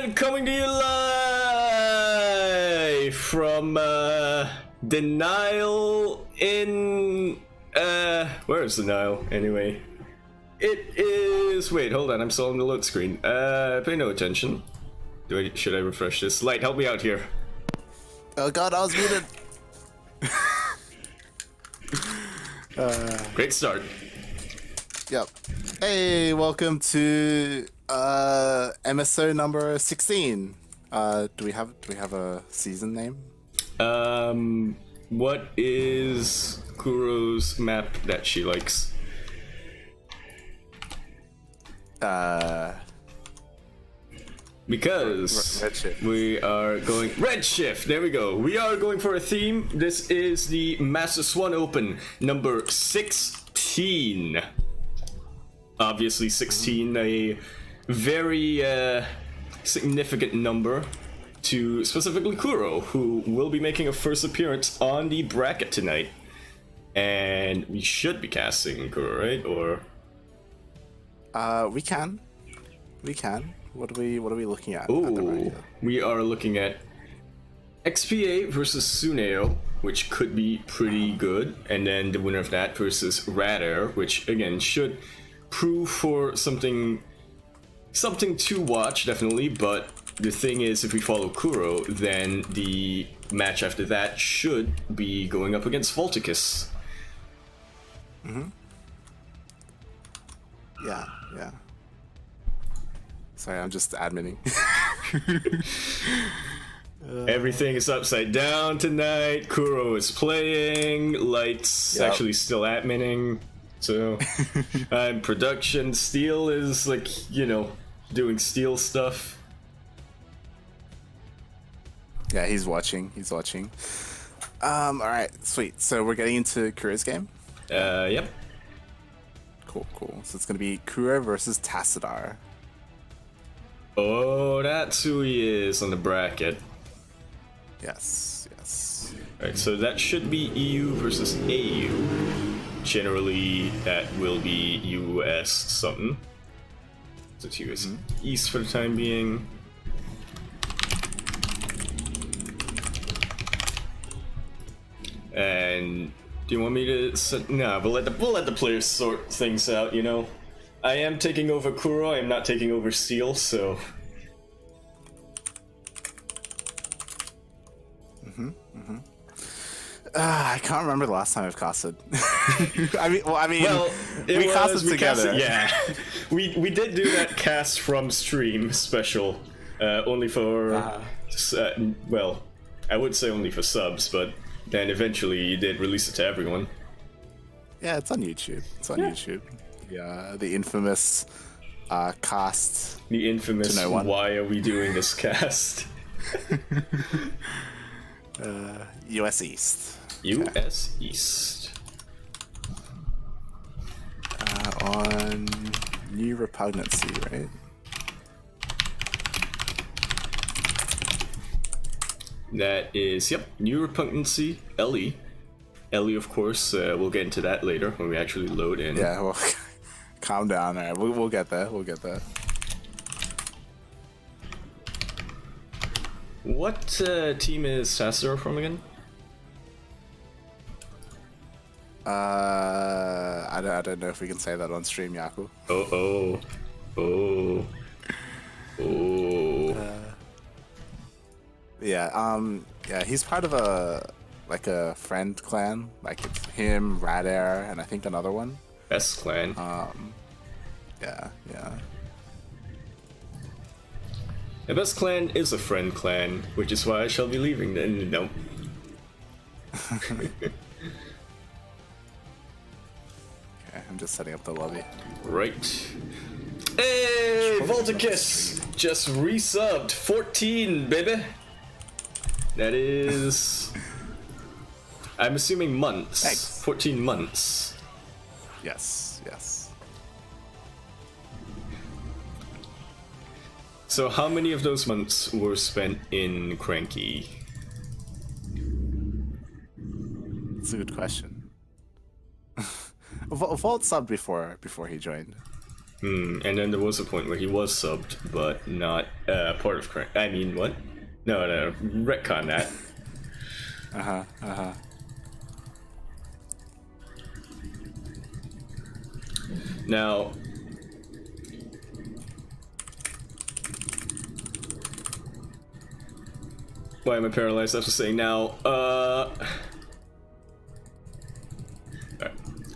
And coming to you live from Denial in where is Denial anyway? It is, wait, hold on, I'm still on the load screen. Pay no attention. Should I refresh this? Light, help me out here. Oh god, I was muted. Great start. Yep. Hey, welcome to MSO number 16. Do we have a season name? What is Kuro's map that she likes? Because we are going Redshift. There we go. We are going for a theme. This is the Master Swan Open number 16. Obviously 16, a very significant number to specifically Kuro, who will be making a first appearance on the bracket tonight. And we should be casting Kuro, right? Or we can. What are we looking at? Ooh, we are looking at XPA versus Suneo, which could be pretty good, and then the winner of that versus Radair, which again should prove for something to watch, definitely. But the thing is, if we follow Kuro, then the match after that should be going up against Volticus. Yeah. Sorry, I'm just adminning. Everything is upside down tonight. Kuro is playing. Light's actually still adminning. So, production. Steel is doing Steel stuff. Yeah, he's watching. All right, sweet. So we're getting into Kuro's game. Yep. Cool. So it's gonna be Kuro versus Tassadar. Oh, that's who he is on the bracket. Yes. Alright, so that should be EU versus AU. Generally, that will be US something. So it's US East for the time being. And do you want me to? No, we'll let the players sort things out. You know, I am taking over Kuro. I am not taking over Steel. So. I can't remember the last time I've casted. I mean, we casted together. We did do that cast from stream special, only for well, I would say only for subs, but then eventually you did release it to everyone. Yeah, it's on YouTube. YouTube. Yeah, the infamous cast. The infamous. To no one. Why are we doing this cast? US East. US East. On New Repugnancy, right? That is, yep, New Repugnancy, Ellie. Ellie, of course, we'll get into that later when we actually load in. Yeah, well, calm down. All right, we'll get there. What team is Tassadar from again? I don't know if we can say that on stream, Yaku. Oh. Yeah, he's part of a friend clan. Like it's him, Radair, and I think another one. Best clan. Yeah. The best clan is a friend clan, which is why I shall be leaving then. No. Okay, I'm just setting up the lobby. Right. Hey, Volticus! Just resubbed. 14, baby! That is... I'm assuming months. Thanks. 14 months. Yes. So how many of those months were spent in CranKy? That's a good question. Vault subbed before he joined. And then there was a point where he was subbed, but not part of Crank. I mean, what? No, retcon that. Now, why am I paralyzed? I was saying now,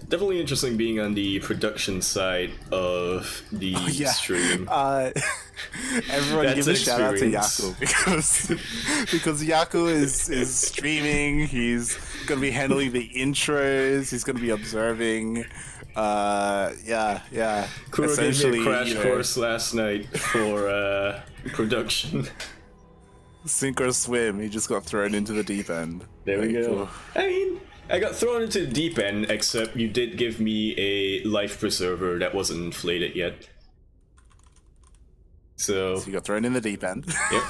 definitely interesting being on the production side of the stream. Everyone give a shout out to Yaku because Yaku is streaming. He's gonna be handling the intros. He's gonna be observing. Kuro gave me a crash course last night for production. Sink or swim. He just got thrown into the deep end. There we go. I mean, I got thrown into the deep end, except you did give me a life preserver that wasn't inflated yet. So you got thrown in the deep end. Yep.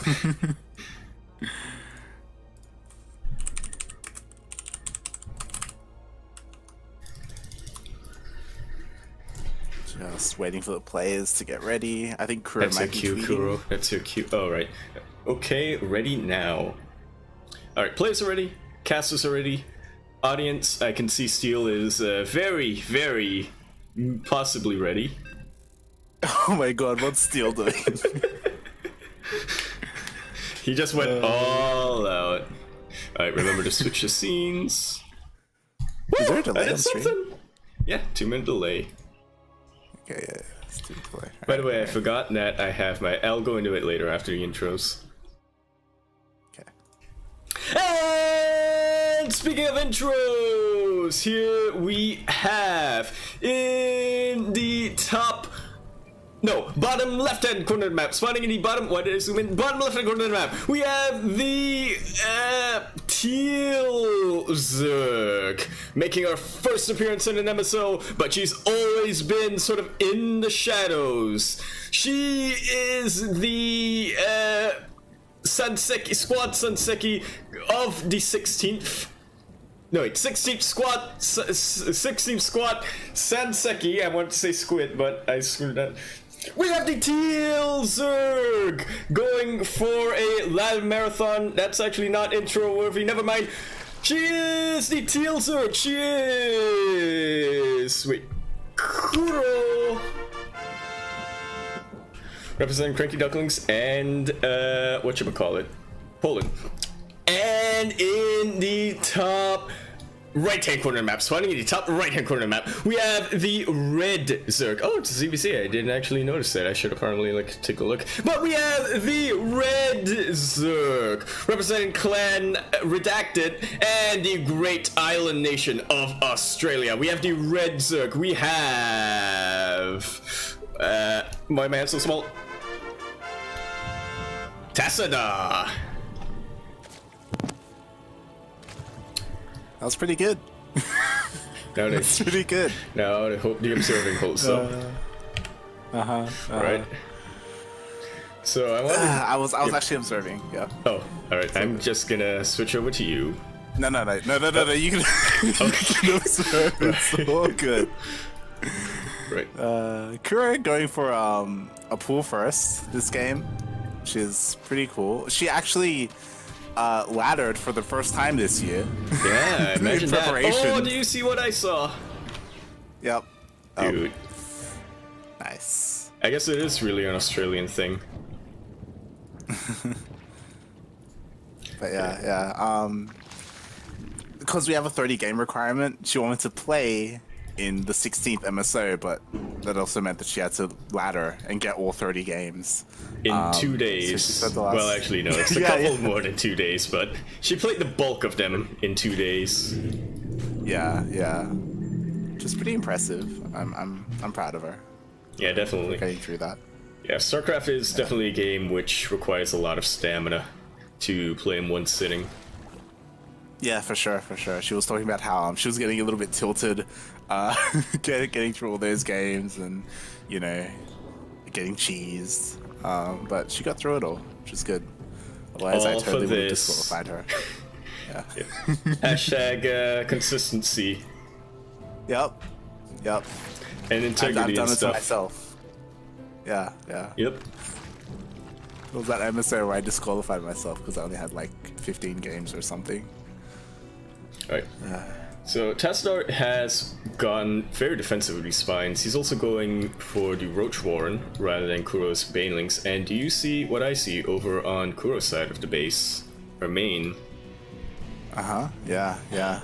Just waiting for the players to get ready. I think Kuro might be tweeting. Kuro. That's your cue. Oh, right. Okay, ready now. Alright, players are ready. Casters are ready. Audience, I can see Steel is very, very possibly ready. Oh my god, what's Steel doing? He just went all out. Alright, remember to switch the scenes. Is there a delay on stream? Yeah, 2-minute delay. Okay, yeah. Let's do the delay. By the way, I forgot that I have my... I'll go into it later after the intros. Okay. And speaking of intros, here we have in the top... No, bottom left-hand corner of the map. Spawning in the bottom... Why did I zoom in? Bottom left-hand corner of the map. We have the... Teal Zerg. Making her first appearance in an MSO, but she's always been sort of in the shadows. She is the... Sanseki, Squad Sanseki of the 16th... No, wait, 16th Squad... 16th Squad Sanseki. I wanted to say squid, but I screwed that. We have the Teal Zerg going for a live marathon. That's actually not intro worthy. Never mind. She is the Teal Zerg. She is... Wait. Kuro. Representing CranKy Ducklings and, whatchamacallit? Poland. And in the top... right-hand corner of the map, spawning in the top right-hand corner of the map, we have the red Zerg. Oh, it's a ZBC. I didn't actually notice that. I should apparently take a look. But we have the red Zerg, representing Clan Redacted and the great island nation of Australia. We have the red Zerg. We have... my man so small. Tassada. That was pretty good. That's pretty good. Now I hope the observing holds up. Right. So I wanted... I was actually observing. Yeah. Oh, all right. I'm just gonna switch over to you. No. You can. You observe. It's all good. Right. Kuro going for a pool first this game, which is pretty cool. She actually laddered for the first time this year. Yeah, imagine that. Oh, do you see what I saw? Yep. Dude. Nice. I guess it is really an Australian thing. But yeah. Because we have a 30 game requirement, she wanted to play in the 16th MSO, but that also meant that she had to ladder and get all 30 games. In 2 days. So well, actually, no, it's a couple more than 2 days, but she played the bulk of them in 2 days. Yeah. Just pretty impressive. I'm proud of her. Yeah, definitely. Getting through that. Yeah, StarCraft is definitely a game which requires a lot of stamina to play in one sitting. Yeah, for sure. She was talking about how she was getting a little bit tilted, getting through all those games and, getting cheesed. But she got through it all, which is good. Otherwise, I totally would have disqualified her. Yeah. Hashtag consistency. Yep. And integrity I've done and it stuff. to myself. Yeah, yeah. Yep. It was that MSO where I disqualified myself because I only had like 15 games or something. Alright. So Tassadar has gone very defensive with these spines. He's also going for the Roach Warren rather than Kuro's Banelings. And do you see what I see over on Kuro's side of the base? Or main? Yeah, yeah.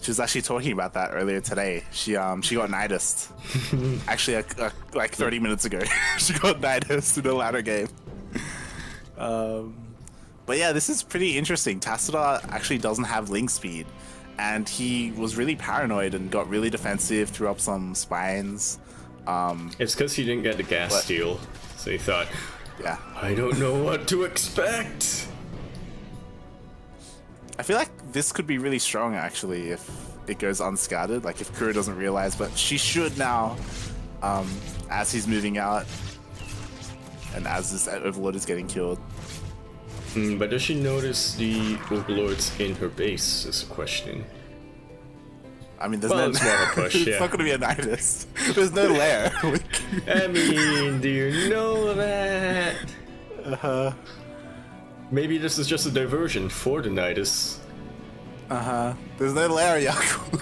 She was actually talking about that earlier today. She got Nidus. Actually, like 30 minutes ago, she got Nidus in the latter game. But yeah, this is pretty interesting. Tassadar actually doesn't have link speed, and he was really paranoid and got really defensive, threw up some spines. It's because he didn't get the gas steal, so he thought, yeah, I don't know what to expect. I feel like this could be really strong actually if it goes unscattered, like if Kuro doesn't realize, but she should now, as he's moving out and as this Overlord is getting killed. But does she notice the Overlords in her base is a question. I mean, there's It's more of a push, it's yeah. not going to be a Nidus. There's no lair. I mean, do you know that? Maybe this is just a diversion for the Nidus. There's no lair, Yaku.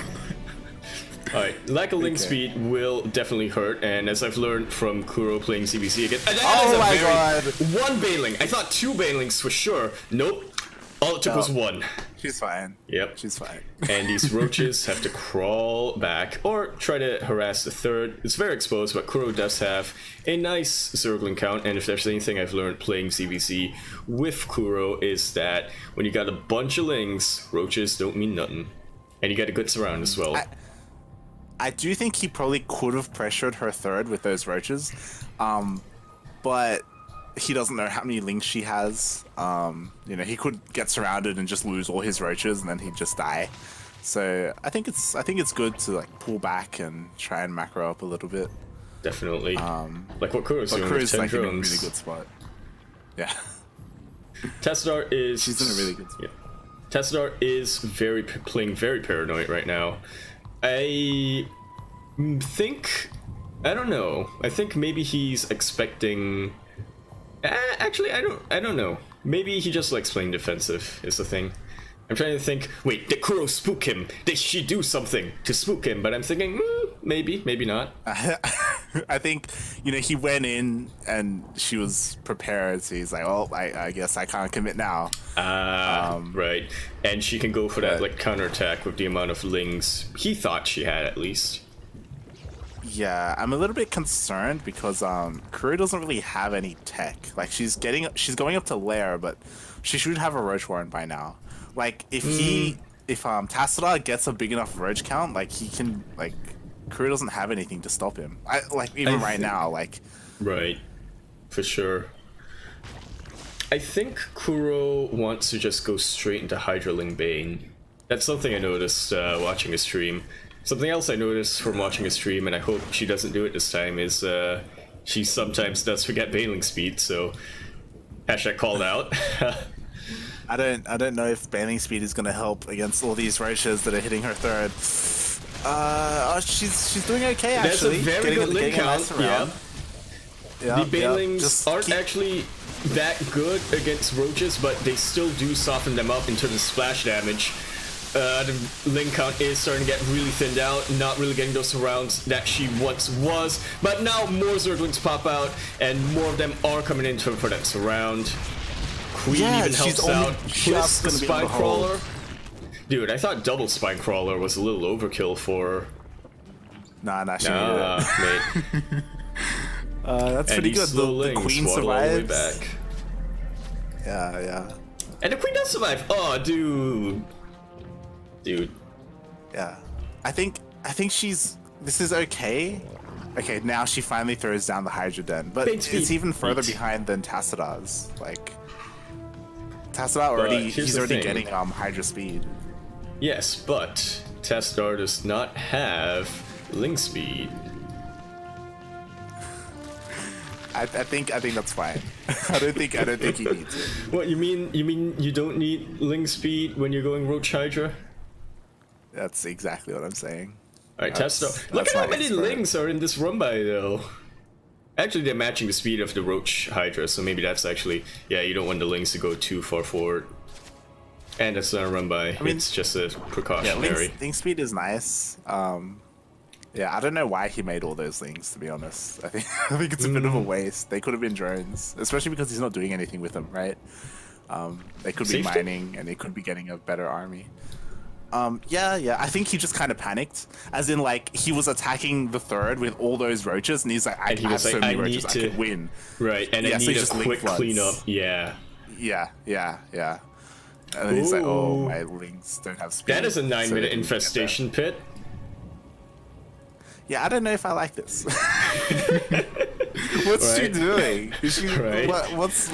Alright, lack of link speed will definitely hurt, and as I've learned from Kuro playing CBC again, Oh my god! One Baneling! I thought 2 Banelings for sure. Nope. All it took was 1. She's fine. Yep. She's fine. And these roaches have to crawl back or try to harass the third. It's very exposed, but Kuro does have a nice circling count, and if there's anything I've learned playing CBC with Kuro is that when you got a bunch of lings, roaches don't mean nothing. And you get a good surround as well. I do think he probably could have pressured her third with those roaches, but he doesn't know how many links she has. You know, he could get surrounded and just lose all his roaches, and then he'd just die. So I think it's good to like pull back and try and macro up a little bit. Definitely. Like what Kuro's doing with 10 like drones. in a really good spot. Yeah. Tassadar is... She's in a really good spot. Yeah. Tassadar is playing very paranoid right now. I think... I don't know. I think maybe he's expecting... Actually, I don't know. Maybe he just likes playing defensive, is the thing. I'm trying to think, wait, did Kuro spook him? Did she do something to spook him? But I'm thinking, maybe, maybe not. I think, you know, he went in and she was prepared, so he's like, oh, I guess I can't commit now. Right. And she can go for that, like, counterattack with the amount of lings he thought she had, at least. Yeah, I'm a little bit concerned because Kuro doesn't really have any tech. Like she's going up to lair, but she should have a roach warren by now. Like if Tassadar gets a big enough roach count, like he can Kuro doesn't have anything to stop him. Right now, like right, for sure. I think Kuro wants to just go straight into Hydraling Bane. That's something I noticed watching a stream. Something else I noticed from watching a stream, and I hope she doesn't do it this time, is she sometimes does forget Baneling speed, so hashtag called out. I don't know if Baneling speed is gonna help against all these roaches that are hitting her third. She's doing okay actually. That's a very good link count. Yeah. The Banelings aren't actually that good against roaches, but they still do soften them up in terms of splash damage. The link count is starting to get really thinned out, not really getting those surrounds that she once was, but now more Zerglings pop out, and more of them are coming in for that surround. Queen even helps out. Plus the Spine Crawler. Dude, I thought double Spine Crawler was a little overkill for her. Nah, she needed it. That's pretty good. The Queen survives. Back. Yeah. And the Queen does survive. Oh, dude. Yeah, I think this is okay. Okay, now she finally throws down the Hydra Den, but it's even further behind than Tassadar's. Like Tassadar he's already getting Hydra speed. Yes, but Tassadar does not have link speed. I think that's fine. I don't think he needs it. What you mean you don't need link speed when you're going Roach Hydra? That's exactly what I'm saying. Alright, Tassadar. Look at how many lings are in this run by though. Actually, they're matching the speed of the Roach Hydra, so maybe that's actually... Yeah, you don't want the Lynx to go too far forward. And that's not a run by. I mean, it's just a precautionary. Yeah, Link speed is nice. Yeah, I don't know why he made all those things, to be honest. I think it's a bit of a waste. They could have been drones, especially because he's not doing anything with them, right? They could be mining, and they could be getting a better army. Yeah, I think he just kind of panicked. As in, like, he was attacking the third with all those roaches, and he's like, I have so many roaches, I could win. Right, and I need a quick cleanup. Yeah. Yeah. And then he's like, oh, my Lynx don't have speed. That is a 9-minute infestation pit. Yeah, I don't know if I like this. What's she doing? Is she, what's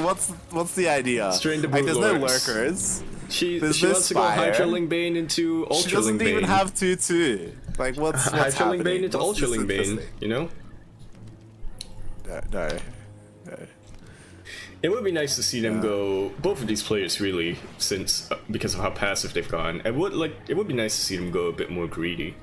the idea? Strain the like, there's no lords. lurkers. She wants to go Hydraling Bane into Ultraling Bane. She doesn't even have 2-2. Like, what's Hydraling Bane into Ultraling Bane, you know? No. It would be nice to see them go, both of these players really, since because of how passive they've gone. It would be nice to see them go a bit more greedy.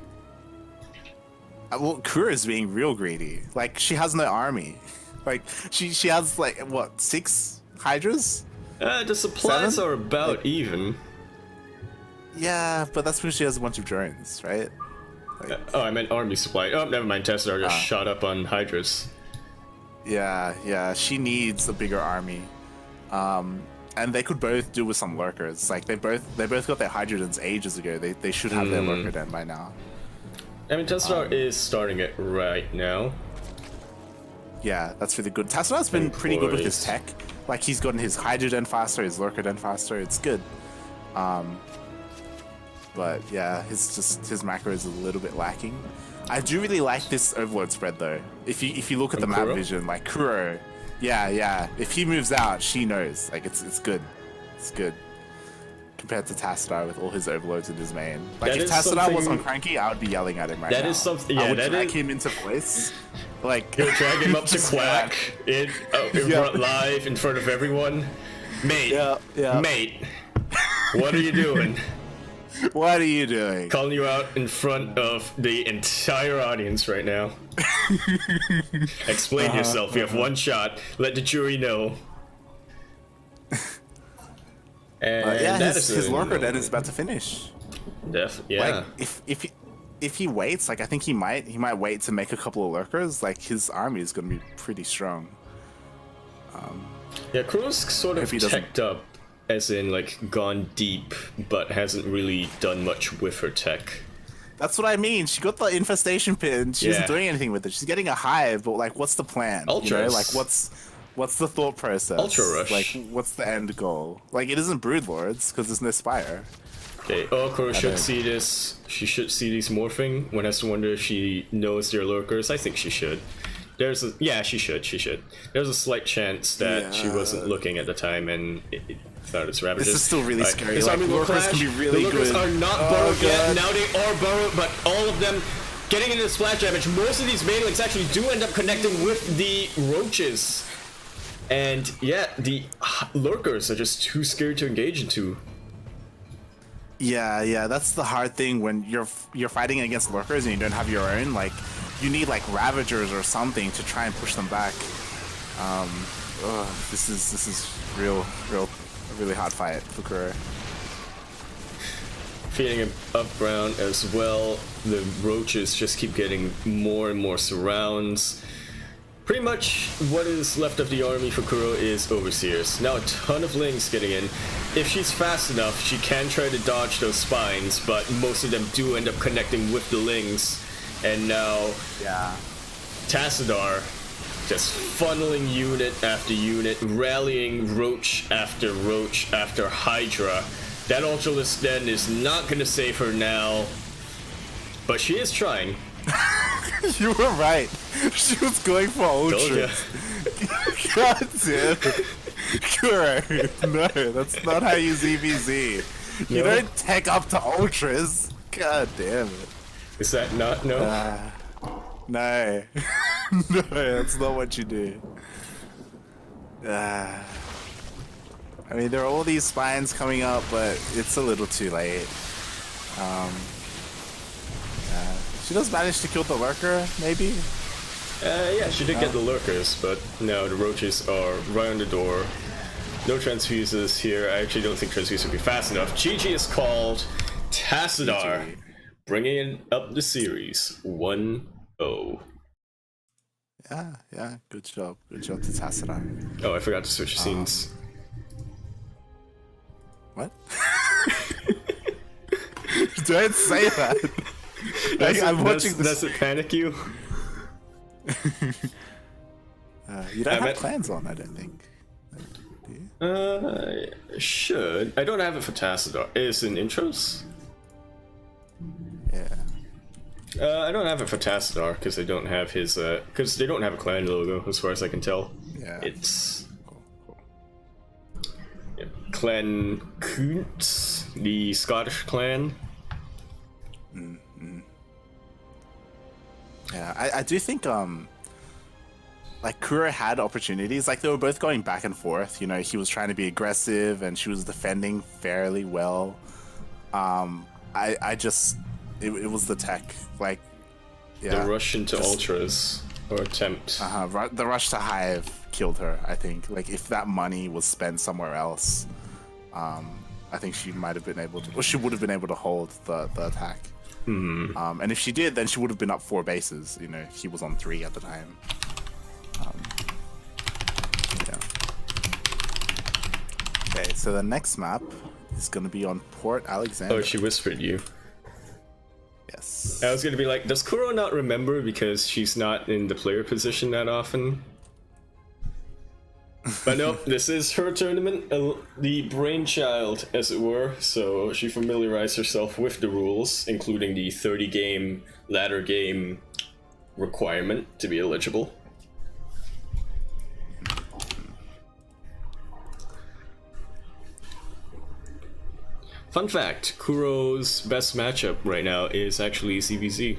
Well, Kura's being real greedy. Like, she has no army. Like, she has, like, what, 6 Hydras? The supplies 7? are about even. Yeah, but that's because she has a bunch of drones, right? Like, oh, I meant army supply. Oh, never mind. Tesla just shot up on Hydras. Yeah, she needs a bigger army. And they could both do with some lurkers. Like, they both got their Hydrodens ages ago. They should have their lurker den by now. I mean, Tesla is starting it right now. Yeah, that's really good. Tassadar been pretty good with his tech. Like, he's gotten his Hydroden faster, his lurker den faster. It's good. But yeah, his macro is a little bit lacking. I do really like this overload spread though. If you look at the map vision, like Kuro, yeah. If he moves out, she knows. Like, it's good. It's good. Compared to Tassadar with all his overloads in his main. Like, if Tassadar was on CranKy, I would be yelling at him right now. That is something. Yeah, I would drag him into place. Like, you'll drag him up to Quack in front live in front of everyone. Mate, mate, what are you doing? What are you doing? Calling you out in front of the entire audience right now. Explain yourself. You have one shot. Let the jury know. And yeah, his lurker den is about to finish. Yeah. Like, if he waits, like, I think he might wait to make a couple of lurkers. Like, his army is going to be pretty strong. Yeah, Kuro's sort of teched up, as in, like, gone deep, but hasn't really done much with her tech. That's what I mean. She got the infestation pit and she isn't doing anything with it. She's getting a hive, but, like, what's the plan? Ultra. You know? Like, what's the thought process? Ultra Rush. Like, what's the end goal? Like, it isn't Broodlords, because there's no Spire. Okay, Kuro should see this. She should see these morphing. One has to wonder if she knows they're lurkers. I think she should. She should. There's a slight chance that she wasn't looking at the time and thought it's Ravagers. This is still really scary. This army will lurkers can be really the lurkers good. are not burrowed yet. Now they are burrowed, but all of them getting into the splash damage. Most of these banelings actually do end up connecting with the roaches. And yeah, the lurkers are just too scared to engage into. Yeah, that's the hard thing when you're fighting against lurkers and you don't have your own. Like, you need like Ravagers or something to try and push them back. This is a really hard fight for Kuro. Feeding him up ground as well. The roaches just keep getting more and more surrounds. Pretty much what is left of the army for Kuro is Overseers. Now a ton of Lings getting in. If she's fast enough, she can try to dodge those spines, but most of them do end up connecting with the Lings. And now, Tassadar just funneling unit after unit, rallying Roach after Hydra. That Ultralisk Den is not going to save her now, but she is trying. You were right. She was going for Ultra. God damn it. Correct. No, that's not how you ZVZ. You don't tech up to Ultras. God damn it. Is that not? No? No. No, that's not what you do. I mean, there are all these spines coming up, but it's a little too late. She does manage to kill the lurker, maybe? Yeah, she did get the lurkers, but no, the roaches are right on the door. No transfuses here. I actually don't think transfuses would be fast enough. GG is called. Tassadar bringing up the series 1-0. Yeah, good job to Tassadar. Oh, I forgot to switch scenes. What? Don't say that. I'm watching this. Does it panic you? You don't have clans on, I don't think. Do you? Should. I don't have it for Tassadar. It's in intros? Yeah. I don't have it for Tassadar because I don't have his. Because they don't have a clan logo, as far as I can tell. Yeah. It's Cool. yeah, Clan Kuntz, the Scottish clan. Yeah, I do think like Kuro had opportunities. Like they were both going back and forth. You know, he was trying to be aggressive and she was defending fairly well. It was the tech. Like The rush into ultras or attempt. The rush to Hive killed her, I think. Like if that money was spent somewhere else, I think she might have been able to, or she would have been able to hold the attack. And if she did, then she would have been up 4 bases. You know, he was on 3 at the time. Yeah. Okay, so the next map is going to be on Port Alexander. Oh, she whispered you. Yes. I was gonna be like, does Kuro not remember because she's not in the player position that often? But no, this is her tournament, the brainchild, as it were, so she familiarized herself with the rules, including the 30-game ladder game requirement to be eligible. Fun fact, Kuro's best matchup right now is actually ZVZ.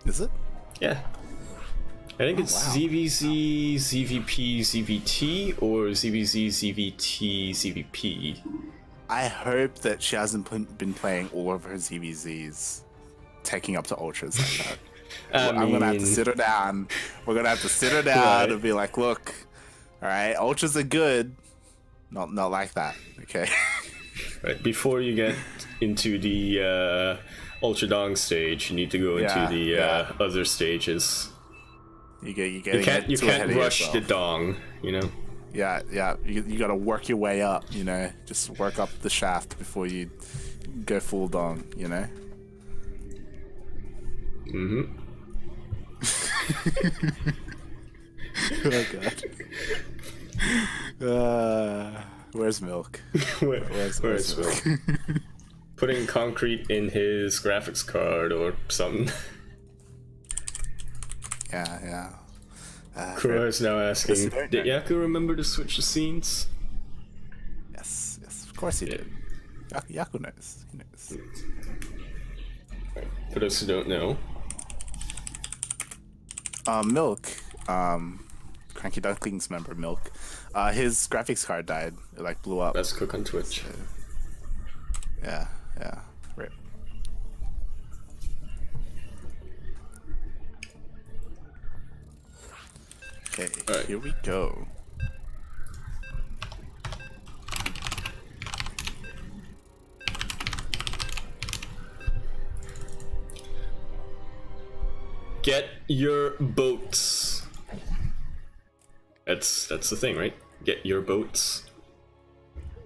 Is it? Yeah. I think it's wow. ZVZ, ZVP, ZVT, or ZVZ, ZVT, ZVP. I hope that she hasn't been playing all of her ZVZs, taking up to ultras like that. I'm gonna have to sit her down. We're gonna have to sit her down and be like, look, all right, ultras are good, not like that, okay? Right, before you get into the Ultra Dong stage, you need to go into the other stages. You can't rush the Dong, you know? Yeah. You gotta work your way up, you know? Just work up the shaft before you go full Dong, you know? Oh god. Where's Milk? Where's Milk? Putting concrete in his graphics card or something. Yeah. Kuro is now asking, did Yaku remember to switch the scenes? Yes, of course he did. Yaku knows. He knows. Right. For those who don't know. Milk, CranKy Ducklings member Milk, his graphics card died. It like blew up. Let's cook on Twitch. So, yeah. Rip. Okay, Here we go. Get your boats. That's the thing, right? Get your boats.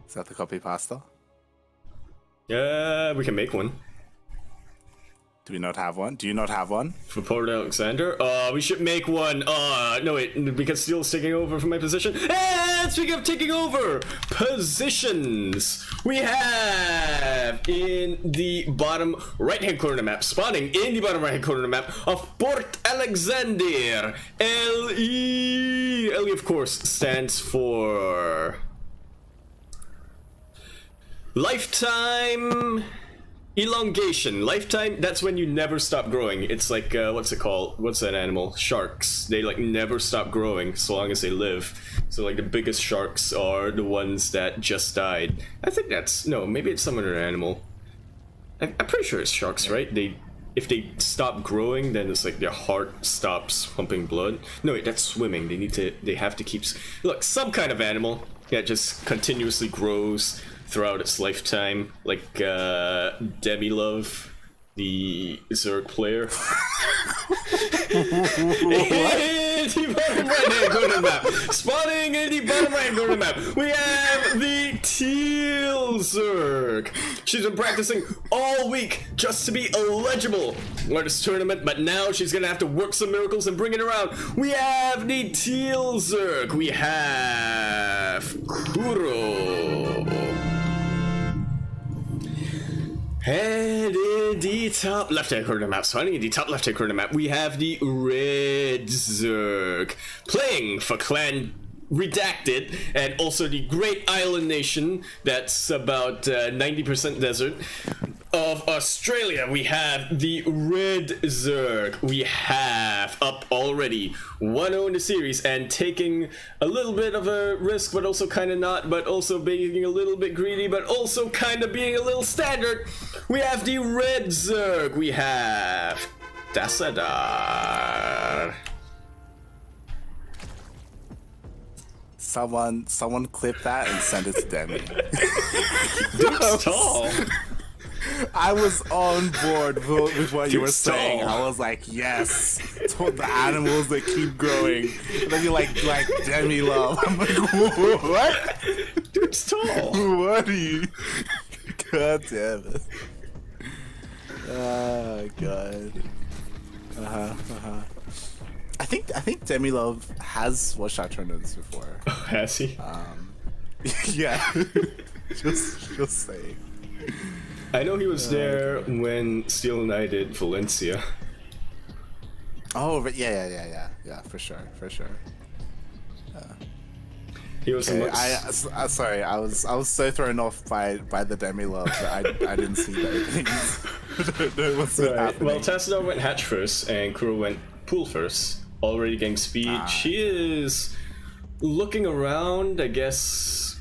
Is that the copy pasta? Yeah, we can make one. Do we not have one? Do you not have one? For Port Alexander? We should make one. No wait, because Steel's taking over from my position. And speaking of taking over positions, we have in the bottom right-hand corner of the map, spawning in the bottom right-hand corner of the map of Port Alexander. LE. LE, of course, stands for Lifetime Elongation. Lifetime, that's when you never stop growing. It's like, what's it called? What's that animal? Sharks. They like never stop growing so long as they live. So like the biggest sharks are the ones that just died. I think that's, no, maybe it's some other animal. I'm pretty sure it's sharks, right? if they stop growing, then it's like their heart stops pumping blood. No, wait, that's swimming. They have to keep. Look, some kind of animal that just continuously grows throughout its lifetime, like Demilove, the Zerg player. In the bottom right-hand corner of the map, spawning in the bottom right-hand corner of the map, we have the Teal Zerg. She's been practicing all week just to be eligible for this tournament, but now she's gonna have to work some miracles and bring it around. We have the Teal Zerg. We have Kuro. And in the top left-hand corner of the map, spawning in the top left-hand corner of the map, we have the Red Zerg. Playing for Clan Redacted, and also the Great Island Nation, that's about 90% desert, of Australia. We have the Red Zerg. We have up already 1-0 in the series, and taking a little bit of a risk, but also kind of not, but also being a little bit greedy, but also kind of being a little standard. We have the Red Zerg. We have Dasadar. Someone clip that and send it to Demi. Dude's tall. I was on board with what you were Dude's saying. tall. I was like, yes, it's all the animals that keep growing. And then you're like Demi Love. I'm like, what? Dude's tall. What are you? God damn it. Oh god. I think Demi Love has watched our tournaments before. Has he? Yeah. just saying. I know he was there when Steel and I did Valencia. Oh, but yeah, for sure. He was Okay, amongst... I sorry, I was so thrown off by the Demi Love that I didn't see the openings. I don't know what's happening. Well, Tassadar went hatch first, and Kuro went pool first. Already getting speed. She is looking around, I guess.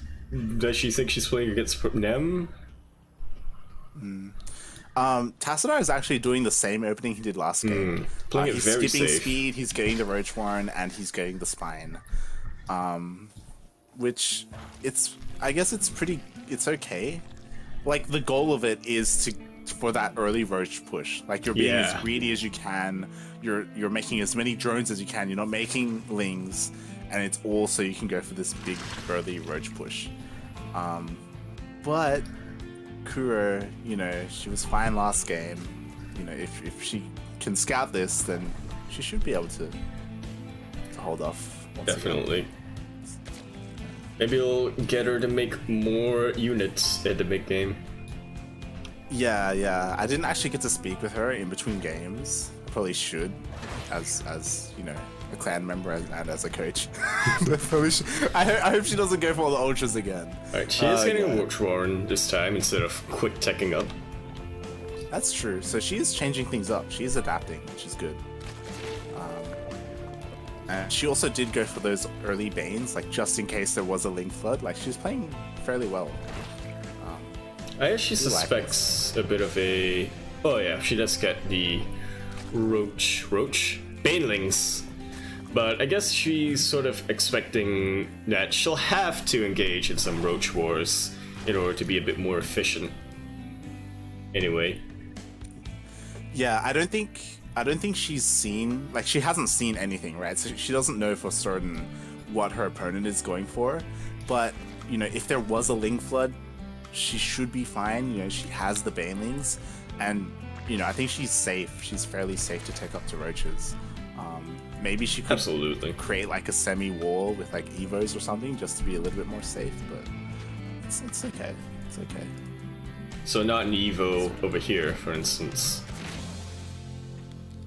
Does she think she's playing against Nem? Tassadar is actually doing the same opening he did last game. Playing it he's very skipping safe. speed, he's getting the Roach Warren, and he's getting the Spine. Which I guess it's okay. Like, the goal of it is for that early Roach push. Like, you're being as greedy as you can. You're making as many drones as you can. You're not making lings, and it's all so you can go for this big early Roach push. But Kuro, she was fine last game. If she can scout this, then she should be able to hold off. Definitely. Maybe it'll get her to make more units at the big game. Yeah. I didn't actually get to speak with her in between games. I probably should, as a clan member and as a coach. I hope she doesn't go for all the ultras again. Alright, she is getting a Roach Warren this time instead of quick teching up. That's true. So she is changing things up. She is adapting, which is good. And she also did go for those early Banes, like just in case there was a Link Flood. Like, she was playing fairly well. I actually suspects a bit of a... Oh yeah, she does get the Roach? Banelings. But I guess she's sort of expecting that she'll have to engage in some Roach Wars in order to be a bit more efficient. Anyway. Yeah, I don't think she's seen, like, she hasn't seen anything, right? So she doesn't know for certain what her opponent is going for. But, if there was a Link Flood, she should be fine. She has the Banelings, and, I think she's safe. She's fairly safe to take up to Roaches. Maybe she could create, like, a semi-wall with, like, Evos or something, just to be a little bit more safe, but it's okay. It's okay. So not an Evo over here, for instance.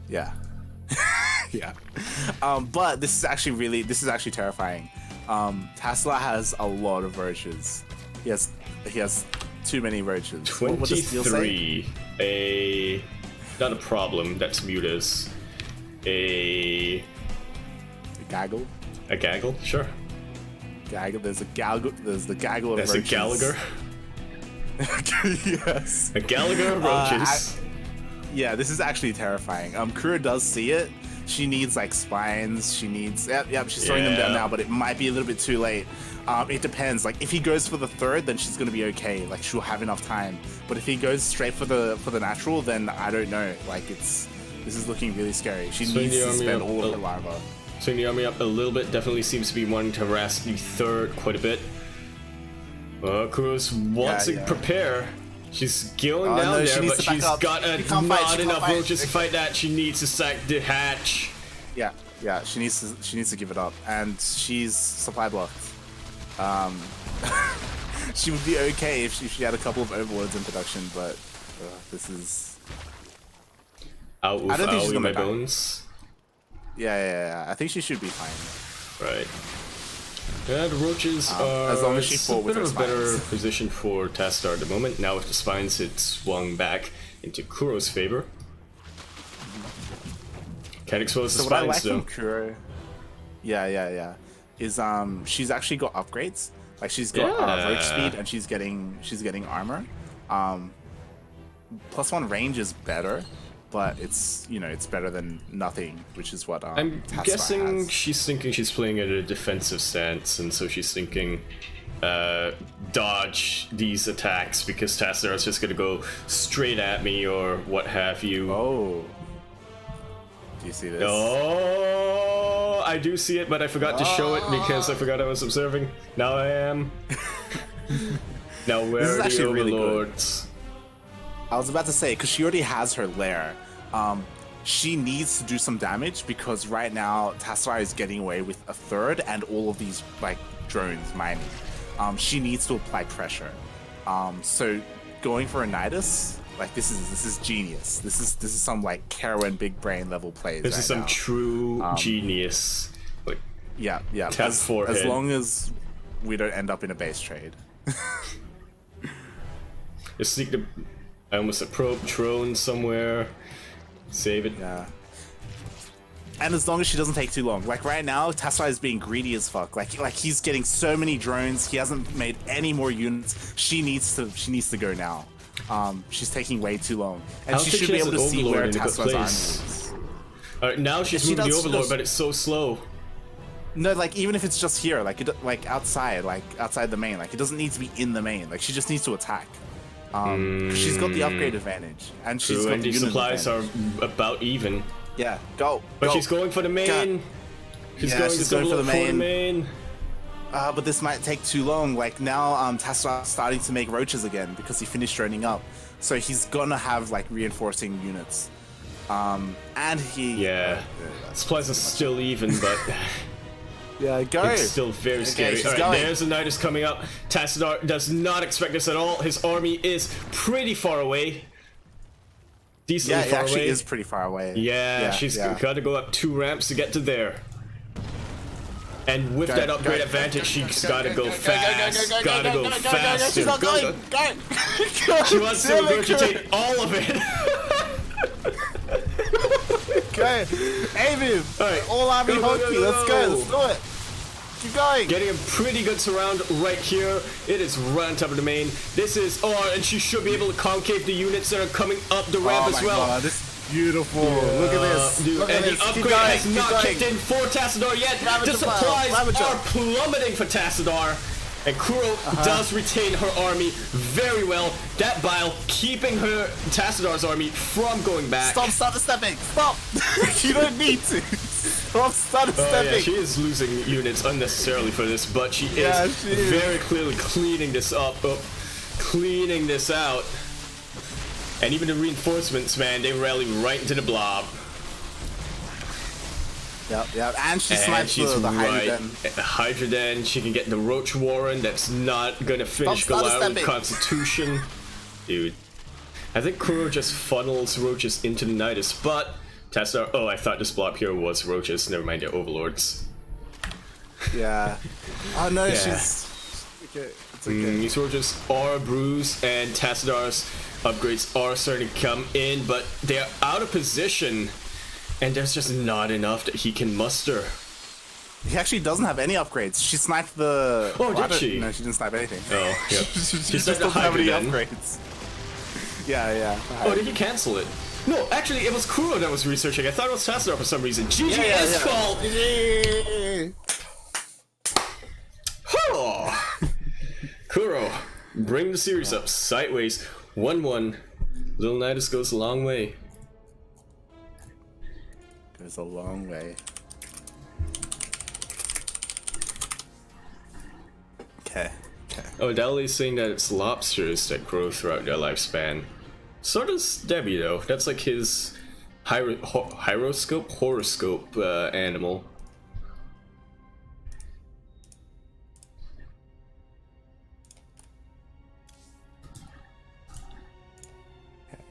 Yeah. Yeah. But this is actually terrifying. Tesla has a lot of roaches. He has too many roaches. 23. Not a problem. That's Mutas. A gaggle. A gaggle? Sure. Gaggle. There's a gaggle. There's the gaggle of roaches. There's a Gallagher. Yes. A Gallagher of roaches. Yeah, this is actually terrifying. Kuro does see it. She needs like spines. She needs. Yep. She's throwing them down now, but it might be a little bit too late. It depends. Like if he goes for the third, then she's gonna be okay. Like she'll have enough time. But if he goes straight for the natural, then I don't know. Like this is looking really scary. She needs to spend all of her lava. Swing the army up a little bit. Definitely seems to be wanting to harass the third quite a bit. Kuros wants to prepare. She's going down there, but she's got not enough roaches to fight that. She needs to sack the hatch. Yeah. She needs to give it up, and she's supply blocked. She would be okay if she had a couple of overlords in production, but this is. Out with Owie, my bones. Yeah. I think she should be fine. Right. Yeah, the roaches are as long as she fought a bit with of her a better spines. position for Tastar at the moment. Now with the spines, it swung back into Kuro's favor. Can't expose the So what I spines like though. from Kuro, is she's actually got upgrades. Like she's got roach speed and she's getting armor. +1 range is better, but it's it's better than nothing, which is what I'm Tastar guessing has. she's thinking she's playing at a defensive stance, and so she's thinking dodge these attacks because Tastar is just gonna go straight at me or what have you. Oh. Do you see this? Oh, I do see it, but I forgot to show it because I forgot I was observing. Now I am. Now where This is are the actually really good. overlords? I was about to say, because she already has her lair, she needs to do some damage because right now Tastar is getting away with a third and all of these like drones mining. She needs to apply pressure. So going for a Nidus, like this is genius. This is some like Carowin big brain level plays. This is some now. true genius. Like, Yeah. tap As forehead. long as we don't end up in a base trade. just sneak the. I almost a probe drone somewhere. Save it. Yeah. And as long as she doesn't take too long. Like right now, Tastar is being greedy as fuck. Like he's getting so many drones. He hasn't made any more units. She needs to go now. She's taking way too long. And she should be able to see where Tastar's army is. Alright, now she's moving the overlord, but it's so slow. No, like even if it's just here, like outside the main, like it doesn't need to be in the main. Like she just needs to attack. 'Cause she's got the upgrade advantage, and she's got And the these unit supplies advantage. are about even. Yeah, go. But she's going for the main. She's going for the main. But this might take too long. Like now, Tastar's starting to make roaches again because he finished droning up. So he's gonna have like reinforcing units. And he. Supplies are still even, but Yeah, go. it's still very scary. she's Alright, going. there's a Nidus coming up. Tassadar does not expect this at all. His army is pretty far away. Decently Yeah, it far actually away. is pretty far away. Yeah, she's got to go up 2 ramps to get to there. And with that upgrade advantage, she's got to go fast. Gotta go fast. She's not going. Go. She wants to regurgitate all of it. Okay, aim him. Alright, All army go, go, hockey. go, Let's go. Let's do it. Keep going. Getting a pretty good surround right here. It is right on top of the main. This is, and she should be able to concave the units that are coming up the ramp as well. God, this is beautiful. Look at this. Dude, Look at and this. the Keep upgrade going. has not kicked in for Tassadar yet. Ravager The supplies Ravager. are plummeting for Tassadar. And Kuro does retain her army very well. That bile keeping her Tassadar's army from going back. Stop stutter stepping. Stop. You don't need to. Stop stutter stepping. Yeah, she is losing units unnecessarily for this, but she is very clearly cleaning this up, cleaning this out. And even the reinforcements, man, they rally right into the blob. Yep. And she snipes the Hydrogen. At the Hydrogen, she can get the Roach Warren. That's not gonna finish Goliath Constitution. Dude. I think Kuro just funnels roaches into the Nidus, but Tassadar. Oh, I thought this blob here was roaches. Never mind, they're overlords. Yeah. Oh no, she's okay. It's okay. These roaches are bruised, and Tassadar's upgrades are starting to come in, but they're out of position, and there's just not enough that he can muster. He actually doesn't have any upgrades. She sniped the. Oh, did she? No, she didn't snipe anything. Oh, yeah. she She just sniped the doesn't have any Hydrogen. upgrades. Yeah. Oh, did he cancel it? No, actually, it was Kuro that was researching. I thought it was Tassadar for some reason. GG's fault! Oh. Kuro, bring the series up sideways. 1-1. Little Nidus goes a long way. Goes a long way. Okay. Oh, Dali's saying that it's lobsters that grow throughout their lifespan. So does Debbie, though. That's like his horoscope animal.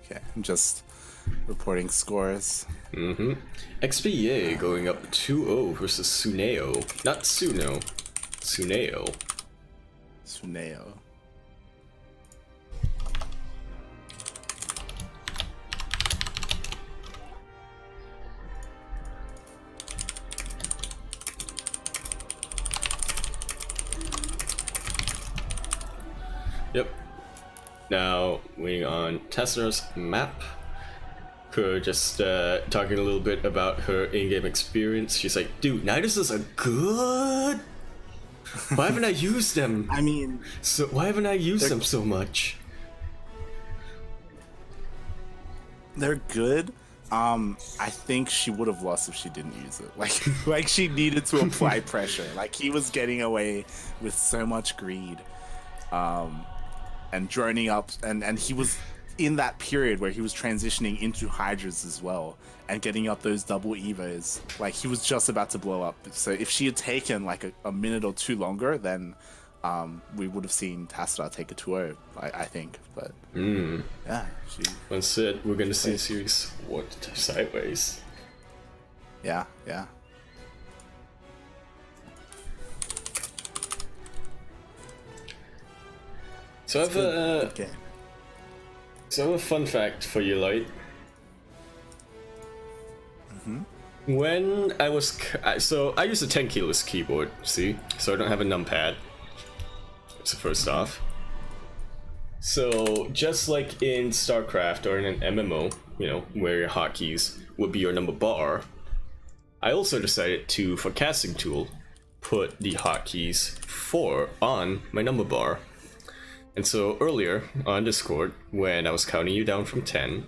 Okay, I'm just reporting scores. XPA going up 2-0 versus Suneo. Not Suno. Suneo. Suneo. Yep. Now, waiting on Tassadar's map. Her just talking a little bit about her in-game experience. She's like, dude, Niduses are good. Why haven't I used them? I mean, So why haven't I used them so much? they're good. I think she would have lost if she didn't use it. Like she needed to apply pressure. Like he was getting away with so much greed, and droning up, and he was in that period where he was transitioning into Hydras as well and getting up those double evos. Like he was just about to blow up. So if she had taken like a minute or two longer, then we would have seen Tassadar take a 2-0, I think. But yeah, she. That's it. We're gonna see a series what sideways. Yeah. So I have a Okay. a fun fact for you, Lloyd. When I was so I use a 10 keyless keyboard, see, so I don't have a numpad. So first off, so just like in StarCraft or in an MMO, you know, where your hotkeys would be your number bar, I also decided to, for casting tool, put the hotkeys 4 on my number bar. And so earlier on Discord, when I was counting you down from 10,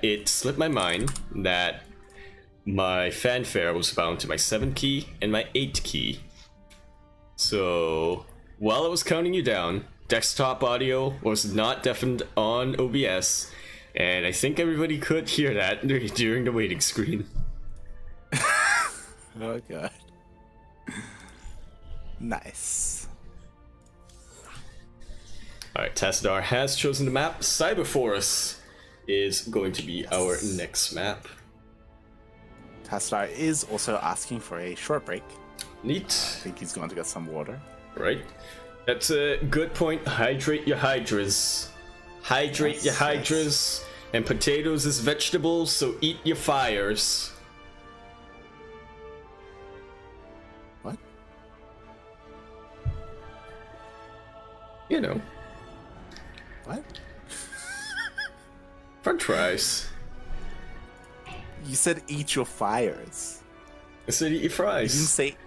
it slipped my mind that my fanfare was bound to my 7 key and my 8 key. So while I was counting you down, desktop audio was not deafened on OBS, and I think everybody could hear that during the waiting screen. Oh god. Nice. Alright, Tassadar has chosen the map. Cyberforce is going to be our next map. Tassadar is also asking for a short break. Neat. I think he's going to get some water. Right. That's a good point. Hydrate your hydras. Hydrate your hydras. And potatoes is vegetables, so eat your fires. What? You know. What? French fries. You said eat your fires. I said eat your fries. You didn't say.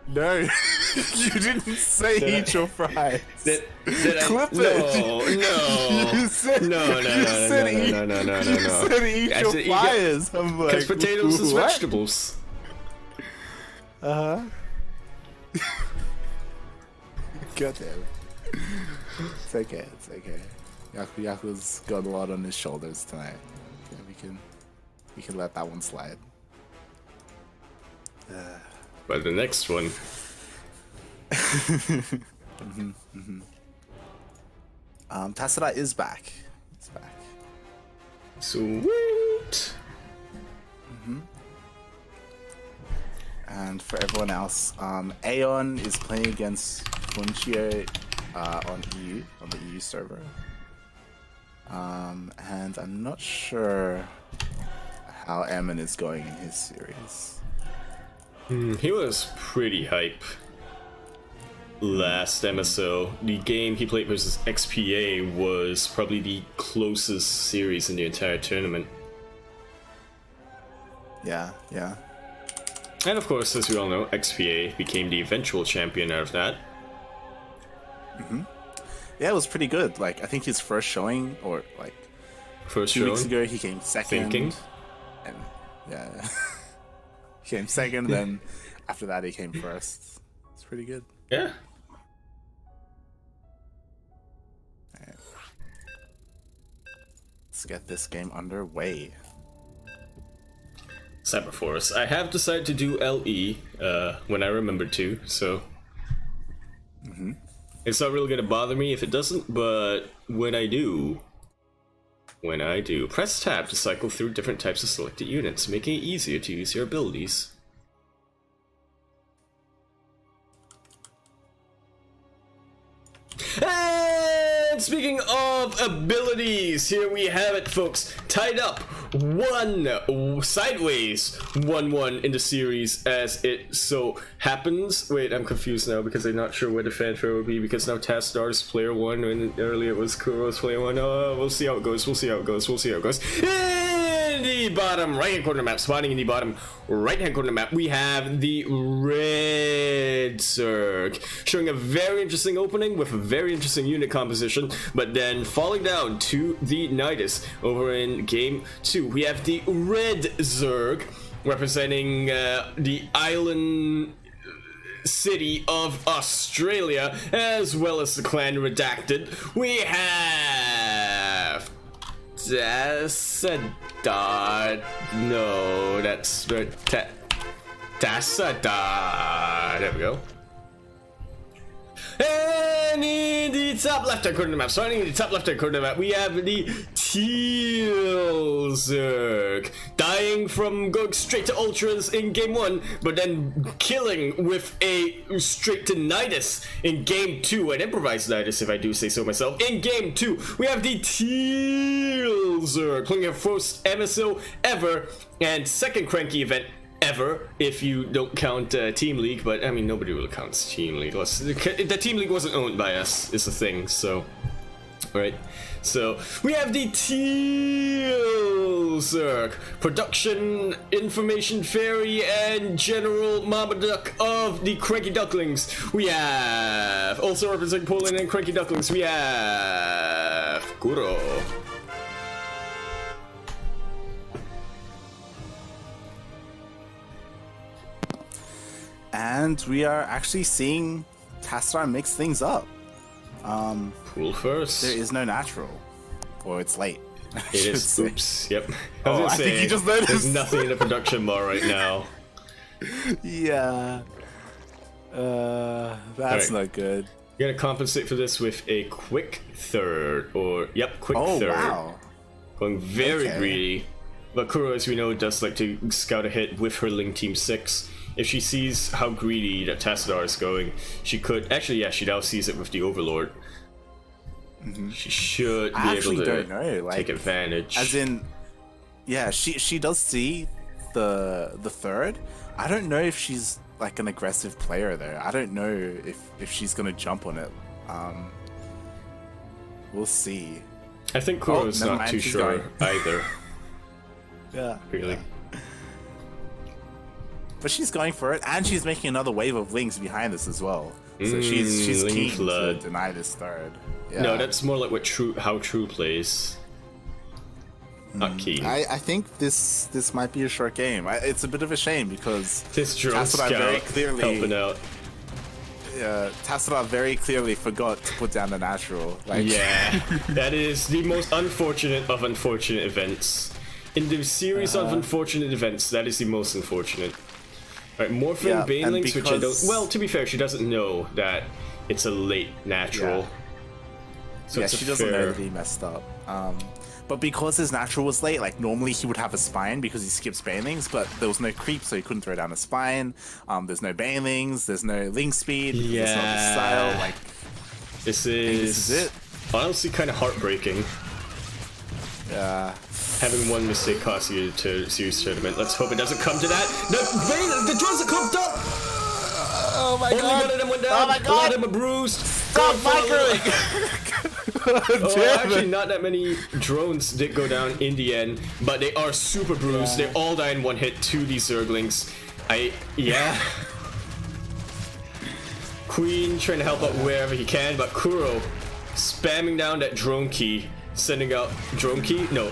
No, you didn't say Did eat your fries. Did I? Clip No, it. no. You said No. You said eat I your said eat fires. I'm like, because potatoes is what? vegetables. God damn it. It's okay. Yaku's got a lot on his shoulders tonight. Okay, we can let that one slide. But the next one. Tassadar is back. He's back. Sweet. And for everyone else, Aeon is playing against Funchio on the EU server. And I'm not sure how Emin is going in his series. He was pretty hype. last MSO. The game he played versus XPA was probably the closest series in the entire tournament. Yeah, yeah. And of course, as we all know, XPA became the eventual champion out of that. Yeah, it was pretty good. Like, I think his first showing, or like First 2 weeks showing, ago, he came second. thinking. And yeah, he came second. Then after that, he came first. It's pretty good. Yeah. Alright. Let's get this game underway. Cyberforce. I have decided to do LE when I remember to, so it's not really gonna bother me if it doesn't. But when I do, press tab to cycle through different types of selected units, making it easier to use your abilities. And speaking of abilities, here we have it, folks. Tied up sideways 1-1 in the series, as it so happens. Wait, I'm confused now because I'm not sure where the fanfare will be, because now Tastar's player 1 and earlier it was Kuro's player 1. We'll see how it goes. In the bottom right hand corner map, spawning in the bottom right hand corner map, we have the Red Zerg, showing a very interesting opening with a very interesting unit composition, but then falling down to the Nidus. Over in game 2, we have the Red Zerg representing the island city of Australia, as well as the clan Redacted. We have no, that's Tassadar. There we go. And in the top left hand corner of the map, starting in the top left hand corner of the map, we have the Teal Zerg, dying from going straight to Ultras in game 1, but then killing with a straight to Nidus in game 2, an improvised Nidus if I do say so myself. In game 2, we have the Teal Zerg, playing her first MSO ever and second CranKy event ever, if you don't count Team League, but I mean, nobody really counts Team League. The Team League wasn't owned by us, is the thing, so. Right, so we have the Teal Zerg, production, information fairy, and general Marmaduke of the CranKy Ducklings. We have, also representing Poland and CranKy Ducklings, we have Kuro. And we are actually seeing Tastar mix things up. Cool first. There is no natural. Or it's late. It is. Oops. Yep. I think you just noticed. There's nothing in the production bar right now. Yeah. That's not good. You're gonna compensate for this with a quick third, or quick third. Wow. Going very greedy. But Kuro, as we know, does like to scout ahead with her Ling Team 6. If she sees how greedy that Tassadar is going, she could actually, she now sees it with the Overlord. She should be able to take advantage. As in, yeah, she does see the third. I don't know if she's like an aggressive player though. I don't know if she's gonna jump on it. We'll see. I think Kuro's not too sure either. Yeah. Really. Yeah. But she's going for it, and she's making another wave of Lings behind us as well. So she's keen to deny this third. Yeah. No, that's more like how True plays. Not keen. I think this might be a short game. It's a bit of a shame because this drone scout very clearly helping out. Tassadar very clearly forgot to put down the natural. Yeah, that is the most unfortunate of unfortunate events. In the series of unfortunate events, that is the most unfortunate. Right, Morphing Banelings, which I don't... Well, to be fair, she doesn't know that it's a late natural. Yeah, so she doesn't know that he messed up. But because his natural was late, like normally he would have a spine because he skips Banelings, but there was no creep, so he couldn't throw down a spine. There's no Banelings, there's no Ling speed, there's no style. Like, this is it. Honestly kind of heartbreaking. Yeah. Having one mistake cost you to series tournament. Let's hope it doesn't come to that. The drones are cooked up! Oh my Only god! one of them went down. Oh my A lot god! of them are bruised. Stop microing! Oh, actually, not that many drones did go down in the end, but they are super bruised. Yeah. They all die in one hit to these Zerglings. Yeah. Queen trying to help out wherever he can, but Kuro spamming down that drone key, sending out drone key? No,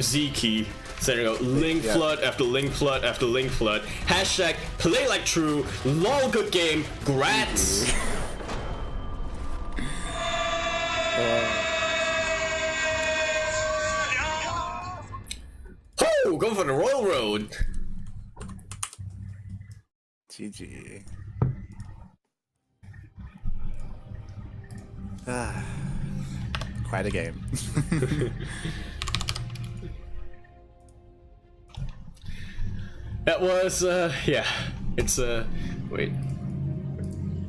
Z key. Sending out link flood after link flood after link flood. Hashtag play like true. Lol, good game. Grats. Oh, go for the Royal Road. GG. Quite a game. That was, yeah. It's, wait.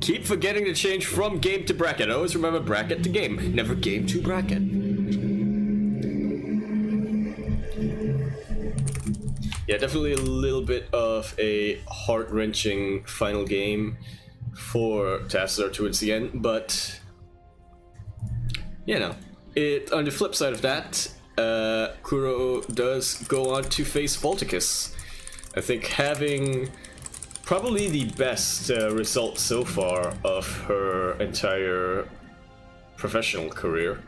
Keep forgetting to change from game to bracket. I always remember bracket to game, never game to bracket. Yeah, definitely a little bit of a heart-wrenching final game for Tassar towards the end, but you know, on the flip side of that, Kuro does go on to face Volticus. I think having probably the best result so far of her entire professional career.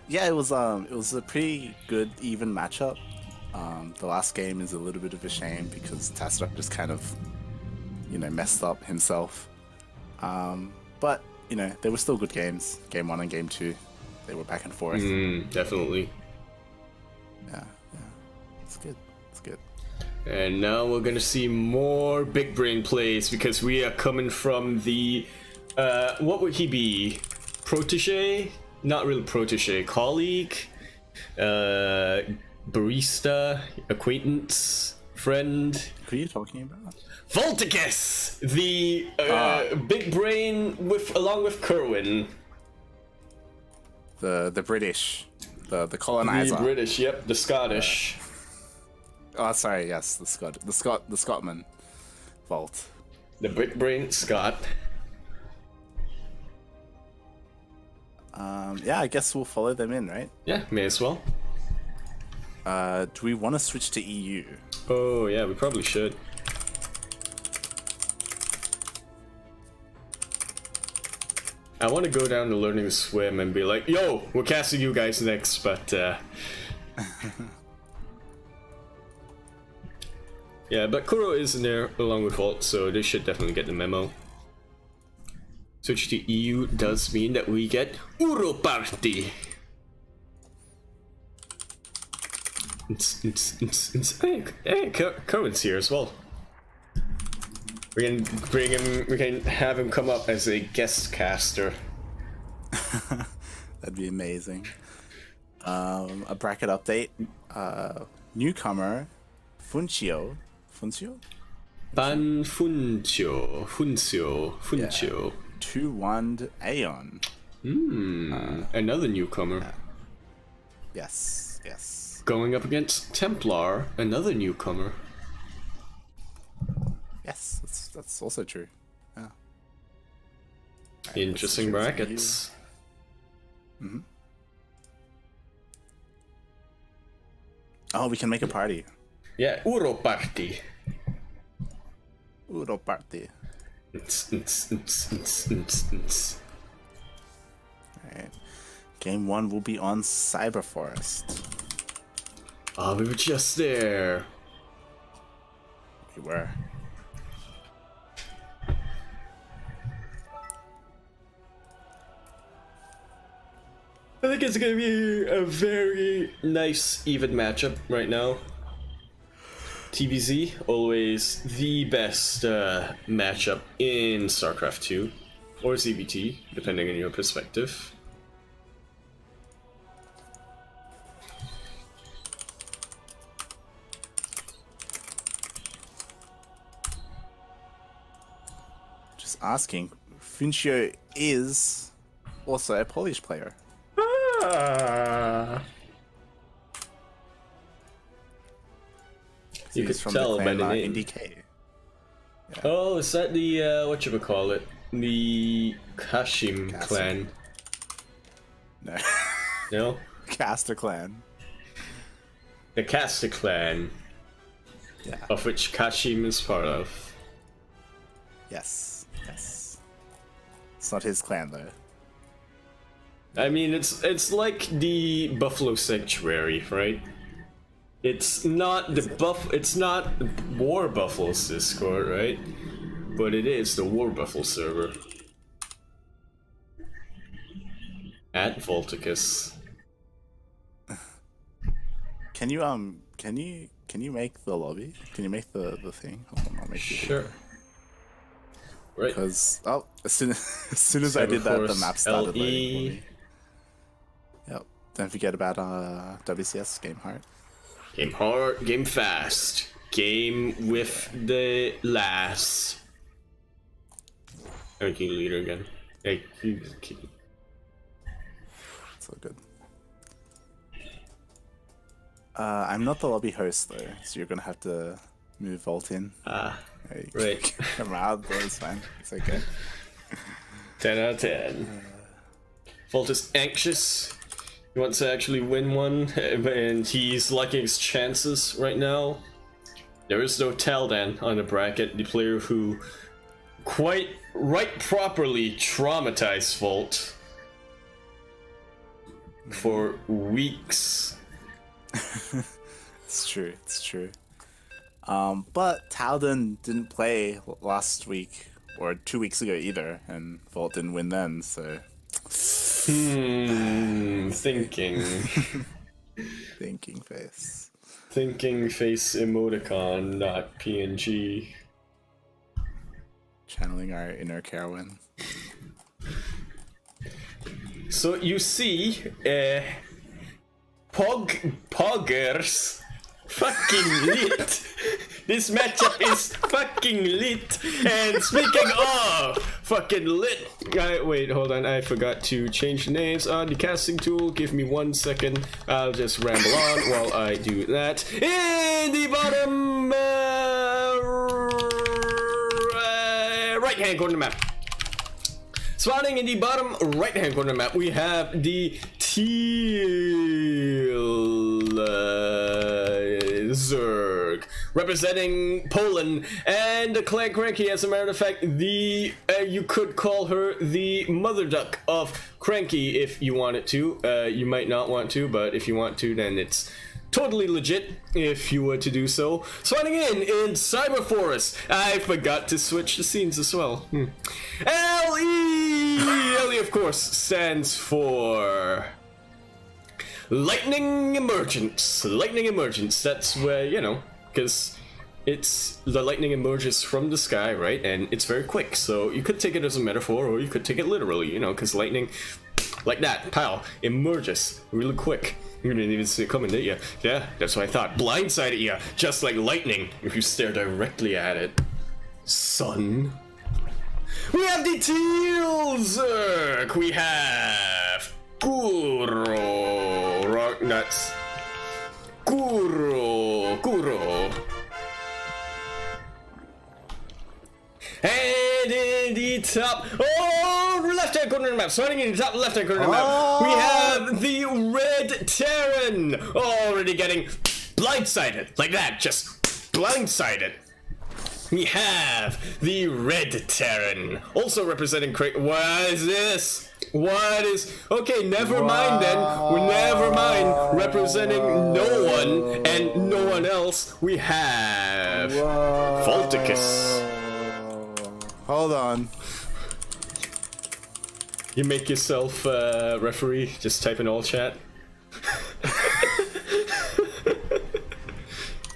Yeah, it was a pretty good even matchup. The last game is a little bit of a shame because Tassar just kind of, messed up himself. But they were still good games. Game 1 and Game 2, they were back and forth. Definitely. Yeah, it's good. It's good. And now we're gonna see more big brain plays because we are coming from the what would he be? Protege? Not really protege, colleague, barista, acquaintance, friend. Who are you talking about? Volticus, the big brain along with Kerwin. The British, the colonizer. The British, yep, the Scottish. Oh, sorry, yes, the Scotsman, Volt. The big brain Scott. Yeah, I guess we'll follow them in, right? Yeah, may as well. Do we want to switch to EU? Oh yeah, we probably should. I want to go down to learning to swim and be like, yo, we're casting you guys next, but yeah, but Kuro is in there along with Volt, so they should definitely get the memo. Switch to EU does mean that we get Uro Party. Hey, Kerwin's here as well. We can bring him. We can have him come up as a guest caster. That'd be amazing. A bracket update. Newcomer, Funcio. Funcio? Funcio. 2-1 Aeon. Another newcomer. Yes. Going up against Templar, another newcomer. Yes, that's also true. Yeah. Right, Interesting brackets. Oh, we can make a party. Yeah, Uro Party. Uro Party. Alright. Game 1 will be on Cyberforest. Oh, we were just there. We were. I think it's gonna be a very nice, even matchup right now. TBZ, always the best matchup in StarCraft 2, or ZBT, depending on your perspective. Just asking, Funcio is also a Polish player. You could from tell the by clan, the name. NDK. Oh, is that the whatchamacallit? The Kashim clan. No. No? Caster clan. The Caster clan. Yeah. Of which Kashim is part of. Yes. Yes. It's not his clan though. I mean, it's like the Buffalo Sanctuary, right? It's not it's not War Buffalo's Discord, right? But it is the War Buffalo server. At Volticus. Can you make the lobby? Can you make the thing? Hold on, I'll make it. Sure. Right. Because as soon as I did that, the map started loading for me. Yep. Don't forget about WCS Game Heart. Game hard, game fast, game with the lass. Okay, leader again. Hey, keep. It's all good. I'm not the lobby host though, so you're gonna have to move Volt in. Hey, right. Come out, but it's fine. It's okay. 10 out of 10. Volt is anxious. He wants to actually win one, and he's liking his chances right now. There is no Taldan on the bracket, the player who quite right properly traumatized Volt for weeks. It's true, it's true. But Taldan didn't play last week or 2 weeks ago either, and Volt didn't win then, so. Thinking. Thinking face. Thinking face emoticon, not PNG. Channeling our inner Carowin. So you see, Poggers fucking lit. This matchup is fucking lit. And speaking of fucking lit, wait, hold on, I forgot to change the names on the casting tool. Give me 1 second. I'll just ramble on while I do that. In the bottom right hand corner of the map. Spawning in the bottom right hand corner of the map, we have the Teal Zerg representing Poland and the clan CranKy. As a matter of fact, the you could call her the mother duck of CranKy if you wanted to. You might not want to, but if you want to, then it's totally legit if you were to do so. Spawning in Cyber Forest. I forgot to switch the scenes as well. LE, of course, stands for Lightning Emergence. Lightning Emergence. That's where, you know, because it's the lightning emerges from the sky, right? And it's very quick. So you could take it as a metaphor, or you could take it literally, you know, because lightning, like that, pow, emerges really quick. You didn't even see it coming, did you? Yeah, that's what I thought. Blindsided you, just like lightning, if you stare directly at it. Son. We have the Teal Zerg. We have Kuro. Rock nuts. Kuro. And in the top, left-hand corner of the map, starting in the top left-hand corner of the map, we have the Red Terran, already getting blindsided, like that, just blindsided. We have the Red Terran, also representing what is this? What is... Okay, never mind then. Never mind. Representing no one and no one else, we have Volticus. Hold on. You make yourself referee, just type in all chat.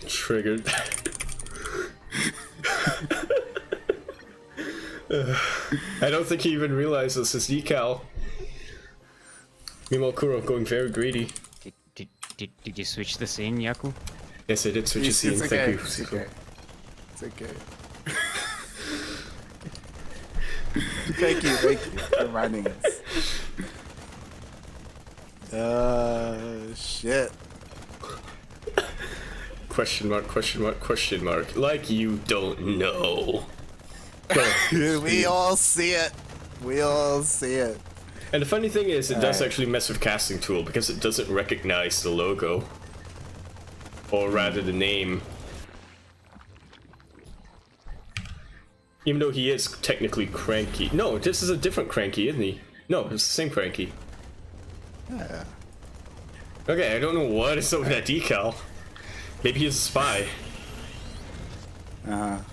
Triggered. I don't think he even realizes his decal. Meanwhile, Kuro going very greedy. Did you switch the scene, Yaku? Yes, I did switch the scene. Thank you. It's okay. It's okay. Thank you for reminding us. Shit. Question mark, question mark, question mark. Like you don't know. Go. We all see it. We all see it. And the funny thing is, it does Alright. actually mess with casting tool because it doesn't recognize the logo. Or rather, the name. Even though he is technically CranKy. No, this is a different CranKy, isn't he? No, it's the same CranKy. Yeah. Okay, I don't know what is up with that decal. Maybe he's a spy. Alright.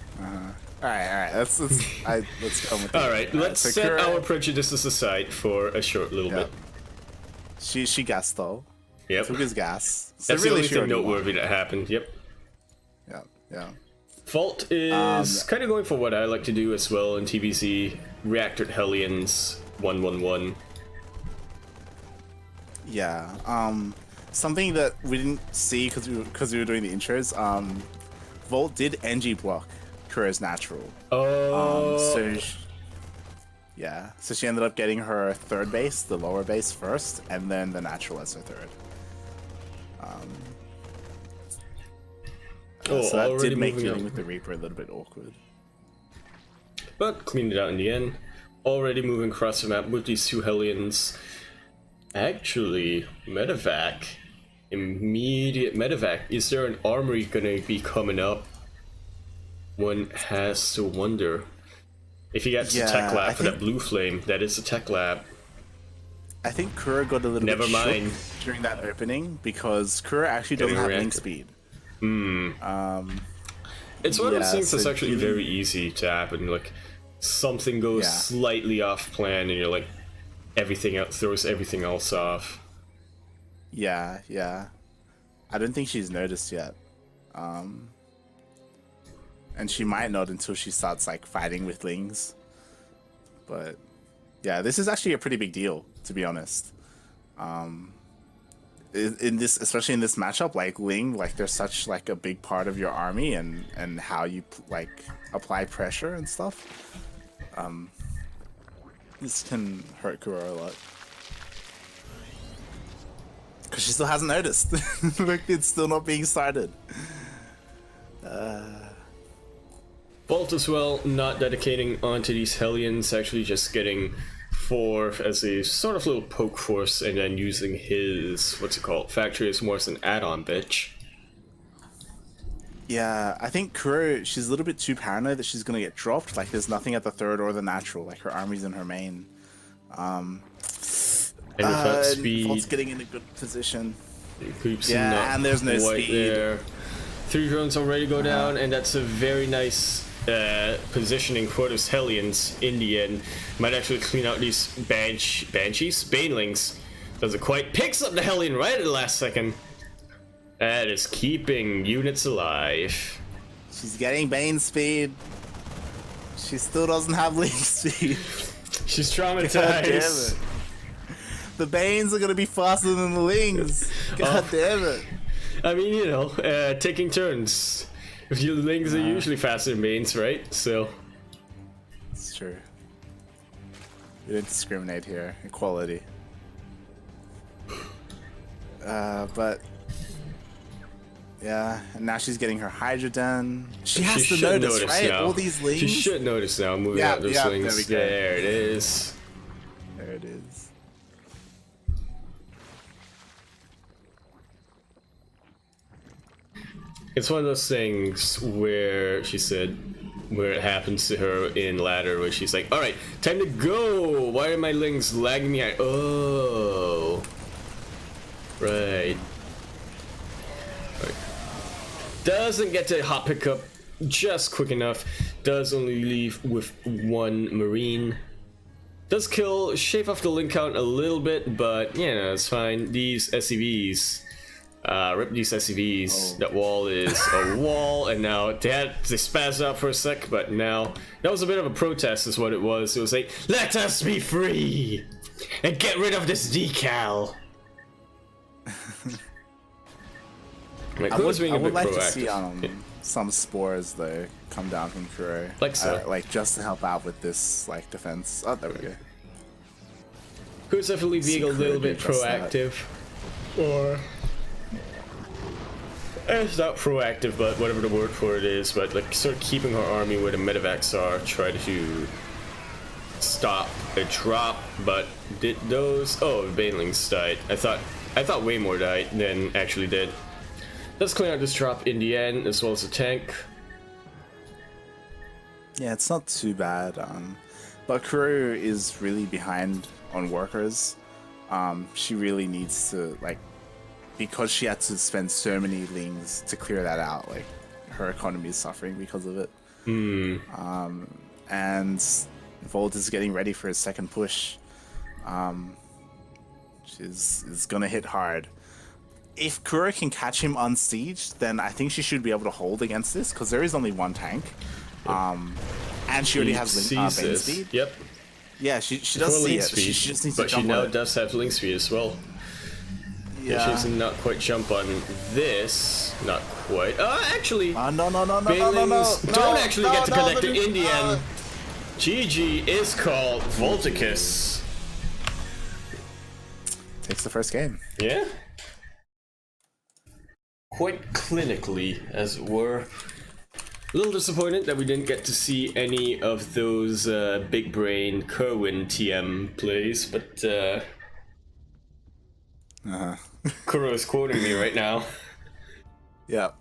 Let's go with Alright, let's so set Kura- our prejudices aside for a short little Yeah. bit. She gassed though. Yep. Took his gas. So That's the only she thing already won. noteworthy that happened, yep. Yeah. Fault is kind of going for what I like to do as well in TBC. Reactor Hellions 111. Yeah. Something that we didn't see because we were doing the intros. Volt did NG block Kura's natural. Oh, So she ended up getting her third base, the lower base first, and then the natural as her third. So that already did make moving dealing up. with the Reaper a little bit awkward. But cleaned it out in the end. Already moving across the map with these two Hellions. Actually, medevac. Immediate medevac. Is there an armory gonna be coming up? One has to wonder. If he gets a tech lab for that blue flame, that is a tech lab. I think Kura got a little Never bit mind. shook during that opening because Kura actually doesn't Getting have link reacted. speed. It's one of those Yeah, things that's so actually very easy to happen. Like, something goes Yeah. slightly off plan and you're like, everything else throws everything else off. Yeah. I don't think she's noticed yet. And she might not until she starts like fighting with Lings. But yeah, this is actually a pretty big deal, to be honest. In this, especially in this matchup, like Ling, like they're such like a big part of your army and how you like apply pressure and stuff. This can hurt Kura a lot. Because she still hasn't noticed. Like, it's still not being started. Bolt as well, not dedicating onto these Hellions, actually just getting 4 as a sort of little poke force and then using his, what's it called, factory as more as an add-on bitch. Yeah, I think Kuro, she's a little bit too paranoid that she's going to get dropped. Like, there's nothing at the third or the natural. Like, her army's in her main. And with that speed, Volt's getting in a good position. Creeps Yeah, not and there's no quite speed. there. 3 drones already go down, and that's a very nice positioning for those Hellions in the end. Might actually clean out these Banshees? Banelings. Doesn't quite. Picks up the Hellion right at the last second. That is keeping units alive. She's getting Bane speed. She still doesn't have Link speed. She's God damn traumatized. it. The Banes are going to be faster than the Lings. God damn it. I mean, you know, taking turns. If your Lings are usually faster than Banes, right? So. It's true. We didn't discriminate here. Equality. But yeah, and now she's getting her Hydra done. She has to should notice, right? now. All these Lings. She should notice now, moving Yeah, out those yeah, Lings. there we go. There it is. There it is. It's one of those things where she said, where it happens to her in ladder, where she's like, "All right, time to go. Why are my Lings lagging me out?" Oh, right. Doesn't get to hot pickup just quick enough. Does only leave with 1 Marine. Does shave off the Link count a little bit, but you know, it's fine. These SCVs. Rip these SCVs. Oh. That wall is a wall, and now they spazzed out for a sec, but now that was a bit of a protest, is what it was. It was like, let us be free and get rid of this decal. Like, I Kuro's being a would bit like proactive. to see some spores though come down from Kuro. Like so. Like just to help out with this like defense. Oh, there we go. Kuro's definitely being a Kuro little do bit just that. proactive. Or It's not proactive, but whatever the word for it is, but like sort of keeping her army where the medevacs are, try to stop a drop, but did those... Oh, Banelings died. I thought way more died than actually did. Let's clear out this drop in the end, as well as the tank. Yeah, it's not too bad. But Kuro is really behind on workers. She really needs to, like, because she had to spend so many lings to clear that out, like, her economy is suffering because of it. And Volt is getting ready for his second push. Which is gonna hit hard. If Kuro can catch him on siege, then I think she should be able to hold against this, because there is only one tank. And she already has Bane speed. Yep. Yeah, she does see it. She just needs to jump on it. But she now does have link speed as well. Yeah. She does not quite jump on this. Not quite. Actually. No. Banelings don't actually get to connect to Indian. GG is called Volticus. Takes the first game. Yeah. Quite clinically, as it were. A little disappointed that we didn't get to see any of those big brain Kerwin TM plays, but Kuro is quoting me right now. Yep.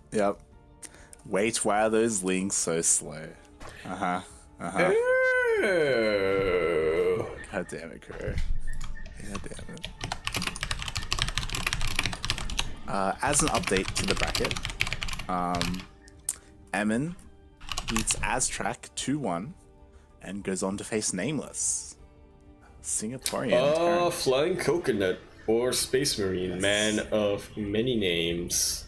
Wait, why are those links so slow? Oh. God damn it, Kuro. God damn it. As an update to the bracket, Emin beats Aztrack 2-1 and goes on to face Nameless. Singaporean. Oh, Flying Coconut or Space Marine, yes. Man of many names.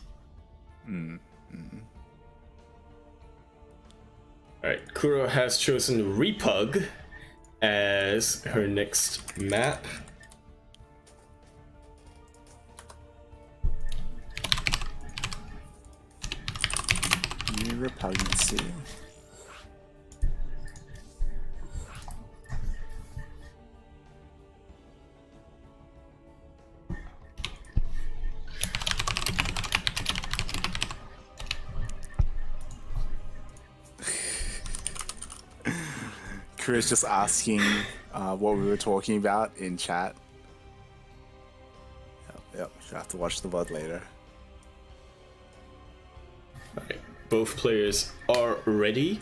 Alright, Kuro has chosen Repug as her next map. Repugnancy. Chris just asking what we were talking about in chat. Yep. You'll have to watch the VOD later. Alright. Both players are ready.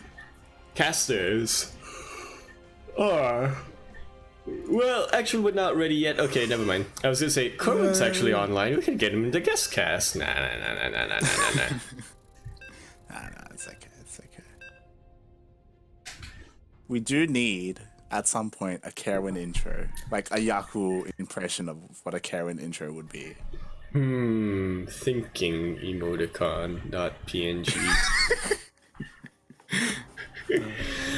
Casters are... Well, actually, we're not ready yet. Okay, never mind. I was gonna say, Kerwin's actually online. We can get him in the guest cast. Nah. Nah, it's okay. We do need, at some point, a Kerwin intro. Like a Yaku impression of what a Kerwin intro would be. Thinking emoticon, not PNG.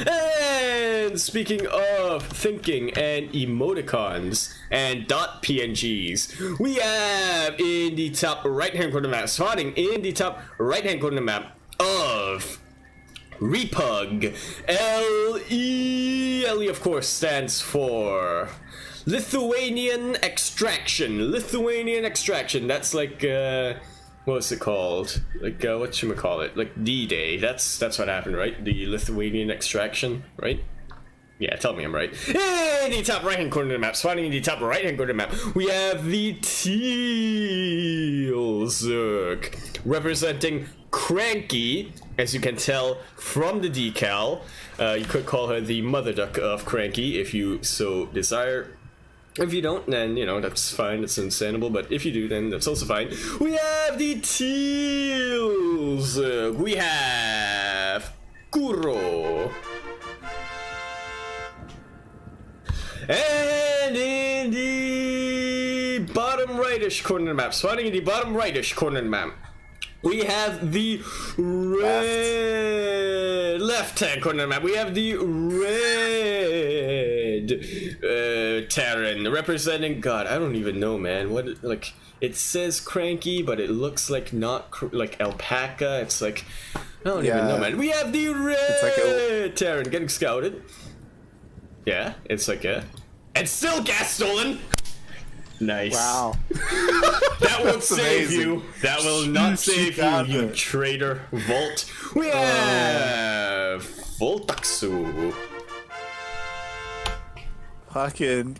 And speaking of thinking and emoticons and .pngs, we have in the top right-hand corner map, spotting in the top right-hand corner map of Repug. LE of course stands for Lithuanian Extraction. That's like what's it called? Like whatchamacallit? Like D-Day. That's what happened, right? The Lithuanian Extraction, right? Yeah, tell me I'm right. In the top right-hand corner of the map, spawning in the top right-hand corner of the map, we have the Teal Zerg, representing CranKy, as you can tell from the decal. You could call her the mother duck of CranKy if you so desire. If you don't, then, you know, that's fine, it's understandable, but if you do, then that's also fine. We have the Teal Zerg. We have Kuro. And in the bottom rightish corner of the map, spawning in the bottom rightish corner of the map, we have the red left-hand corner of the map. We have the red Terran representing, God, I don't even know, man. What, like, it says CranKy, but it looks like not like alpaca. It's like, I don't even know, man. We have the red Terran getting scouted. Yeah, it's like a... And still gas stolen! Nice. Wow. That won't save amazing. you. That will not save you, got you it. traitor. Vault. We have Voltaxu. Fucking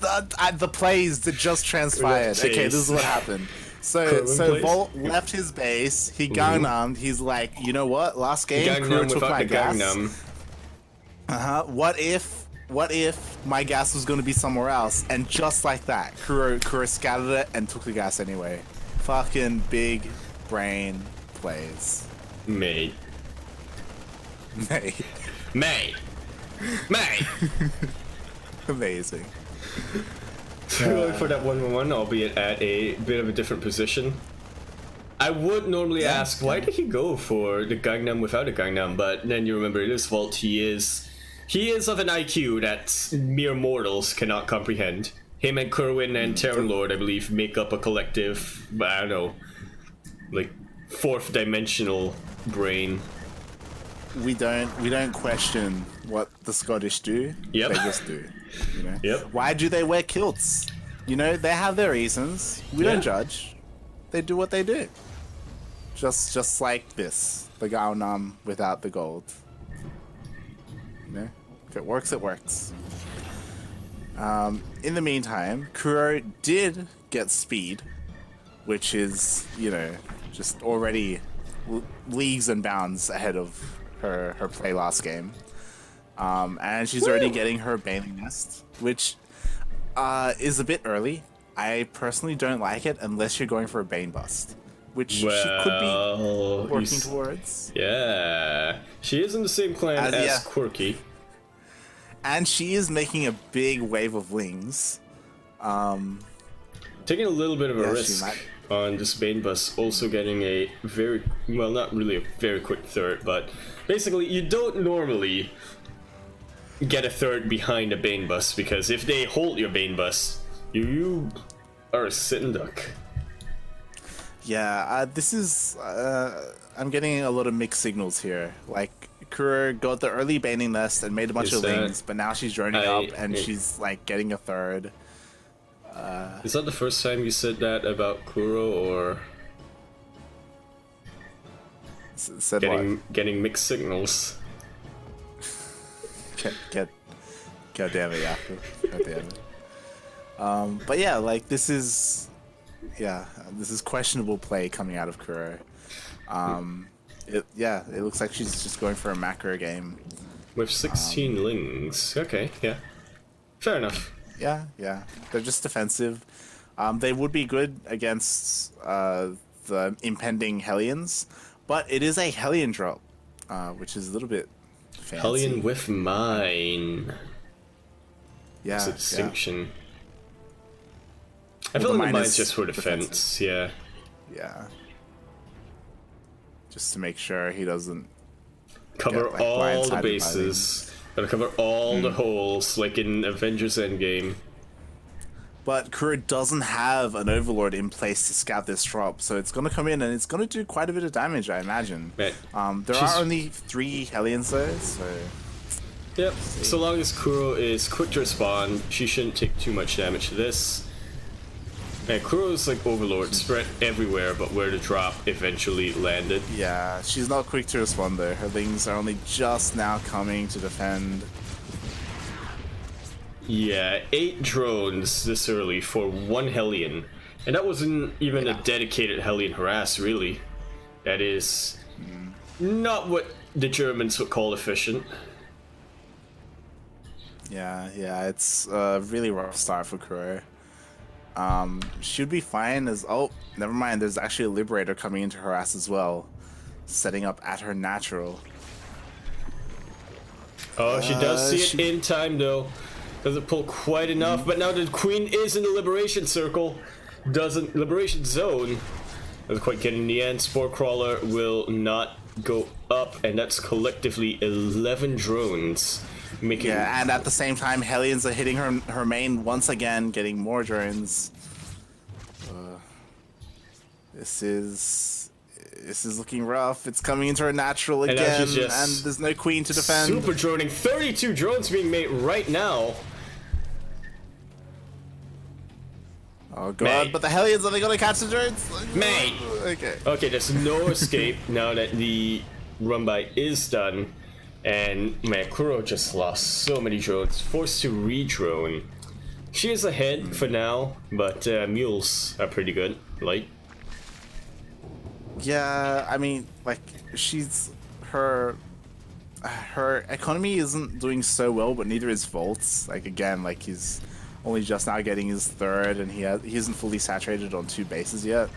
the plays that just transpired. Okay, this is what happened. So plays. Volt left his base. He Gangnamed. He's like, you know what? Last game, Kuro Gangnam took without my the gas. Gangnam. What if my gas was going to be somewhere else? And just like that, Kuro scattered it and took the gas anyway. Fucking big brain plays. May. May. May. May. Amazing. Going for that 1-1-1, albeit at a bit of a different position. I would normally ask, why did he go for the Gangnam without a Gangnam? But then you remember, it is Vault. He is of an IQ that mere mortals cannot comprehend. Him and Kerwin and Terran Lord, I believe, make up a collective, I don't know, like, fourth dimensional brain. We don't question what the Scottish do. Yep. They just do. You know? Yep. Why do they wear kilts? You know, they have their reasons. We Yeah. don't judge. They do what they do. Just like this. The Gaonam without the gold. You know? If it works, it works. In the meantime, Kuro did get speed, which is, you know, just already leagues and bounds ahead of her play last game. And she's already getting her Baneling Nest, which is a bit early. I personally don't like it unless you're going for a Bane bust, which she could be working towards. Yeah. She is in the same clan as Quirky. And she is making a big wave of wings. Taking a little bit of a Yeah, she risk might. on this Bane bus, also getting a very, well, not really a very quick third, but basically you don't normally get a third behind a Bane bus, because if they hold your Bane bus, you are a sitting duck. Yeah, this is... I'm getting a lot of mixed signals here. Like, Kuro got the early Baning Nest and made a bunch Is of that- wings, but now she's droning up and she's, like, getting a third. Is that the first time you said that about Kuro, or Said what? getting mixed signals? God damn it, Yaku. God damn it. But yeah, like, this is questionable play coming out of Kuro. It looks like she's just going for a macro game. With 16 lings. Okay, yeah. Fair enough. Yeah. They're just defensive. They would be good against the impending Hellions, but it is a Hellion drop, which is a little bit fancy. Hellion with mine. Yeah, It's a distinction. I Well, feel the like the mine mine's is just for defense, yeah. Yeah. Just to make sure he doesn't Cover get, like, all the blindsided by bases. Gotta cover all the holes, like in Avengers Endgame. But Kuro doesn't have an Overlord in place to scout this drop, so it's going to come in and it's going to do quite a bit of damage, I imagine. Right. There She's- are only 3 Hellions though, so... Yep, so long as Kuro is quick to respond, she shouldn't take too much damage to this. Man, Kuro's like Overlord, spread everywhere, but where to drop eventually landed. Yeah, she's not quick to respond though. Her lings are only just now coming to defend. Yeah, 8 drones this early for 1 Hellion. And that wasn't even a dedicated Hellion harass, really. That is not what the Germans would call efficient. Yeah, it's a really rough start for Kuro. Should be fine as... Oh, never mind, there's actually a Liberator coming into harass as well. Setting up at her natural. Oh, she does see it she- in time, though. Doesn't pull quite enough, but now the Queen is in the Liberation Circle. Liberation Zone. Doesn't quite get in the end. Spore Crawler will not go up, and that's collectively 11 drones. Making Yeah, and at the same time, Hellions are hitting her main once again, getting more drones. This is looking rough. It's coming into her natural And now again, she's just and there's no queen to defend. super droning. 32 drones being made right now. Oh god, Mate. but the Hellions, are they gonna catch the drones? Mate. Okay. Okay, there's no escape now that the run by is done. And man, Kuro just lost so many drones, forced to re-drone. She is ahead for now, but mules are pretty good, like. Yeah, I mean, like, her economy isn't doing so well, but neither is Volt's. Like, again, like, he's only just now getting his third, and he isn't fully saturated on 2 bases yet.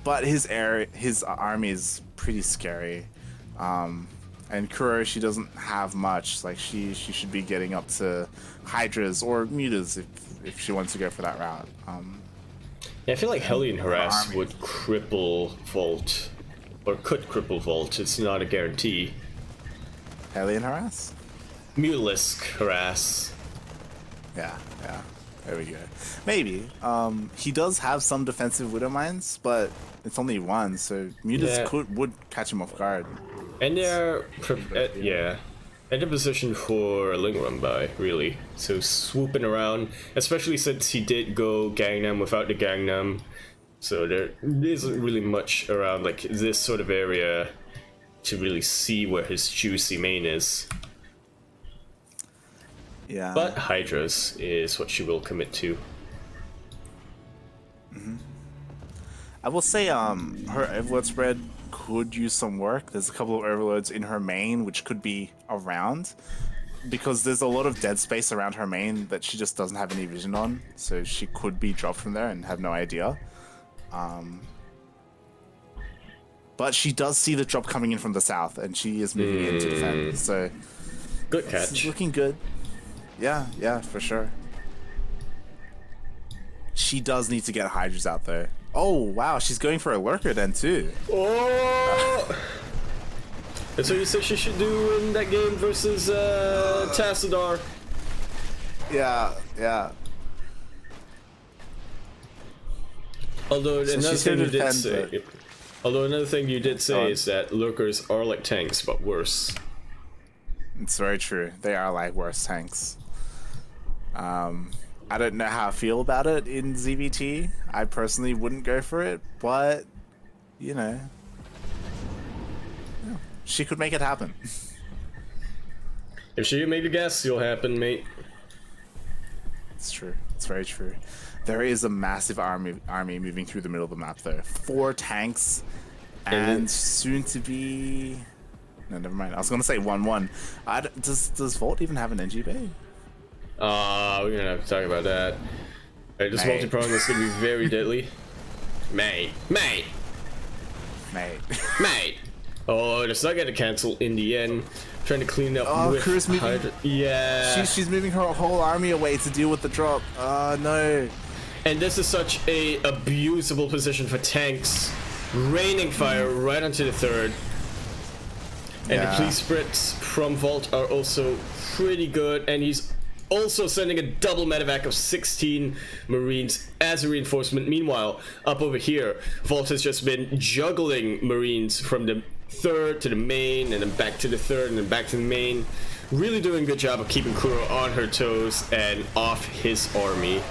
But his army is pretty scary. And Kuro, she doesn't have much. Like, she should be getting up to Hydras or Mutas if she wants to go for that route. Yeah, I feel like Hellion Harass army. would cripple Volt, or could cripple Volt. It's not a guarantee. Hellion Harass? Mutalisk Harass. Yeah. There we go. Maybe. He does have some defensive Widow Mines, but it's only 1, so Mutas Yeah. would catch him off guard. And they're in a position for a Ling Run by, really. So swooping around, especially since he did go Gangnam without the Gangnam. So there isn't really much around like this sort of area to really see where his juicy main is. Yeah. But Hydras is what she will commit to. I will say, her overload spread could use some work. There's a couple of overloads in her main which could be around, because there's a lot of dead space around her main that she just doesn't have any vision on. So she could be dropped from there and have no idea. But she does see the drop coming in from the south, and she is moving in to defend. So Good it's catch. looking good. Yeah, for sure. She does need to get Hydras out though. Oh wow, she's going for a lurker then too. Oh! That's what you said she should do in that game versus Tassadar. Yeah. Although So another she's thing here you to did defend, say, although another thing you did Go say on. is that lurkers are like tanks but worse. It's very true. They are like worse tanks. I don't know how I feel about it in ZVT. I personally wouldn't go for it, but you know, yeah, she could make it happen. If she made a guess, you'll happen, mate. It's true. It's very true. There is a massive army moving through the middle of the map though. 4 tanks and soon to be. No, never mind. I was gonna say 1-1. Does Volt even have an NG bay? We're gonna have to talk about that. Alright, this Mate. multi-prong is gonna be very deadly. Mate. Oh, it's not gonna cancel in the end. Trying to clean up Oh, with Crew's moving. Hydra. Yeah. She's moving her whole army away to deal with the drop. Oh no. And this is such a abusable position for tanks. Raining fire right onto the third. And Yeah. the police Brits from Vault are also pretty good. And he's also sending a double medevac of 16 Marines as a reinforcement. Meanwhile, up over here, Vault has just been juggling Marines from the third to the main, and then back to the third, and then back to the main. Really doing a good job of keeping Kuro on her toes and off his army.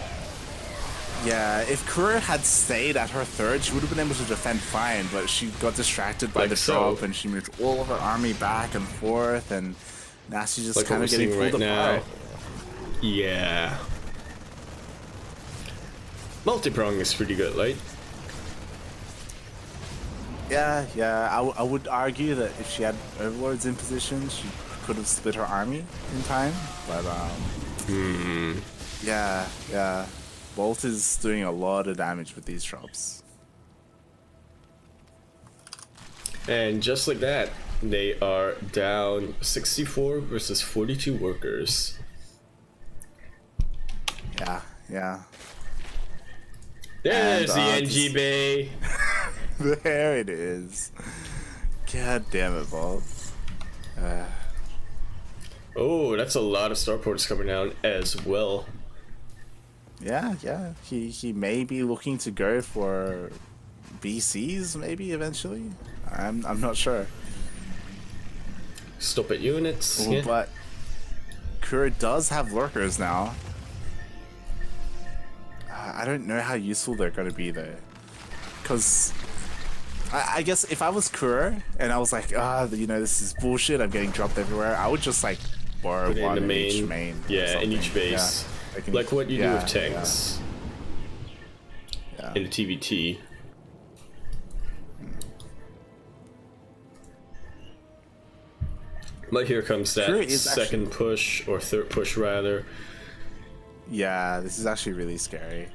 Yeah, if Kura had stayed at her third, she would have been able to defend fine, but she got distracted by Like the so. drop, and she moved all of her army back and forth, and now she's just Like kind what of we're getting seeing pulled right now. apart. Yeah. Multi-prong is pretty good, right? Yeah, I would argue that if she had overlords in position, she could have split her army in time, but yeah. Bolt is doing a lot of damage with these drops. And just like that, they are down 64 versus 42 workers. Yeah. There's the And, NG Bay. There it is. God damn it, Bolt. Oh, that's a lot of starports coming down as well. Yeah. He may be looking to go for BCs maybe eventually. I'm not sure. Stop at units. Ooh, Yeah. But Kura does have lurkers now. I don't know how useful they're going to be though. Because I guess if I was Kuro and I was like, you know, this is bullshit, I'm getting dropped everywhere, I would just like borrow one in the each main. Yeah, in each base. Yeah. Like what you do with tanks. Yeah. In the TVT. But here comes that second push, or third push rather. Yeah, this is actually really scary.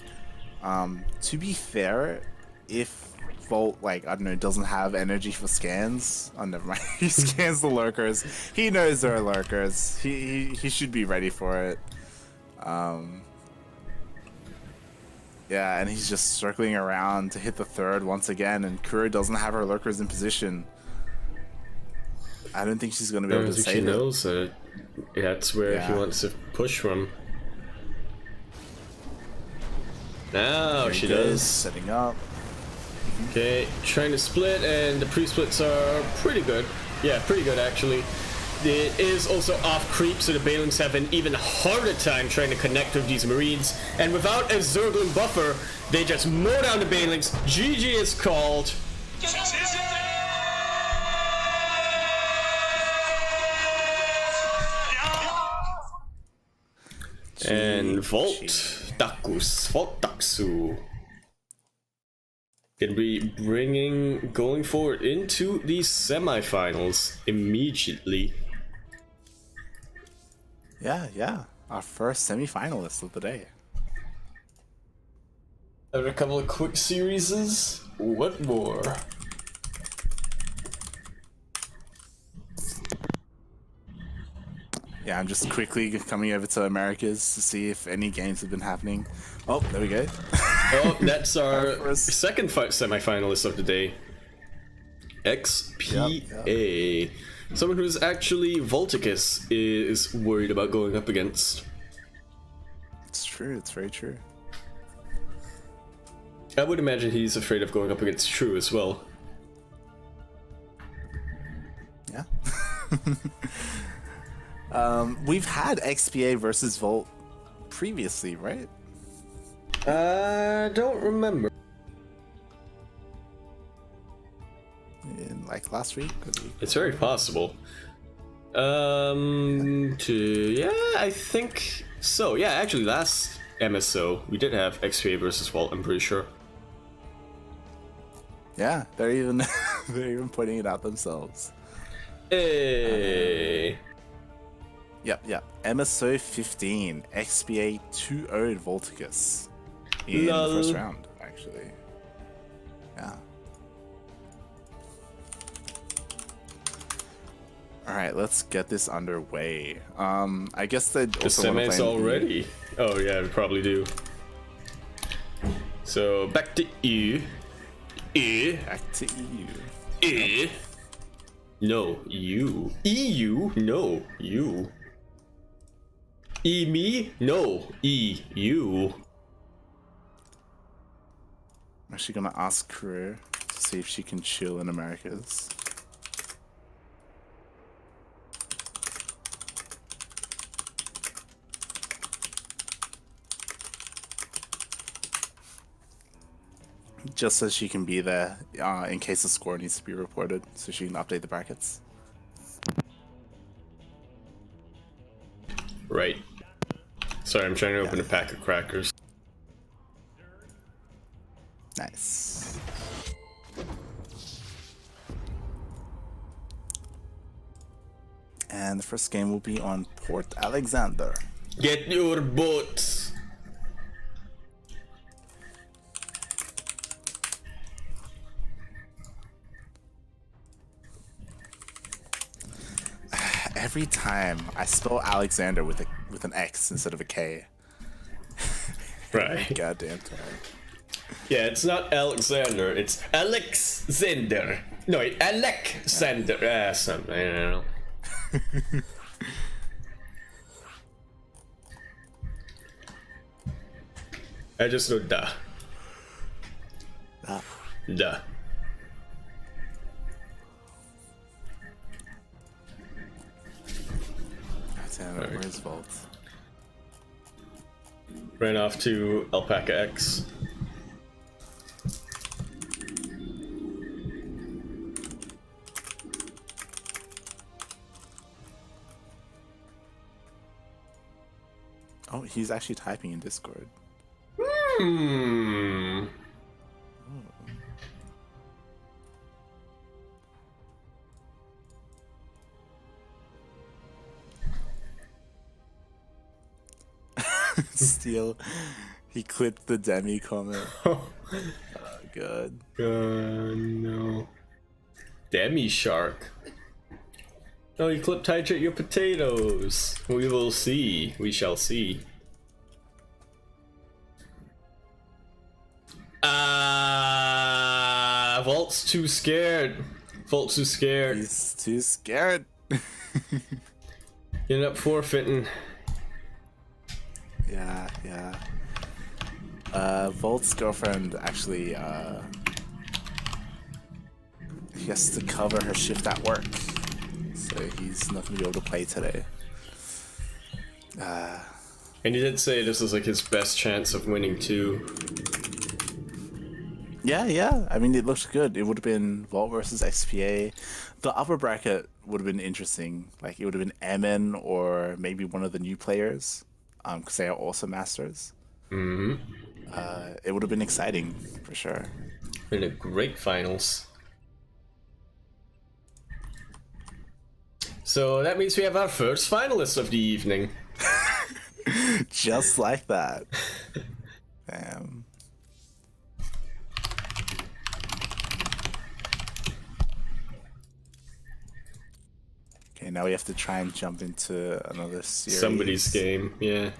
To be fair, if Volt, like, I don't know, doesn't have energy for scans, oh, never mind. He scans the lurkers. He knows there are lurkers. He should be ready for it. Yeah, and he's just circling around to hit the third once again, and Kuro doesn't have her lurkers in position. I don't think she's going to be able to save it. She knows that that's where he wants to push from. Now she does. Setting up. Okay, trying to split, and the pre-splits are pretty good. Yeah, pretty good actually. It is also off creep, so the Balings have an even harder time trying to connect with these Marines. And without a Zergling buffer, they just mow down the Balings. GG is called. And Volt Taksu can be going forward into the semifinals immediately. Yeah, our first semi-finalist of the day. After a couple of quick series, what more? Yeah, I'm just quickly coming over to Americas to see if any games have been happening. Oh, there we go. Oh, that's our second semi-finalist of the day. XPA. Yep. Someone who's actually Volticus is worried about going up against. It's true, it's very true. I would imagine he's afraid of going up against True as well. Yeah. We've had XPA versus Volt previously, right? I don't remember. In like last week? It's very possible. Yeah, I think so. Yeah, actually last MSO we did have XPA versus Volt, I'm pretty sure. Yeah, they're even they're even pointing it out themselves. Hey. Yep. MSO 15, XPA 2-0'd Volticus in the first round, actually. Yeah. Alright, let's get this underway. I guess they'd also the semis already. Oh yeah, we probably do. So back to EU. Back to EU. No, you. EU? No, you. Me? No, EU. I'm actually gonna ask Kuro to see if she can chill in Americas. Just so she can be there in case a score needs to be reported, so she can update the brackets. Right. Sorry, I'm trying to open a pack of crackers. Nice. And the first game will be on Port Alexander. Get your boats. Every time I spell Alexander with an X instead of a K. Right. Goddamn time. Yeah, it's not Alexander, it's Alexander. No, Alexander. Something, I don't know. I just know da. Da. Damn it, where's Volt? Ran off to Alpaca X. Oh, he's actually typing in Discord. Hmm. Steal. He clipped the Demi comment. Oh, good. No. Demi Shark. Oh, you clipped hydrate your potatoes. We will see. We shall see. Vault's too scared. Vault's too scared. He's too scared. Ended up forfeiting. Yeah, yeah. Volt's girlfriend actually, he has to cover her shift at work, so he's not gonna be able to play today. And he did say this was like his best chance of winning too. Yeah, yeah. I mean, it looked good. It would have been Vault versus XPA. The upper bracket would have been interesting. Like, it would have been Emin or maybe one of the new players, because they are also masters. Mm-hmm. It would have been exciting for sure. Been a great finals. So that means we have our first finalist of the evening. Just like that. Damn. Okay, now we have to try and jump into another series. Somebody's game, yeah.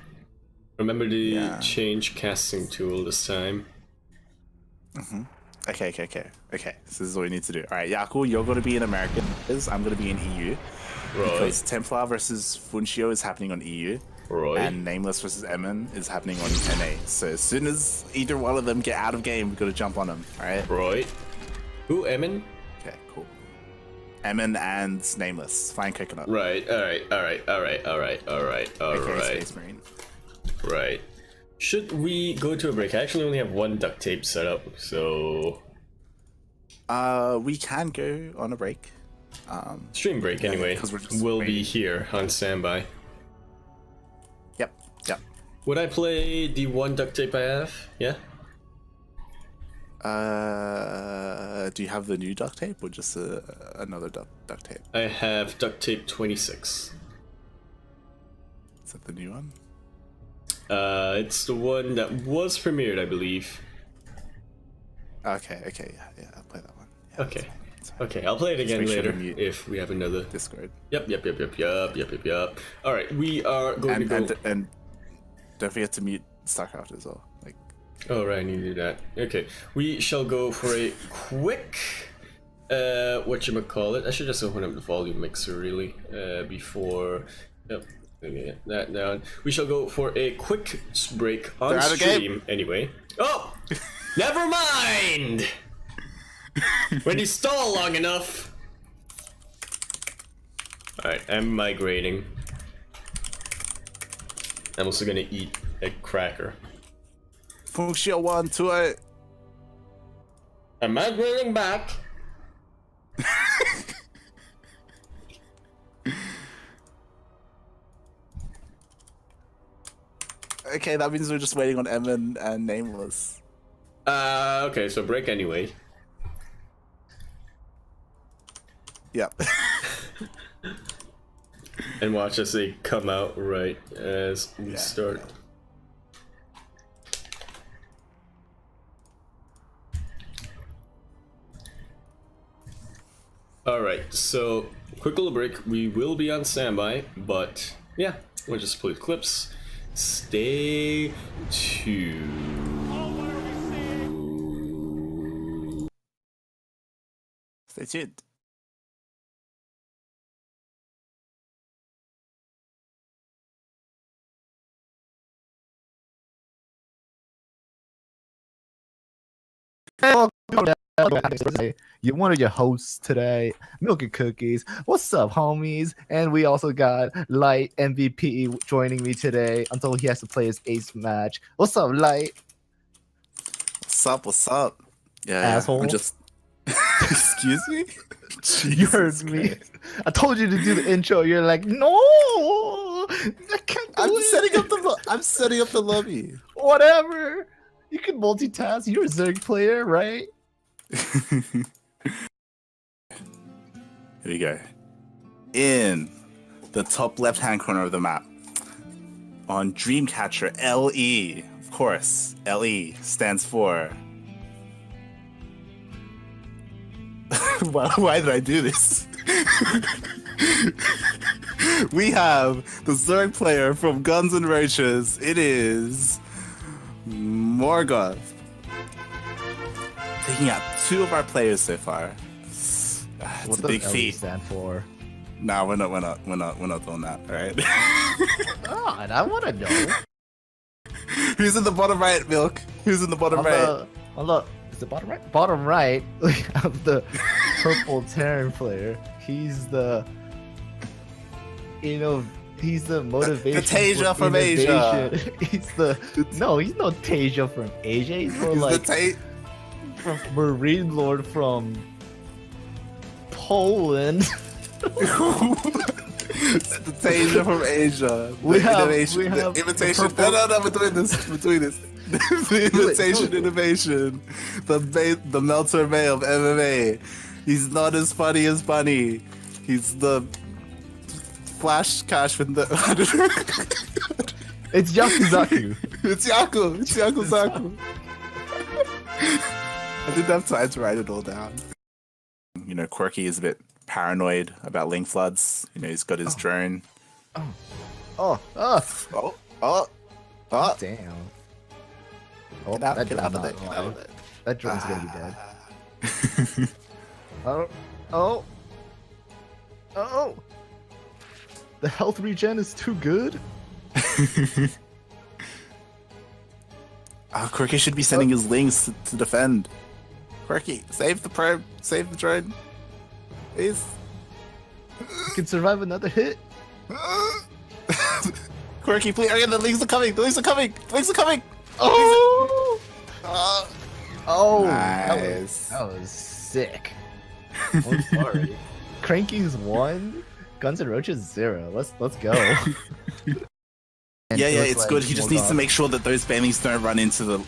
Remember to change casting tool this time. Okay. So this is what we need to do. Alright, Yaku, you're going to be in America. I'm going to be in EU. Right. Because Templar versus Funchio is happening on EU. Right. And Nameless versus Emin is happening on NA. So as soon as either one of them get out of game, we've got to jump on them. Alright? Right. Who, Emin? Okay, cool. Emin and Nameless. Fine coconut. Right, alright. AKA Space Marine. Right. Should we go to a break? I actually only have one duct tape set up, so... We can go on a break. Stream break anyway. We'll be here on standby. Yep. Would I play the one duct tape I have? Yeah? Do you have the new duct tape or just another duct tape? I have duct tape 26. Is that the new one? It's the one that was premiered, I believe. Okay, yeah, I'll play that one. Yeah, Okay. Okay, I'll play it again later if we have another Discord. Yep. Alright, we are going to go... And don't forget to mute StarCraft as well. Like, oh, right, I need to do that. Okay, we shall go for a quick... whatchamacallit? I should just open up the volume mixer, really, before... Yep, let me get that down. We shall go for a quick break on stream, anyway. Oh! Never mind! When you stall long enough... Alright, I'm migrating. I'm also gonna eat a cracker. Function 1, 2, 8. I'm migrating back. Okay, that means we're just waiting on Emin and Nameless. Okay, so break anyway. Yep. And watch as they come out right as we start. Alright, so quick little break. We will be on standby, but yeah, we'll just play the clips. Stay tuned. Stay tuned. You're one of your hosts today, Milk and Cookies. What's up, homies? And we also got Light MVP joining me today until he has to play his ace match. What's up, Light? What's up? What's up? Yeah, Asshole. I'm just. Excuse me. You heard me. I told you to do the intro. You're like, no, I can't do I'm it. setting up the. I'm setting up the lobby. Whatever. You can multitask. You're a Zerg player, right? Here we go. In the top left-hand corner of the map, on Dreamcatcher LE, of course, LE stands for. Why did I do this? We have the Zerg player from Guns N' Roses. It is Morgoth. Taking out 2 of our players so far. It's What a does big LE feat. stand for? Nah, we're not doing that. All right. God, I want to know. Who's in the bottom right, Milk? Who's in the bottom right? Is it bottom right? Bottom right. We have the purple Terran player. He's the, he's the motivation. The Tasia for from Asia. innovation. He's he's no Tasia from Asia. He's more He's like the from Marine Lord from Poland. It's the Tasia from Asia. We The have- innovation, we have the imitation. the purple- No, we're doing this. The imitation innovation. The Melter May of MMA. He's not as funny as Bunny. He's the Flash Cash with the. It's Yakuzaku. It's Yakuzaku. I didn't have time to write it all down. You know, Quirky is a bit paranoid about link floods. You know, he's got his drone. Oh, damn. Oh, Get out that of drone's there, not get out alive. of there. That drone's gonna be dead. Oh. The health regen is too good. Quirky should be sending his links to defend. Quirky, save the probe, save the drone. Please. You can survive another hit. Quirky, please. Oh, yeah, the links are coming. Oh! Oh! Nice. That was sick. I'm sorry. CranKy's 1, Guns N' Roses 0. Let's go. And Yeah, it looks it's like good. He just needs to Morgoth- make sure that those banelings don't run into the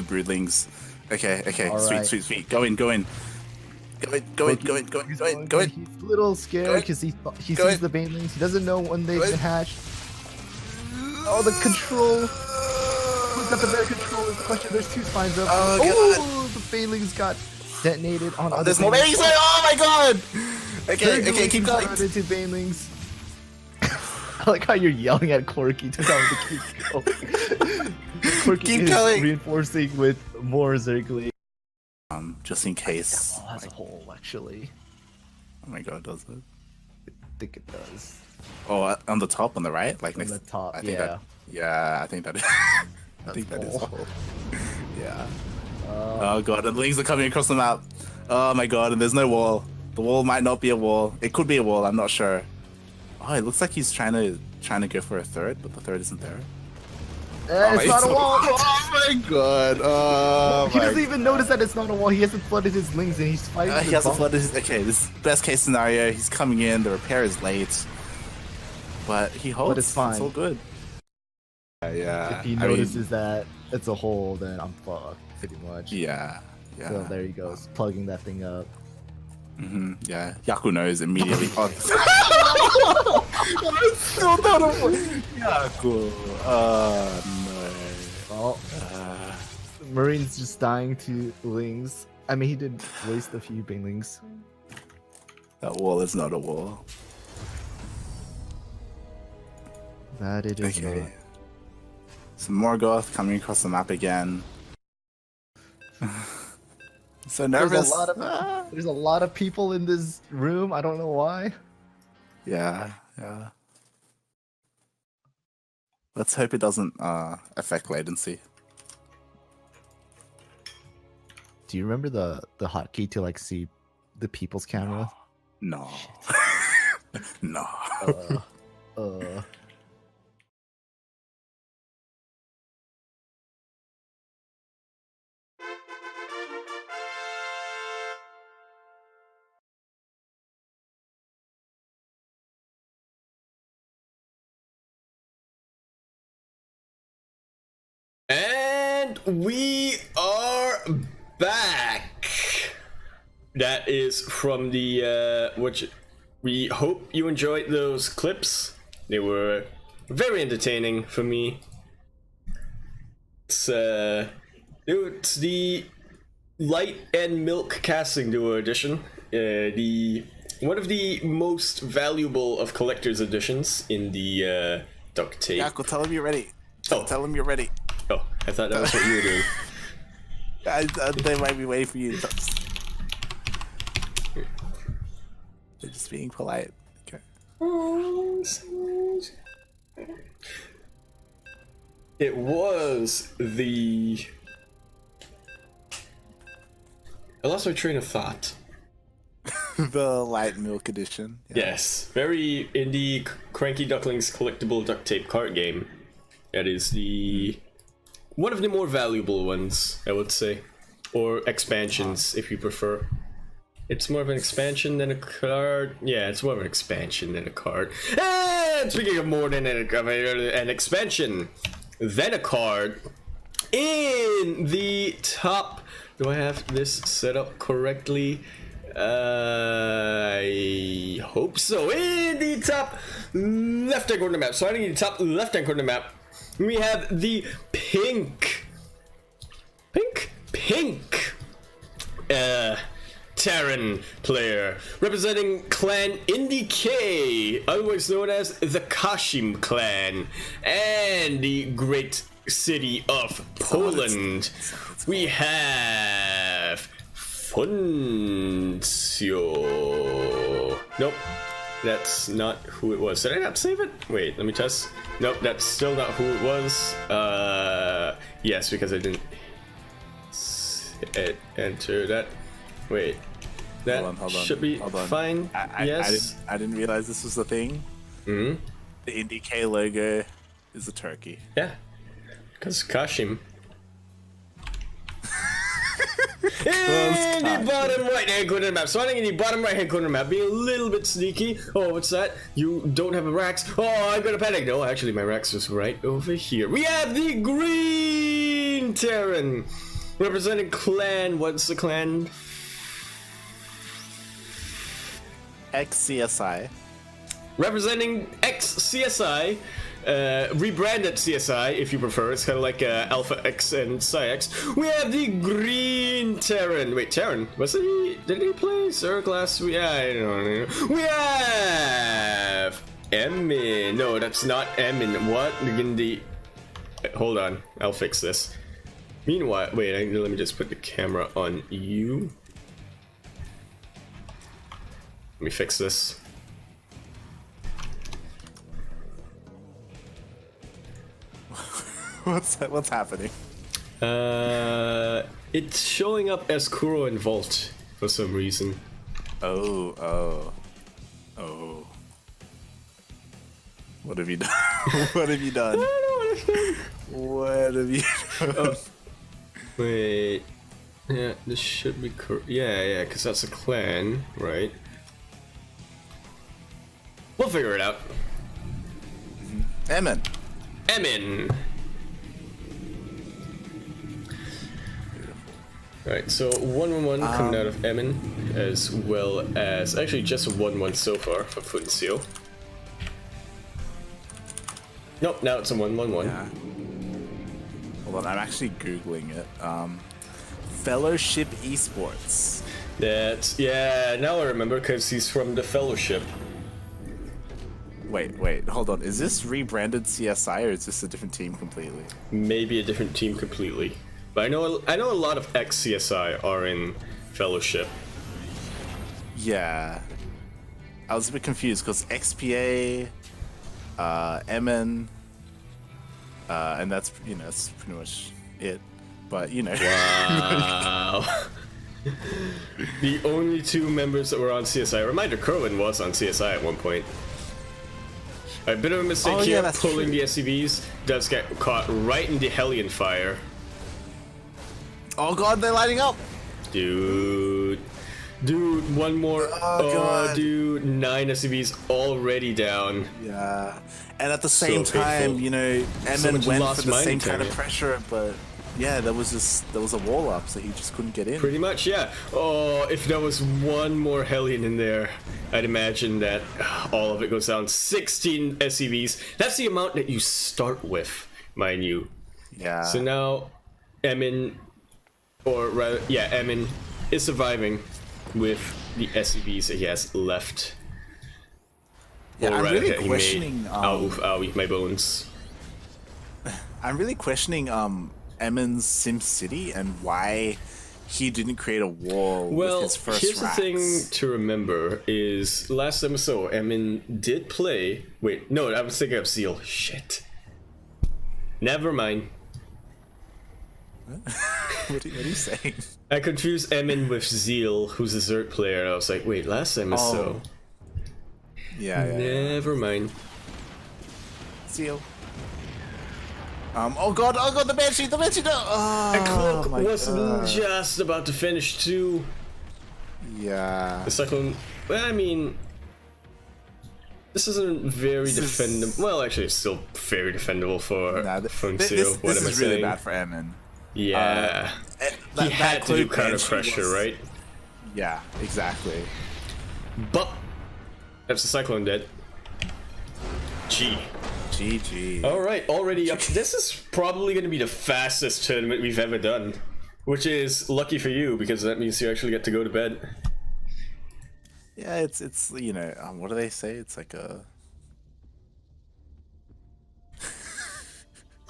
broodlings. Okay. All right. Sweet. Go in. He's a little scared because he sees the banelings. He doesn't know when they've been hatched. Oh, the control. Who's got the better control is the question. There's 2 spines up. Oh, the banelings got detonated on other There's more banelings. Oh my god. Okay, keep going. Into banelings. I like how you're yelling at Quirky to tell him to keep going. Quirky Keep is going. reinforcing with more Zergly. Just in case. As a whole, actually. Oh my god, does it? I think it does. Oh, on the top, on the right, like On next. the top, I think yeah. That, yeah, I think that. I think that is. full. Full. Yeah. Oh god, and the links are coming across the map. Oh my god, and there's no wall. The wall might not be a wall. It could be a wall. I'm not sure. Oh, it looks like he's trying to go for a third, but the third isn't there. It's not a wall! Oh my god! Oh He my doesn't even notice that it's not a wall. He hasn't flooded his lings and he's fighting. He hasn't flooded his. Okay, this is best case scenario. He's coming in. The repair is late, but he holds. But it's fine. It's all good. Yeah. If he notices that it's a hole, then I'm fucked, pretty much. Yeah. So there he goes, plugging that thing up. Yeah. Yaku knows immediately. Still not a wall. Yaku. No. Well, Marine's just dying to lings. I mean, he did waste a few banelings. That wall is not a wall. That it is Okay. not. Some Morgoth coming across the map again. So nervous. There's a lot of people in this room. I don't know why. Yeah. Let's hope it doesn't affect latency. Do you remember the hotkey to like see the people's camera? No. No. Uh, And we are back. That is from the which we hope you enjoyed those clips. They were very entertaining for me. It's the Light and Milk Casting Duo edition. The one of the most valuable of collector's editions in the duct tape. Yaku, tell him you're ready. Oh. Tell him you're ready. Oh, I thought that was what you were doing. They might be waiting for you. They're just being polite. Okay. It was the... I lost my train of thought. The light milk edition. Yeah. Yes, very indie CranKy Ducklings collectible duct tape card game. That is the... one of the more valuable ones, I would say. Or expansions, if you prefer. It's more of an expansion than a card. Yeah, it's more of an expansion than a card. And speaking of more than an expansion than a card, in the top... Do I have this set up correctly? I hope so. In the top left-hand corner of the map. Starting in the top left-hand corner of the map, we have the pink Terran player representing Clan IndieK, otherwise known as the Kashim clan, and the great city of Poland. We have Funcio. Nope, that's not who it was. Did I not save it? Wait, let me test. Nope, that's still not who it was. Yes, because I didn't enter that. Wait, that Hold on. should be fine. Yes. I didn't realize this was the thing. Hmm. The IndieK logo is a turkey. Yeah, because Kashim. In the bottom right hand corner of the map. Starting in the bottom right hand corner of the map, being a little bit sneaky. Oh, what's that? You don't have a Rax. Oh, I'm gonna panic. No, actually, my Rax is right over here. We have the Green Terran representing clan. What's the clan? XCSI. Representing ex-CSI, rebranded CSI if you prefer. It's kind of like Alpha X and Psi X. We have the Green Terran. Wait, Terran? Wasn't he? Did he play Zerg last week? Yeah, I don't know. We have Emin. No, that's not Emin. What? Hold on. I'll fix this. Meanwhile, wait, let me just put the camera on you. Let me fix this. What's happening? It's showing up as Kuro and Vault for some reason. Oh. What have you done? What have you done? I don't know What have you done? Oh. Wait. Yeah, this should be yeah, because that's a clan, right? We'll figure it out. Emin. Alright, so 1-1-1 coming out of Emin, as well as actually just a 1-1 so far for Funcio. Nope, now it's a 1-1-1. Yeah. Hold on, I'm actually googling it. Fellowship Esports. Yeah, now I remember because he's from the Fellowship. Wait, hold on. Is this rebranded CSI or is this a different team completely? Maybe a different team completely. But I know a lot of ex-CSI are in Fellowship. Yeah. I was a bit confused because XPA, Emin, and that's pretty much it. But, Wow. The only two members that were on CSI. Reminder, Kerwin was on CSI at one point. A bit of a mistake Oh, here, yeah, that's pulling true. the SCVs. Does get caught right in the Hellion fire. Oh god, they're lighting up. Dude, one more. Oh, God. Dude, 9 SCVs already down. Yeah, and at the same So time, painful. you know, So Emin much went lost for the mind same kind of intent. pressure, but yeah, there was a wall up, so he just couldn't get in. Pretty much, yeah. Oh, if there was one more Hellion in there, I'd imagine that all of it goes down. 16 SCVs. That's the amount that you start with, mind you. Yeah. So now, Emin, or rather, yeah, Emin is surviving with the SCVs that he has left. Yeah, Or I'm rather, really he made. questioning. Owie, my bones. I'm really questioning Emin's Sim City and why he didn't create a wall Well, with his first here's racks. the thing to remember is last time I saw Emin did play. Wait, no, I was thinking of Seal. Shit. Never mind. What are you saying? I confused Emin with Zeal, who's a Zerg player. And I was like, wait, last time I saw. Yeah. Never mind. Seal. Oh god, the Banshee, no! A Oh, cloak my was God. just about to finish too. Yeah. The second, well, I mean, this isn't very This is- defendable. Well, actually, it's still very defendable for Nah, from this Seal. What am I is really saying? bad for Emin. Yeah, he had to do counter pressure, right? Yeah, exactly. But that's the Cyclone dead. G. GG. All right, already up. This is probably going to be the fastest tournament we've ever done, which is lucky for you because that means you actually get to go to bed. Yeah, it's you know, what do they say? It's like a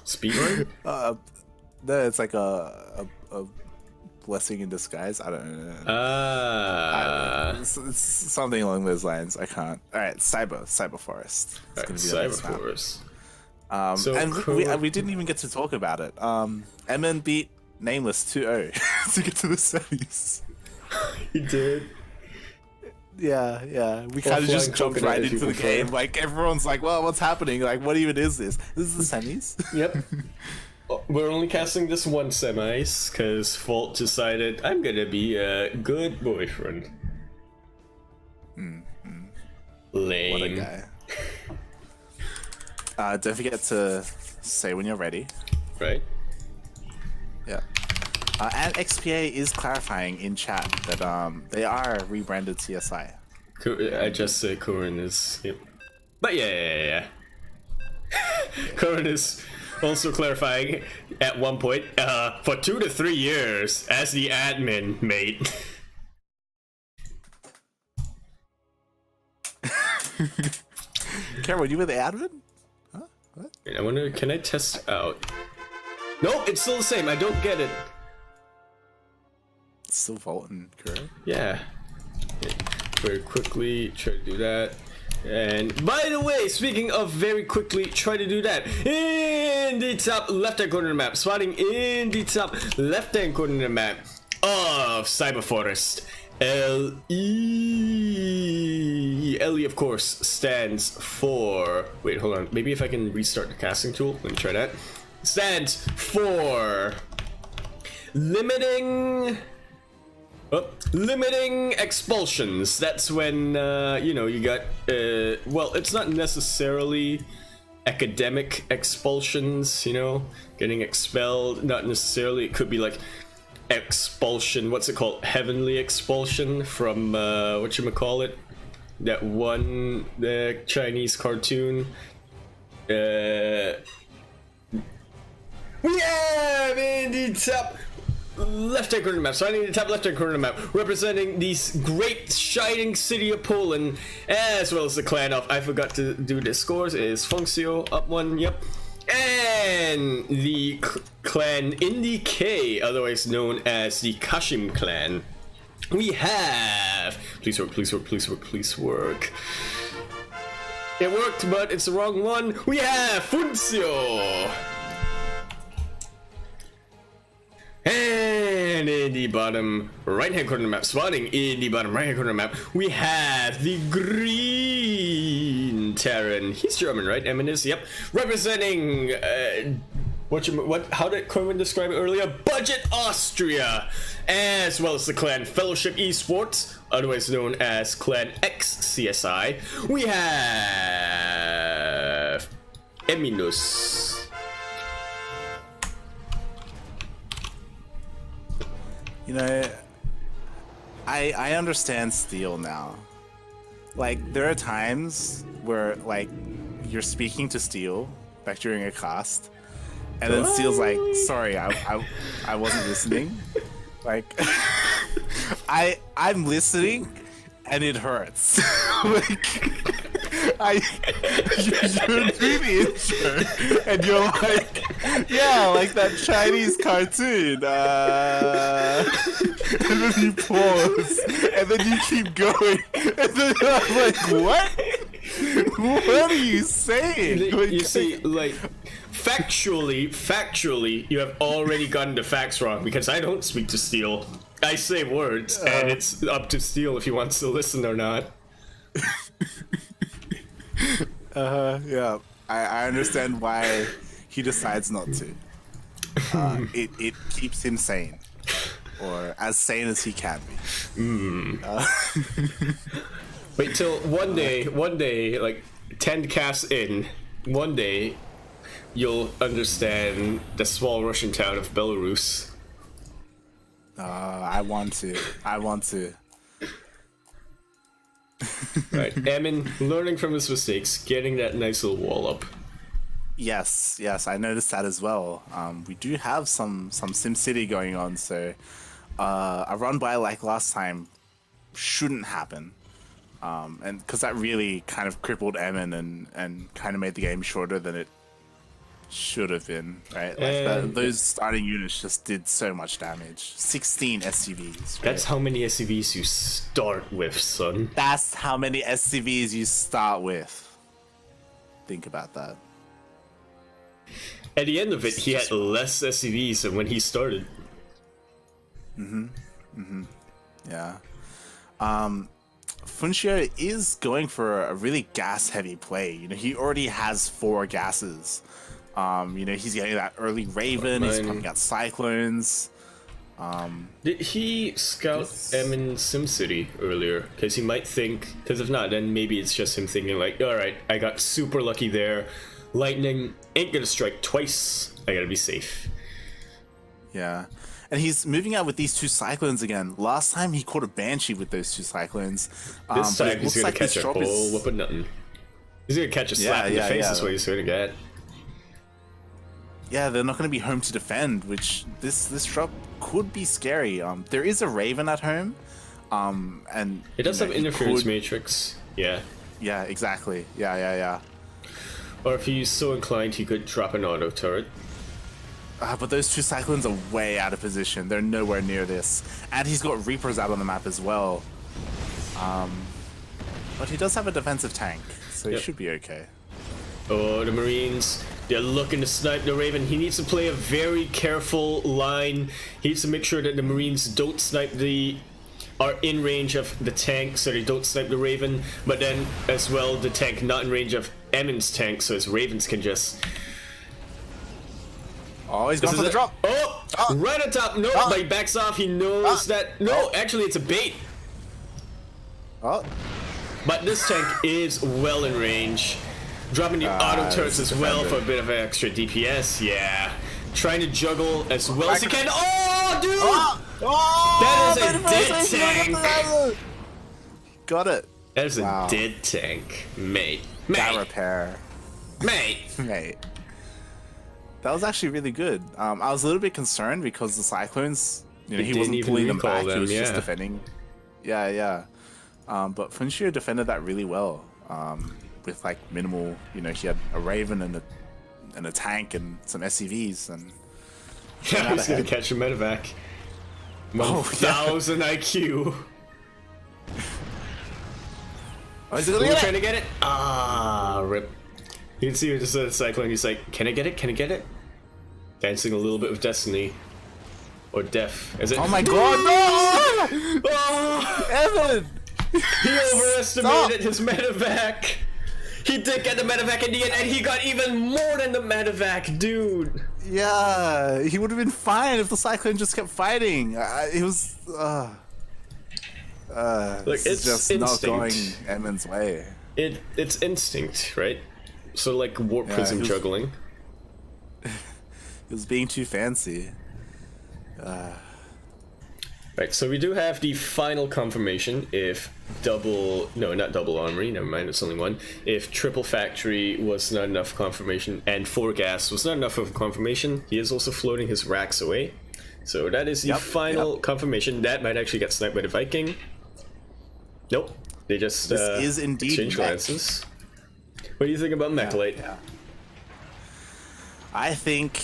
Speedrun? no, it's like a blessing in disguise. I don't know. It's something along those lines. I can't. All right, Cyber Forest. It's gonna be the next map. Forest. And we didn't even get to talk about it. Emin beat Nameless 2-0 to get to the semis. He did. Yeah. We kind of flying just jumped coconut, right as into the people game. prefer. Like everyone's like, "Well, what's happening? Like, what even is this? This is the semis." Yep. We're only casting this one semis because Fault decided I'm gonna be a good boyfriend. Lame. What a guy. Don't forget to say when you're ready. Right? Yeah. And XPA is clarifying in chat that they are rebranded CSI. I just say Corin is. Yep. But yeah. Corin is also clarifying at one point for 2 to 3 years as the admin mate. Cameron, you were the admin? Wait, I wonder, can I test out? Nope, it's still the same. I don't get it. Still Fulton, correct? Yeah. Okay, very quickly try to do that. And by the way, speaking of very quickly try to do that, in the top left hand corner of the map, spotting in the top left hand corner of the map of Cyber Forest, LE. LE, of course, stands for. Wait, hold on. Maybe if I can restart the casting tool. Let me try that. Stands for limiting expulsions. That's when you know, you got well, it's not necessarily academic expulsions, you know, getting expelled. Not necessarily. It could be like expulsion. What's it called? Heavenly expulsion from whatchamacallit, that one Chinese cartoon. We have in the top left hand corner of the map, starting in the top left hand corner of the map, representing the great shining city of Poland, as well as the clan of, I forgot to do the scores, is Funcio up one, yep. And the clan Indie K, otherwise known as the Kashim clan. We have, please work. It worked, but it's the wrong one. We have Funcio. And And in the bottom right-hand corner of the map, spawning in the bottom right-hand corner of the map, we have the green Terran. He's German, right? Emin is, yep. Representing, how did Corwin describe it earlier? Budget Austria! As well as the clan Fellowship Esports, otherwise known as Clan X CSI. We have Eminus. You know, I understand Steel now. Like, there are times where, like, you're speaking to Steel, like during a cast, and then Steel's like, sorry, I wasn't listening. Like, I'm listening, and it hurts. Like, you're doing the intro, and you're like, yeah, like that Chinese cartoon. And then you pause, and then you keep going, and then I'm like, what? What are you saying? You see, like, factually, you have already gotten the facts wrong because I don't speak to Steel. I say words, and it's up to Steel if he wants to listen or not. Yeah, I understand why he decides not to. It keeps him sane, or as sane as he can be. Wait till one day, like 10 casts in, one day, you'll understand the small Russian town of Belarus. I want to. Right, Emin, learning from his mistakes, getting that nice little wall up. Yes, I noticed that as well. We do have some SimCity going on, so a run by like last time shouldn't happen. And because that really kind of crippled Emin and kind of made the game shorter than it should have been, right? Like those starting units just did so much damage. 16 SCVs. Right? That's how many SCVs you start with, son. That's how many SCVs you start with. Think about that. At the end of it, he had less SCVs than when he started. Yeah. Funcio is going for a really gas-heavy play. You know, he already has 4 gases. You know, he's getting that early Raven, he's pumping out Cyclones. Did he scout Emin SimCity earlier? Because he might think, because if not, then maybe it's just him thinking like, alright, I got super lucky there. Lightning ain't gonna strike twice. I gotta be safe. Yeah. And he's moving out with these 2 Cyclones again. Last time he caught a Banshee with those 2 Cyclones. This time he's gonna catch a whole whoop of nothing. He's gonna catch a slap in the face, is what he's gonna get. Yeah, they're not going to be home to defend, which this drop could be scary. There is a Raven at home, and it does have interference matrix. Yeah. Yeah, exactly. Yeah. Or if he's so inclined, he could drop an auto turret. But those 2 Cyclones are way out of position. They're nowhere near this, and he's got Reapers out on the map as well. But he does have a defensive tank, so he should be okay. Oh, the Marines. They're looking to snipe the Raven. He needs to play a very careful line. He needs to make sure that the Marines don't snipe are in range of the tank, so they don't snipe the Raven. But then, as well, the tank not in range of Emin's tank, so his Ravens can just... Oh, he's going for the drop. Oh, right on top. No, but he backs off. He knows that... No, actually, it's a bait. Oh. But this tank is well in range. Dropping the auto turrets as well for a bit of extra DPS, yeah. Trying to juggle as well as he can. Oh, dude! That is a dead tank! Got it. That is a dead tank. Mate. That repair. Mate. That was actually really good. I was a little bit concerned because the Cyclones, you know, he wasn't even pulling them back, them, he was just defending. Yeah. But Funcio defended that really well. With like minimal, you know, he had a Raven and a tank and some SCVs, and yeah, he's gonna catch a medevac. 1000 IQ. Oh, is he gonna trying to get it? Rip. You can see him just at the Cyclone. He's like, "Can I get it? Can I get it?" Dancing a little bit with destiny. or death. Is it? Oh my god, no! Oh, Evan! he overestimated his medevac. He did get the medevac in the end, and he got even more than the medevac, dude. Yeah, he would have been fine if the Cyclone just kept fighting. It was. Look, It's just instinct. not going Emin's way. It's instinct, right? So like warp prism juggling. He was being too fancy. Right, so we do have the final confirmation if not double armory, never mind, it's only one. If triple factory was not enough confirmation and 4 gas was not enough of a confirmation, he is also floating his racks away. So that is the final confirmation. That might actually get sniped by the Viking. Nope, they just This is indeed exchange mech. glances. What do you think about Mechlite? Yeah. I think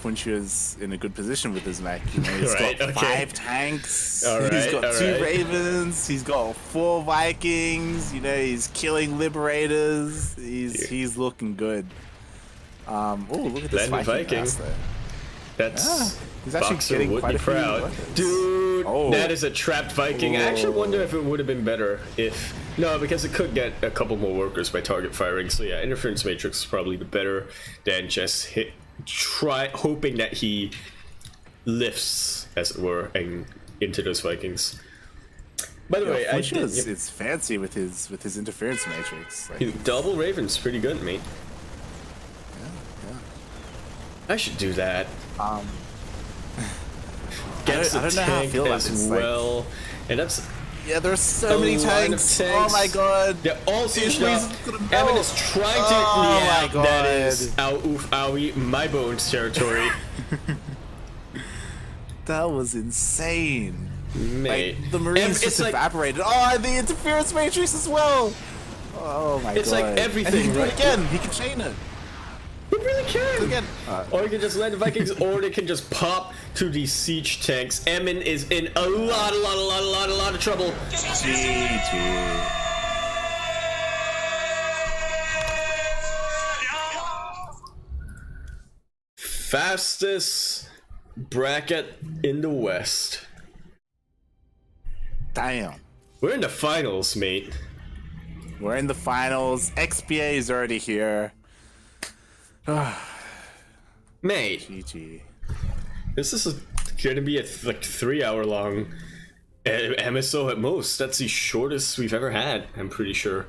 Funch's in a good position with his mech. You know, he's Right, got okay. 5 tanks. All He's right, got all 2 right. Ravens. He's got 4 Vikings. You know, he's killing Liberators. He's looking good. Oh, look at this Landed Viking. class there. That's He's actually Boxer getting would quite be a few proud. weapons. Dude, Oh. that is a trapped Viking. I actually wonder if it would have been better if... No, because it could get a couple more workers by target firing. So yeah, Interference Matrix is probably the better than just hoping that he lifts, as it were, and into those Vikings. By the way, Funch is fancy with his Interference Matrix. Like, double Raven's pretty good, mate. yeah. I should do that. I Gets don't the know how I tank feel about as this, like- well. And that's... Yeah, there's so A many line of tanks. tanks. Oh my god. They're all These switched up. reasons could've Evan built. is trying to... Oh yeah, my god. that is ow oof owie my bones territory. That was insane. Mate. Like, the Marines just like, evaporated. Oh, and the Interference Matrix as well. Oh my god. It's like everything, And he can do right? it again. He can chain it. You really can. Again. Or you can just land the Vikings, or they can just pop to these siege tanks. Emin is in a lot of trouble. GG. Fastest bracket in the West. Damn. We're in the finals, mate. We're in the finals. XPA is already here. Mate, GG. this is gonna be a 3-hour long MSO at most. That's the shortest we've ever had, I'm pretty sure.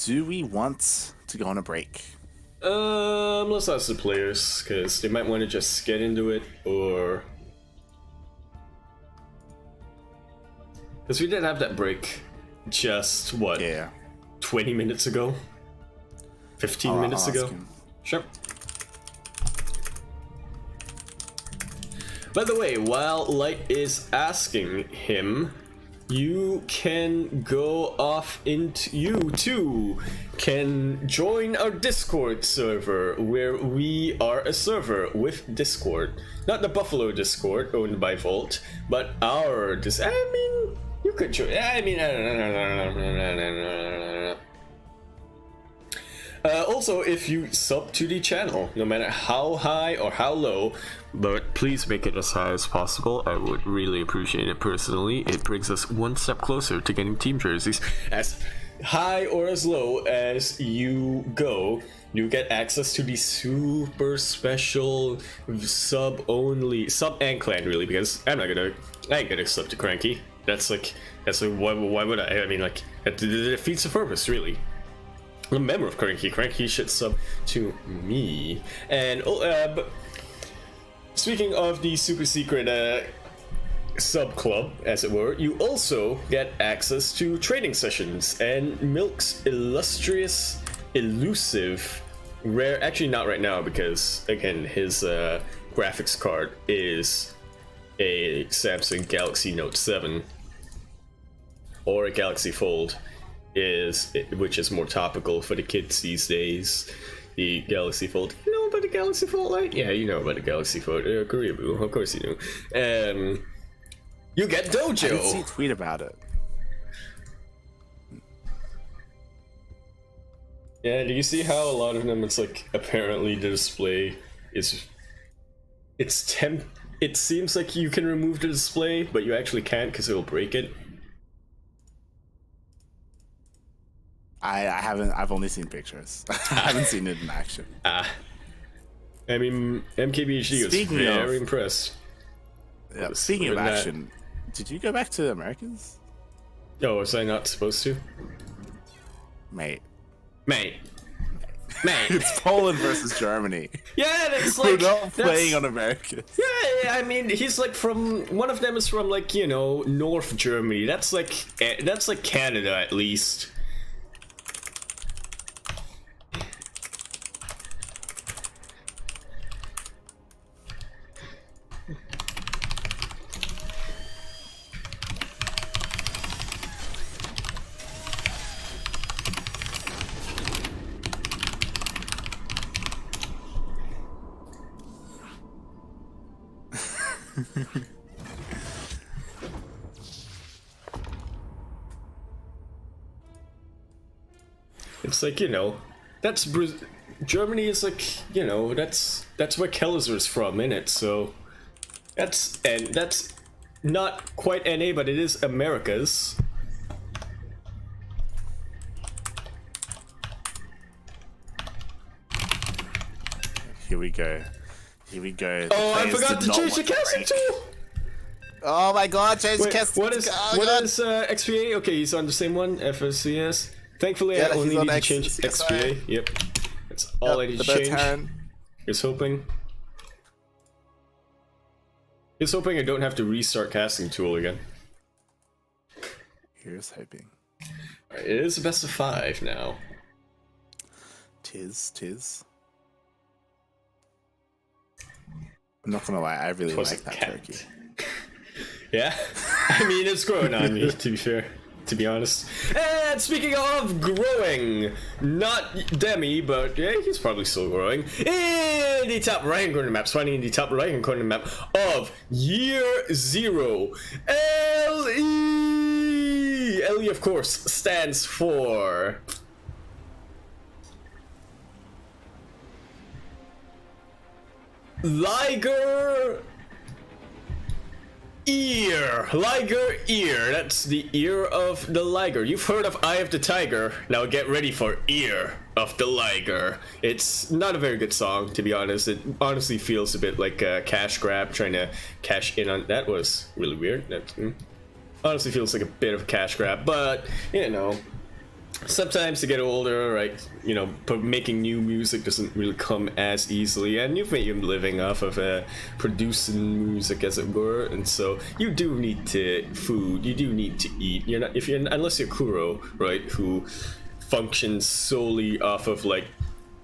Do we want to go on a break? Let's ask the players, because they might want to just get into it, or... Because we did have that break just, what, Yeah. 20 minutes ago? 15 minutes I'll ago? ask him. Sure. By the way, while Light is asking him, you can go off into... You, too, can join our Discord server, where we are a server with Discord. Not the Buffalo Discord, owned by Volt, but our... I mean, you could join... I mean... Also, if you sub to the channel, no matter how high or how low, but please make it as high as possible, I would really appreciate it personally. It brings us one step closer to getting team jerseys. As high or as low as you go, you get access to the super special sub and clan, really, because I ain't gonna sub to CranKy. That's like why would I mean, like, it defeats the purpose, really. I'm a member of CranKy. CranKy should sub to me. And but speaking of the super secret sub club, as it were, you also get access to trading sessions and Milk's illustrious, elusive, rare. Actually, not right now, because again, his graphics card is a Samsung Galaxy Note 7 or a Galaxy Fold. Which is more topical for the kids these days. The Galaxy Fold. You know about the Galaxy Fold, Light? Yeah, you know about the Galaxy Fold. Korea Boo, of course you do. You get Dojo. I didn't see a tweet about it. Yeah, do you see how a lot of them, it's like, apparently the display is... It seems like you can remove the display, but you actually can't because it'll break it. I haven't. I've only seen pictures. I haven't seen it in action. I mean, MKBHD was very impressed. Yeah, speaking of action, did you go back to Americas? Oh, was I not supposed to? Mate. It's Poland versus Germany. Yeah, it's like... We're not playing on Americas. Yeah, I mean, he's like from... One of them is from, like, you know, North Germany. That's like Canada, at least. It's like, you know, that's Germany is like, you know, that's where Keller's from, innit? So that's not quite NA, but it is America's. Here we go. Oh, I forgot to change the casting tool. Oh my god, change the casting. What is XPA? Okay, he's on the same one. FSCS. Thankfully, I only need to change XPA. Yep, that's all I need to change. Here's hoping. Here's hoping I don't have to restart casting tool again. Here's hoping. Alright, it is a best of 5 now. Tis. I'm not gonna lie, I really like that turkey. Yeah? I mean, it's growing on me, to be fair. To be honest. And speaking of growing, not Demi, but yeah, he's probably still growing. In the top right hand corner map, finding in the top right hand corner map of Year 0, LE! LE, of course, stands for... Liger Ear. Liger Ear. That's the ear of the liger. You've heard of Eye of the Tiger. Now get ready for Ear of the Liger. It's not a very good song, to be honest. It honestly feels a bit like a cash grab, trying to cash in on... That was really weird. That honestly feels like a bit of a cash grab, but, you know... Sometimes to get older, right, you know, making new music doesn't really come as easily, and you've made your living off of producing music, as it were, and so you do need food, you do need to eat. You're not, unless you're Kuro, right, who functions solely off of like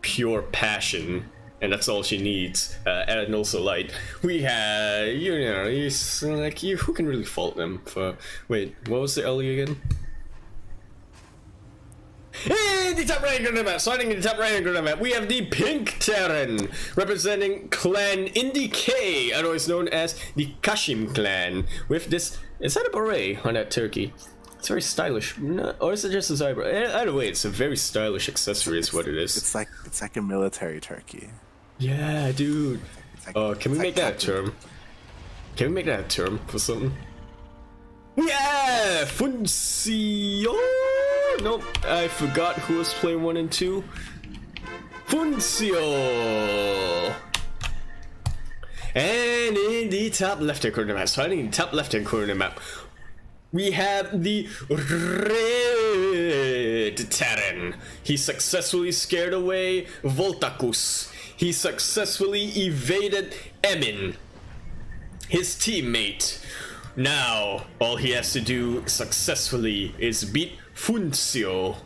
pure passion, and that's all she needs, and also light. We have, you know, who can really fault them for? Wait, what was the Ellie again? In the top right hand corner map, starting in the top right hand corner map, we have the Pink Terran, representing Clan Indy K, otherwise known as the Kashim clan. With this, is that a beret on that turkey? It's very stylish, or is it just a eyebrow? Either way, it's a very stylish accessory, is what it is. It's like a military turkey. Yeah, dude. Can we make that a term? Can we make that a term for something? Yeah, Funcio. Nope, I forgot who was playing 1 and 2. Funcio. And in the top left-hand corner map, starting in the top left-hand corner map, we have the Red Terran. He successfully scared away Voltacus. He successfully evaded Emin, his teammate. Now, all he has to do successfully is beat Funcio.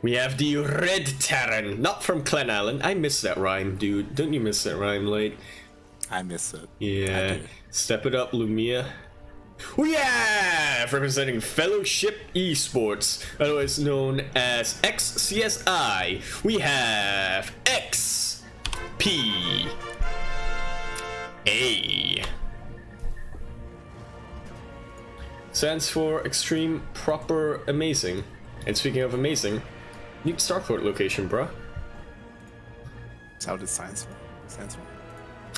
We have the Red Terran, not from Clan Island. I miss that rhyme, dude. Don't you miss that rhyme, like? I miss it. Yeah. Step it up, Lumia. We have, representing Fellowship Esports, otherwise known as XCSI, we have XPA. Stands for Extreme Proper Amazing. And speaking of amazing, new Starport location, bruh. Is that what it stands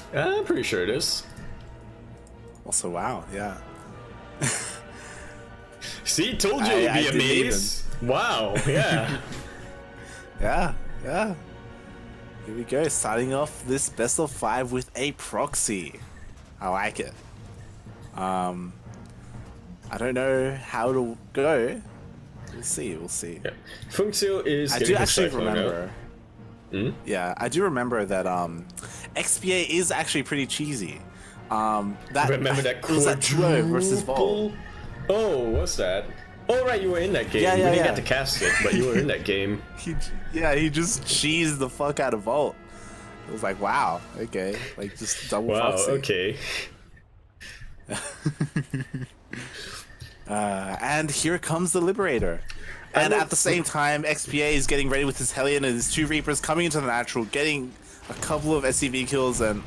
for? I'm pretty sure it is. Also, wow, yeah. See, told you it'd be I a didn't maze. Wow, yeah. Yeah. Here we go, starting off this best of 5 with a proxy. I like it. I don't know how it'll go. We'll see. Yeah. Funxio is. I getting do his actually Cyclone out. remember. Yeah, I do remember that XPA is actually pretty cheesy. Remember that it was that duo versus Vol. Oh, what's that? Oh, right, you were in that game. Yeah, you didn't yeah. get to cast it, but you were in that game. He just cheesed the fuck out of Volt. It was like, wow, okay, like just double Wow, proxy. okay. And here comes the Liberator. And at the same time, XPA is getting ready with his Hellion and his 2 Reapers coming into the natural, getting a couple of SCV kills, and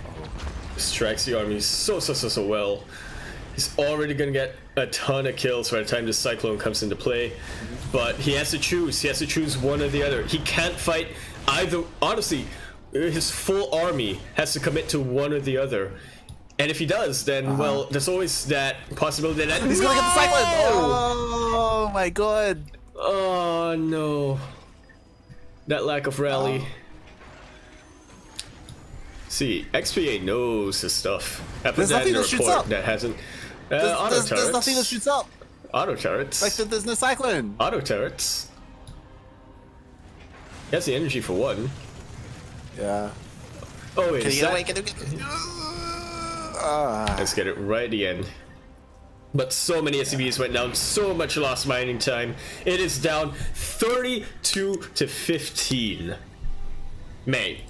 Strikes the army so well. He's already gonna get a ton of kills by the time the Cyclone comes into play. But he has to choose. He has to choose one or the other. He can't fight either. Honestly, his full army has to commit to one or the other. And if he does, then, well, there's always that possibility that... he's gonna get the Cyclone! Oh my god! Oh, no. That lack of rally. See, XPA knows his stuff. I put There's that in nothing the that shoots report up. that hasn't... auto There's turrets. nothing that shoots up. Auto turrets. Like, there's no Cyclone. Auto turrets. He has the energy for one. Yeah. Oh, wait, Can is you get that... away? Can you get... Let's get it right at the end. But so many SCVs went down, so much lost mining time. It is down 32 to 15. Mate.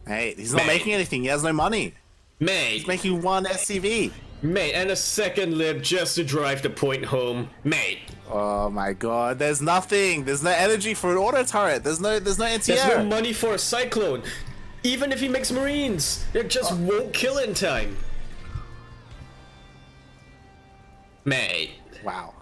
Hey, he's not making anything. He has no money. Mate. He's making 1 SCV. Mate, and a second lib just to drive the point home. Mate. Oh my god, there's nothing. There's no energy for an auto turret. There's no NTR. There's no money for a Cyclone. Even if he makes Marines, it just won't kill in time. Mate. Wow.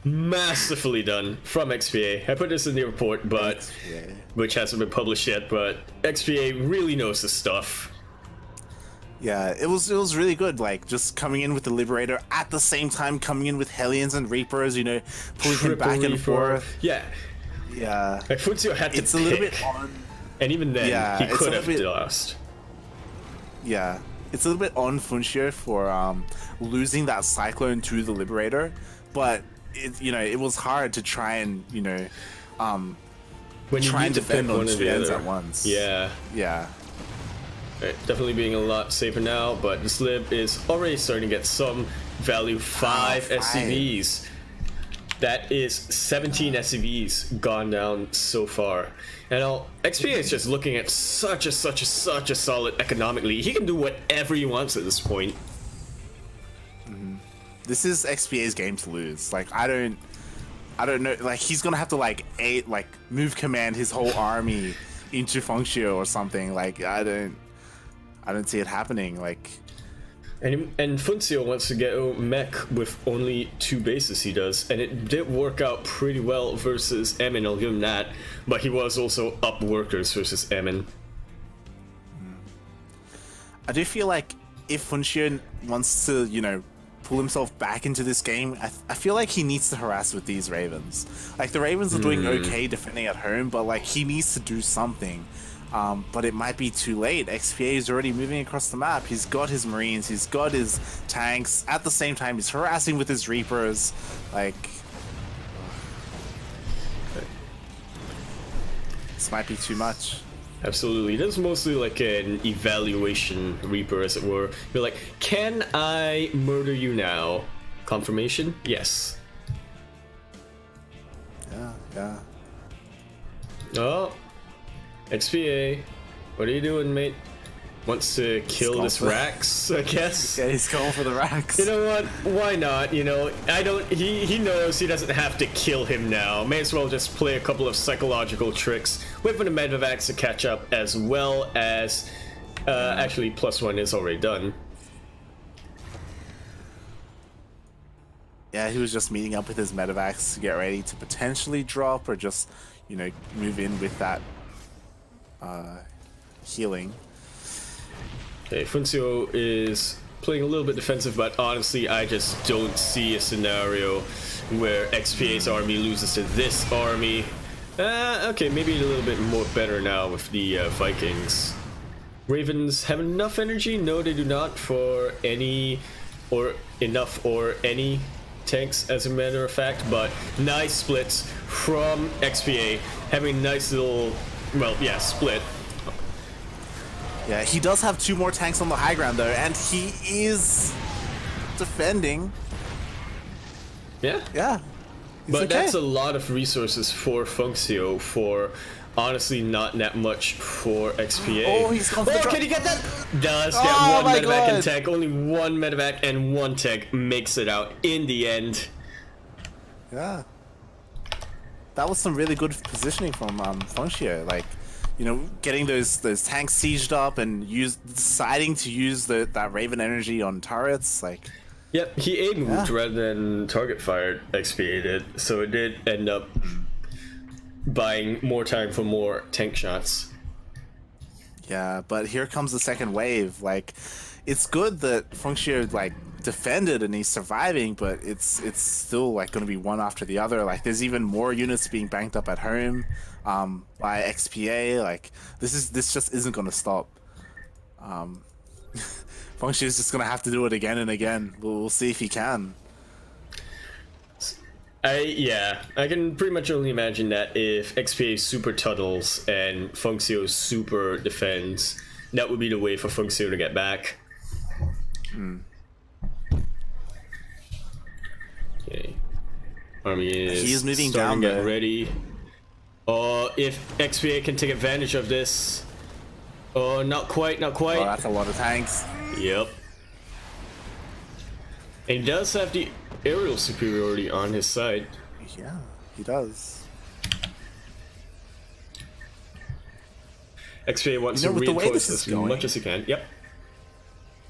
Masterfully done from XPA. I put this in the report, but XPA. which hasn't been published yet, but XPA really knows his stuff. Yeah, it was really good, like, just coming in with the Liberator, at the same time coming in with Hellions and Reapers, you know, pulling him Triple back and Reaper. forth. Yeah. Yeah. Like, Funxio had to It's a little pick, bit on... and even then, Yeah, he it's could a have little bit- lost. Yeah. It's a little bit on Funxio for losing that Cyclone to the Liberator, but, it was hard to try and, When you try need and to defend pick on one or 2 the ends other. at once. Yeah. Yeah. Right, definitely being a lot safer now, but this lib is already starting to get some value. 5 5. SCVs. That is 17 SCVs gone down so far. And now XP is just looking at such a solid economically. He can do whatever he wants at this point. This is XPA's game to lose. Like, I don't know. Like, he's gonna have to move command his whole army into Funxio or something. Like, I don't see it happening. Like, And Funxio wants to get a mech with only 2 bases he does, and it did work out pretty well versus Emin, I'll give him that, but he was also up workers versus Emin. I do feel like if Funxio wants to, pull himself back into this game, I feel like he needs to harass with these Ravens. Like, the Ravens are doing okay defending at home, but, like, he needs to do something. But it might be too late. XPA is already moving across the map. He's got his Marines, he's got his tanks. At the same time, he's harassing with his Reapers. Like, this might be too much. Absolutely. This is mostly like an evaluation Reaper, as it were. You're like, can I murder you now? Confirmation? Yes. Yeah. Oh. XPA. What are you doing, mate? Wants to kill this Rax, I guess. Yeah, he's going for the racks. You know what? Why not? He knows he doesn't have to kill him now. May as well just play a couple of psychological tricks. Wait for the Medivacs to catch up, as well as actually +1 is already done. Yeah, he was just meeting up with his Medivacs to get ready to potentially drop or just, move in with that healing. Okay, Funcio is playing a little bit defensive, but honestly, I just don't see a scenario where XPA's army loses to this army. Okay, maybe a little bit more better now with the Vikings. Ravens have enough energy? No, they do not for any or enough or any tanks, as a matter of fact, but nice splits from XPA, having a nice little, well, yeah, split. Yeah, he does have 2 more tanks on the high ground though, and he is defending. Yeah. Yeah. But okay. that's a lot of resources for Funcio for honestly not that much for XPA. Oh, he's gone for the drop. Can you get that? Does get Oh, one my medevac and God. tank. Only one medevac and one tank makes it out in the end. Yeah. That was some really good positioning from Funcio. Like, you know, getting those tanks sieged up and deciding to use that Raven energy on turrets. Like, Yep, he A-moved rather than target fired, XPA did, so it did end up buying more time for more tank shots. yeah, but here comes the second wave. Like, it's good that Funcio like defended and he's surviving, but it's still like going to be one after the other. Like, there's even more units being banked up at home by XPA. Like, this just isn't going to stop. Function is just gonna have to do it again and again. We'll see if he can. I can pretty much only imagine that if XPA super tuttles and Funcio super defends, that would be the way for Funcio to get back. Okay. Army is He's moving starting down to get there. ready. If XPA can take advantage of this. Oh, not quite, not quite. Oh, that's a lot of tanks. Yep. And he does have the aerial superiority on his side. Yeah, he does. XPA wants You know, to with the way reinforce this is as going- much as he can. Yep.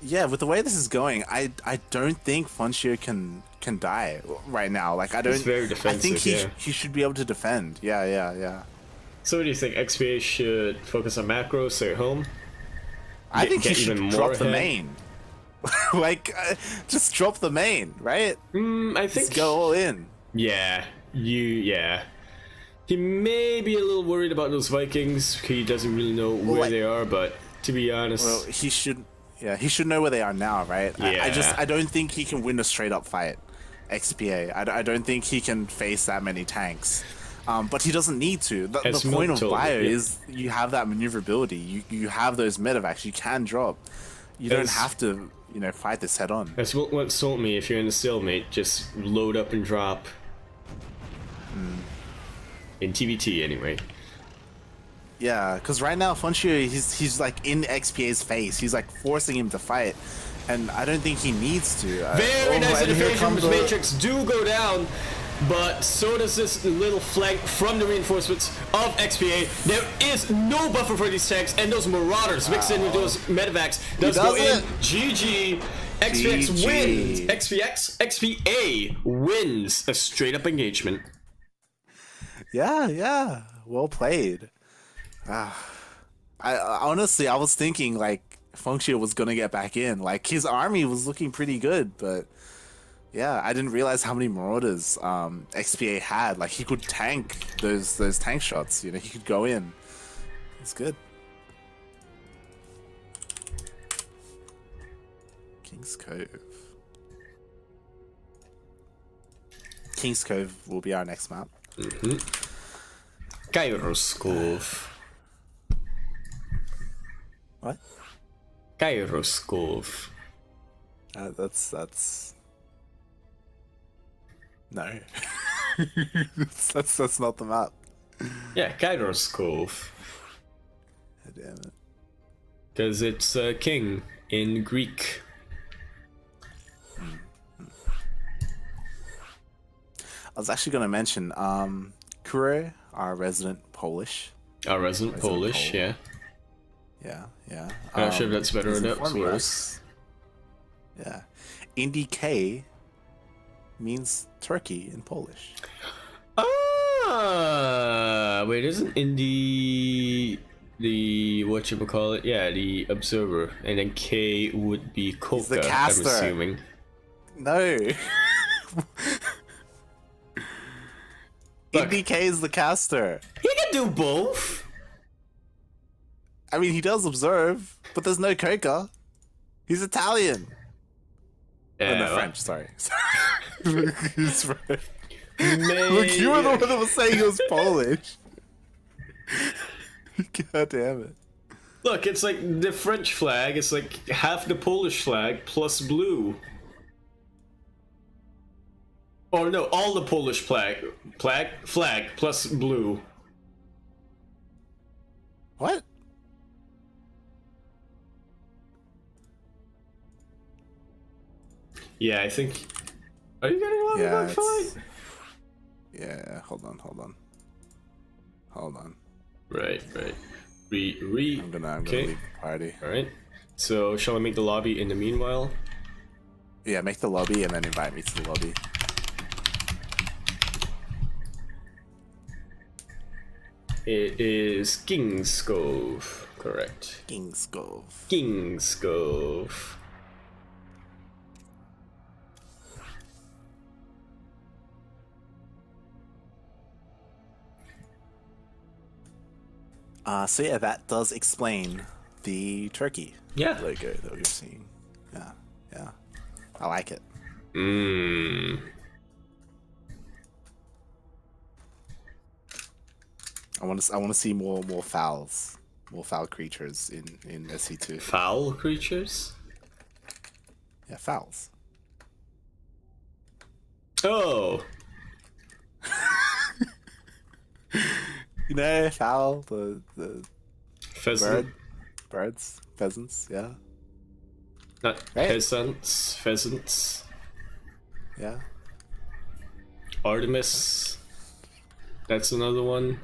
Yeah, with the way this is going, I don't think Funcio can die right now. Like, I don't. very I think defensive, yeah. he should be able to defend. Yeah. So what do you think? XPA should focus on macro, stay at home? I think he get should even more drop the ahead? main. Like, just drop the main, right? I think. Just go all in. Yeah. Yeah. He may be a little worried about those Vikings. He doesn't really know where they are, but to be honest, Well, he should. Yeah, he should know where they are now, right? Yeah. I don't think he can win a straight up fight. XPA. I don't think he can face that many tanks. But he doesn't need to. The As point Milk of told me, Bio yeah. is you have that maneuverability. You have those medevacs. You can drop. You don't As- have to, fight this head on. as Wilt once told me, if you're in a stalemate, just load up and drop. In TVT, anyway. Yeah, because right now Funcio, he's like in XPA's face. He's like forcing him to fight, and I don't think he needs to. Very nice and here interference from comes his the- Matrix do go down, but so does this little flank from the reinforcements of XPA. There is no buffer for these tanks, and those Marauders mixed in with those medevacs does go does in. it. GG. XPX GG. wins. XPA wins a straight up engagement. Yeah. Well played. I honestly, I was thinking like Funcio was gonna get back in. Like his army was looking pretty good, but yeah, I didn't realize how many Marauders XPA had. Like he could tank those tank shots. He could go in. It's good. King's Cove. King's Cove will be our next map. Gyroskov. What? Gyroskov. That's no. that's not the map. Yeah, Gyroskov. God damn it. Because it's king in Greek. I was actually going to mention Kuro, our resident Polish. Our resident Polish, Pole. yeah. Yeah. I'm not sure if that's better or he's not, informing worse. us. Yeah. Indy K means Turkey in Polish. Ah, wait, isn't Indy the whatchamacallit? Yeah, the observer. And then K would be Koka, the caster. I'm assuming. No. Look. DK is the caster. He can do both. I mean, he does observe, but there's no Coca. He's Italian. Oh, no, French, sorry. He's French. Look, you were the one that was saying he was Polish. God damn it. Look, it's like the French flag, it's like half the Polish flag plus blue. Or no, all the Polish flag plus blue. What? Yeah, I think. Are you getting a lot of that fight? Yeah, hold on. Right. I'm gonna leave the party. Alright. So, shall I make the lobby in the meanwhile? Yeah, make the lobby and then invite me to the lobby. It is Kingscove, correct. Kingscove. Kingscove. So yeah, that does explain the turkey Yeah. logo that we're seeing. Yeah. I like it. Mmm. I want to see more fowls, more foul creatures in SC2. Foul creatures? Yeah, fowls. Oh. You know, fowl, the Pheasant. birds, pheasants. Yeah, Not Right. peasants, pheasants. yeah. Artemis. That's another one.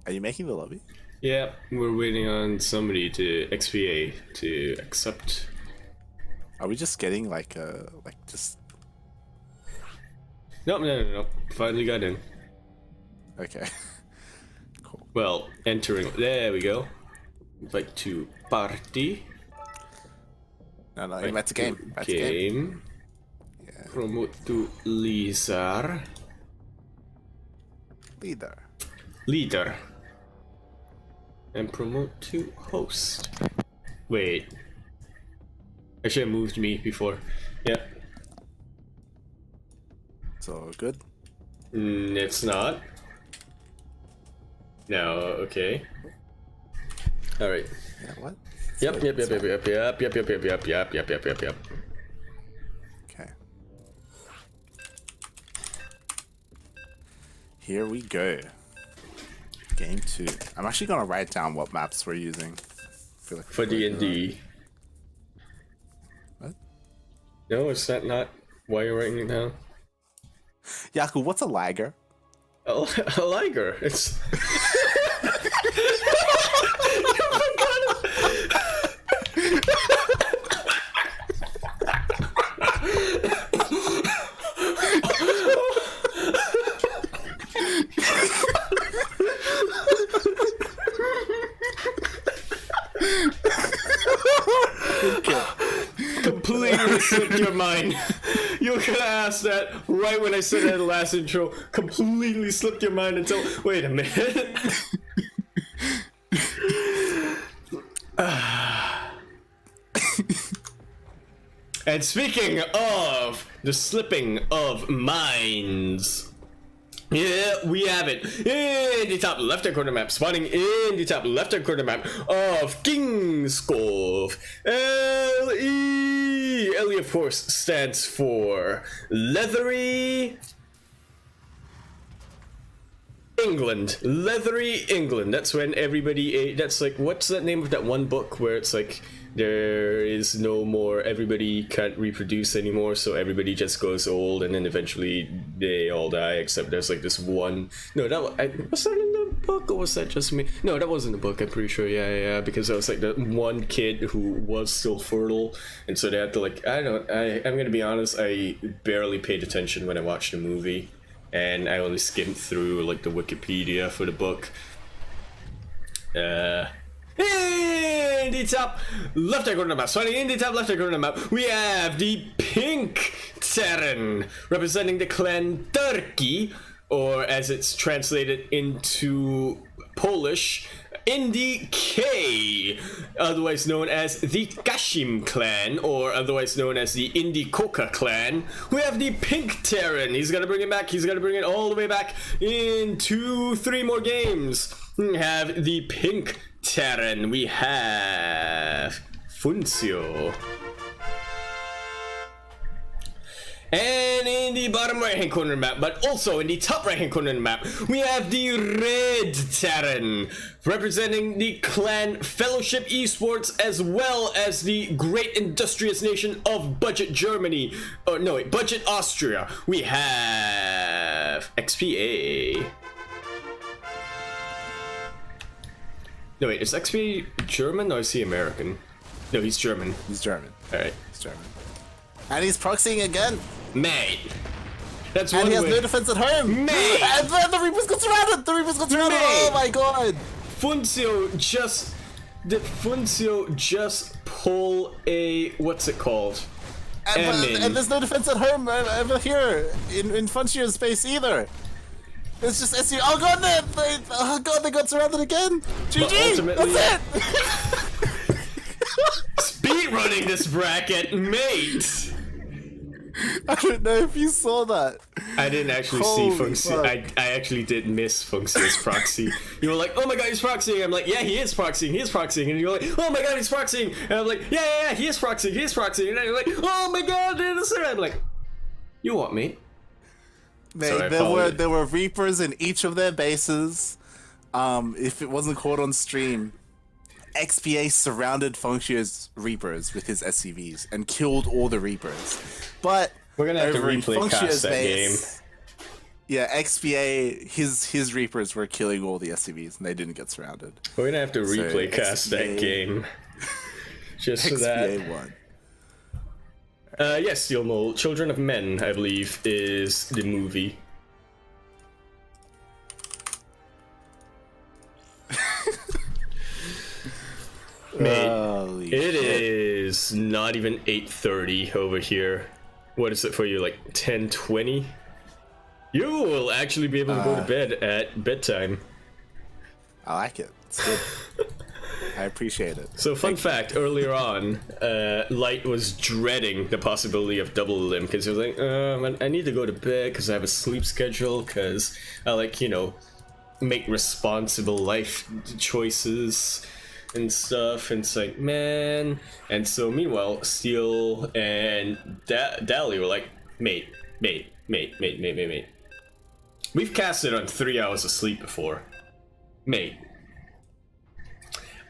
Are you making the lobby? Yeah, we're waiting on somebody to XPA to accept. Are we just getting like just No. Finally got in. okay? Cool. Well, entering. There we go. Invite to party. No, that's a game. That's a game. Game. Yeah. Promote to Lizar. Leader. And promote to host. Wait. I should have moved me before. Yeah. So good. It's not. No, okay. Alright. Yeah. What? Yep. Okay. Here we go. Game 2. I'm actually gonna write down what maps we're using. Feel like For D&D. What? No, is that not why you're writing it down? Yaku, what's a lagger? A liger. It's. Completely slipped your mind. You were gonna ask that right when I said that in the last intro. Completely slipped your mind until. Wait a minute. And speaking of the slipping of minds. Yeah, we have it in the top left-hand corner map, spawning in the top left-hand corner map of Kingscove. L-E. L-E, of course, stands for Leathery England. Leathery England. That's when everybody. That's like, what's that name of that one book where it's like there is no more, everybody can't reproduce anymore, so everybody just goes old and then eventually they all die, except there's like this one. No, was that in the book or was that just me? No, that wasn't the book, I'm pretty sure. Yeah, because that was like the one kid who was still fertile, and so they had to like, I'm gonna be honest, I barely paid attention when I watched the movie, and I only skimmed through like the Wikipedia for the book. In the top left-hand corner of the map, starting in the top left-hand corner of the map, we have the pink Terran, representing the clan Turkey, or as it's translated into Polish, Indy K, otherwise known as the Kashim clan, or otherwise known as the Indy Koka clan. We have the pink Terran. He's gonna bring it back. He's gonna bring it all the way back in 2-3 more games. We have the pink Terran. We have Funcio. And in the bottom right hand corner of the map, but also in the top right hand corner of the map, we have the red Terran, representing the clan Fellowship Esports, as well as the great industrious nation of Budget Germany. Oh no, wait, Budget Austria. We have XPA. No wait, is XP German or is he American? No, he's German. He's German. Alright. He's German. And he's proxying again. Mate. That's and one he has way. no defense at home. Mate. And then the Reapers got surrounded. The Reapers got surrounded. Mate. Oh my god. Funcio just pull a, what's it called? And there's no defense at home over here in Funcio's space either. It's just SU. Oh god, they got surrounded again. GG. That's it. Speed running this bracket, mate. I don't know if you saw that. I didn't actually see Funcio. I actually did miss Funcio's proxy. You were like, oh my god, he's proxying. I'm like, yeah, he is proxying. He is proxying. And you're like, oh my god, he's proxying. And I'm like, yeah, he is proxying. He is proxying. And then you're like, oh my god, I'm like, you what, mate? Mate, there were Reapers in each of their bases. If it wasn't caught on stream, XPA surrounded Funcio's Reapers with his SCVs and killed all the Reapers. But we're gonna have to over in replay Funcio's that base, yeah, XPA, his Reapers were killing all the SCVs and they didn't get surrounded. We're gonna have to replay cast that game. Just so that. XPA won. Yes, you'll know. Children of Men, I believe, is the movie. Mate, it is not even 8:30 over here. What is it for you, like 10:20? You will actually be able to go to bed at bedtime. I like it. It's good. I appreciate it. So fun fact, earlier on, Light was dreading the possibility of double limb because he was like, I need to go to bed because I have a sleep schedule, because I like, you know, make responsible life choices and stuff. And it's like, man. And so meanwhile, Steel and Dally were like, mate. We've casted on 3 hours of sleep before. Mate.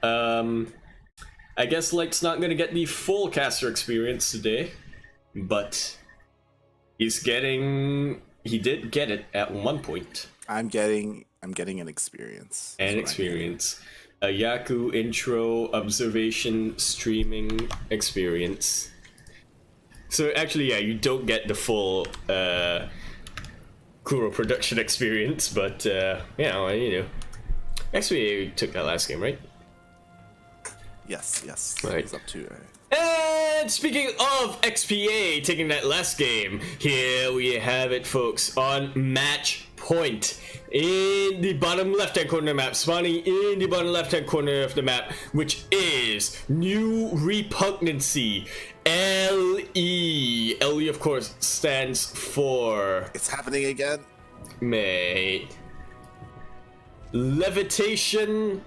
I guess Light's not gonna get the full caster experience today, but he did get it at one point. I'm getting an experience. An experience. A Yaku intro observation streaming experience. So actually, yeah, you don't get the full Kuro production experience, but yeah, you know. Actually, we took that last game, right? Yes. Right. It's up to. And speaking of XPA taking that last game, here we have it, folks, on match point. In the bottom left-hand corner of the map, spawning in the bottom left-hand corner of the map, which is New Repugnancy. LE. LE, of course, stands for... It's happening again. Mate. Levitation...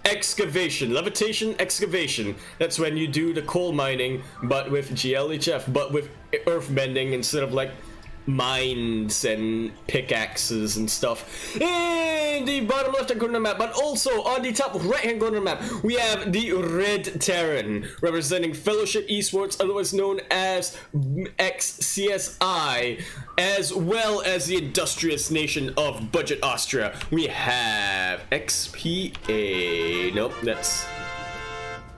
Excavation. Levitation excavation. That's when you do the coal mining, but with GLHF, but with earth bending instead of like mines and pickaxes and stuff. In the bottom left hand corner of the map, but also on the top right hand corner of the map, we have the red Terran, representing Fellowship Esports, otherwise known as XCSI, as well as the industrious nation of Budget Austria. We have XPA. Nope, that's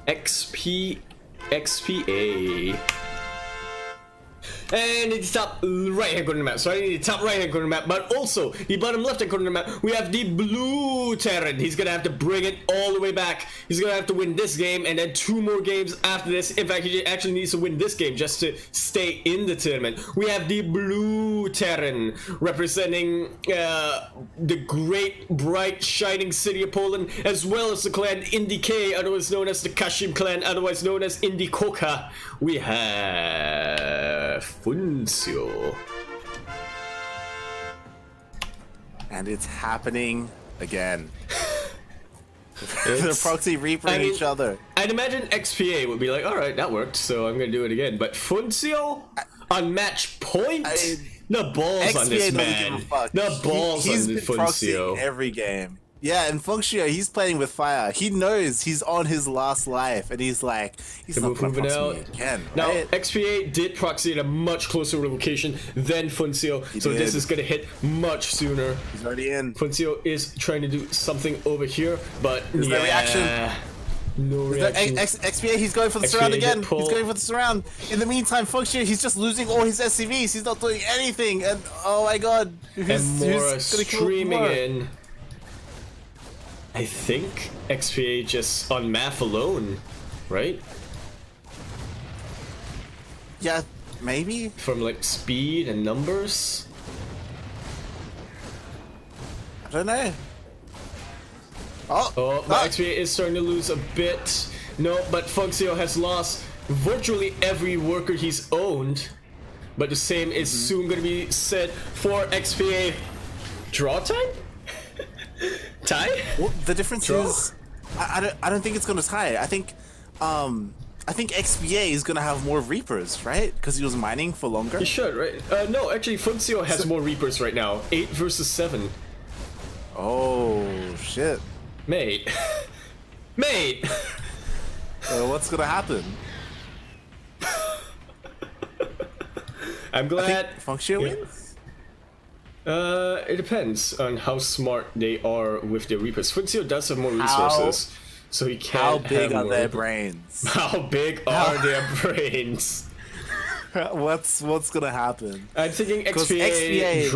XPA. And in the top right hand corner of the map, sorry, in the top right hand corner of the map, but also the bottom left hand corner of the map, we have the blue Terran. He's gonna have to bring it all the way back. He's gonna have to win this game and then 2 more games after this. In fact, he actually needs to win this game just to stay in the tournament. We have the blue Terran representing the great, bright, shining city of Poland, as well as the clan Indike, otherwise known as the Kashim clan, otherwise known as Indikoka. We have Funcio. And it's happening again. They're proxy reaping each other. I'd imagine XPA would be like, alright, that worked, so I'm gonna do it again. But Funcio on match point? The balls XPA on this doesn't man. give a fuck. The balls He's on been Funcio. proxying every game. Yeah, and Funcio, he's playing with fire. He knows he's on his last life, and he's like, he's not gonna proxy me again. Now, right? XPA did proxy at a much closer location than Funcio, so this is gonna hit much sooner. He's already in. Funcio is trying to do something over here, but Is there reaction? No reaction. XPA, he's going for the surround again. He's going for the surround. In the meantime, Function, he's just losing all his SCVs. He's not doing anything. And oh my god. And Mora streaming in. I think XPA just on math alone, right? Yeah, maybe. From like speed and numbers. I don't know. Oh, but XPA is starting to lose a bit. No, but Funcio has lost virtually every worker he's owned. But the same is soon going to be said for XPA. Draw time? Tie? Well, the difference is, I don't think it's going to tie. I think XPA is going to have more Reapers, right? Because he was mining for longer. He should, right? No, actually, Funcio has more Reapers right now. 8 versus 7. Oh, shit. Mate. Mate! What's going to happen? I'm glad. Function wins? It depends on how smart they are with their Reapers. Funcio does have more resources, so he can. How big have are more. their brains? How big are their brains? What's gonna happen? I'm thinking XPA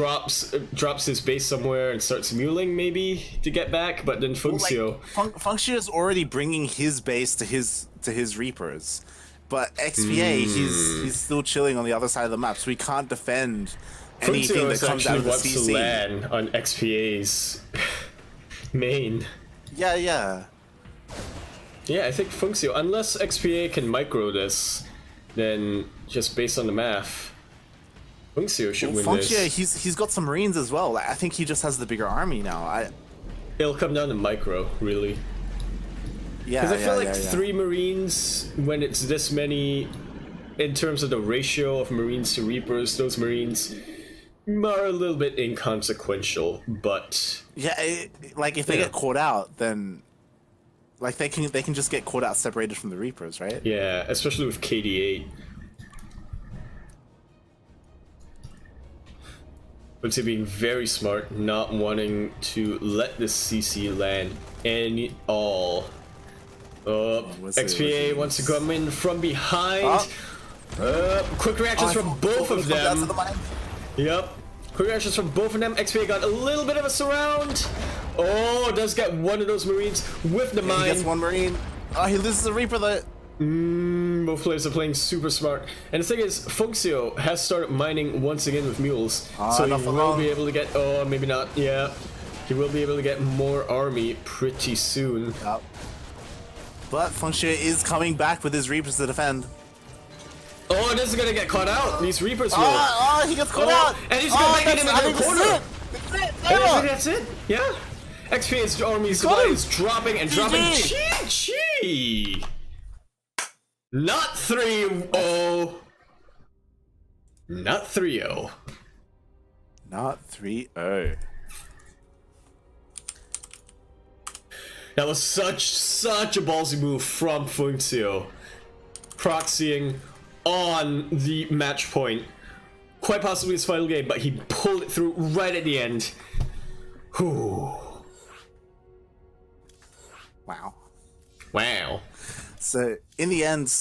drops his base somewhere and starts muling maybe to get back, but then Funcio. Function is already bringing his base to his Reapers, but XPA he's still chilling on the other side of the map, so he can't defend anything that comes out of the wants CC. to land on XPA's main. Yeah. Yeah, I think Funcio, unless XPA can micro this, then just based on the math, Funcio should win Funcio, this. he's got some Marines as well. I think he just has the bigger army now. It'll come down to micro, really. Yeah, Because I feel like yeah. 3 Marines, when it's this many, in terms of the ratio of Marines to Reapers, those Marines are a little bit inconsequential, but... Yeah, like if they get caught out, then... Like they can just get caught out separated from the Reapers, right? Yeah, especially with KD8. But being very smart, not wanting to let this CC land any all. XPA wants to come in from behind. Quick reactions from both of them. Yep. Quick reactions from both of them. XPA got a little bit of a surround. Oh, does get one of those Marines with the mine. He gets one Marine. Oh, he loses the Reaper though. Both players are playing super smart. And the thing is, Funcio has started mining once again with mules. So he will be able to get... Oh, maybe not. Yeah. He will be able to get more army pretty soon. Yep. But Funcio is coming back with his Reapers to defend. Oh, this is gonna get caught out. These Reapers will. Oh, he gets caught out. And he's gonna make it in the corner. I think that's it. Yeah. XPA's army is dropping and dropping. Chi. Not 3-0. Not 3-0. Not 3-0. That was such a ballsy move from Funcio. Proxying on the match point. Quite possibly his final game, but he pulled it through right at the end. Whew. Wow. Wow. So, in the end,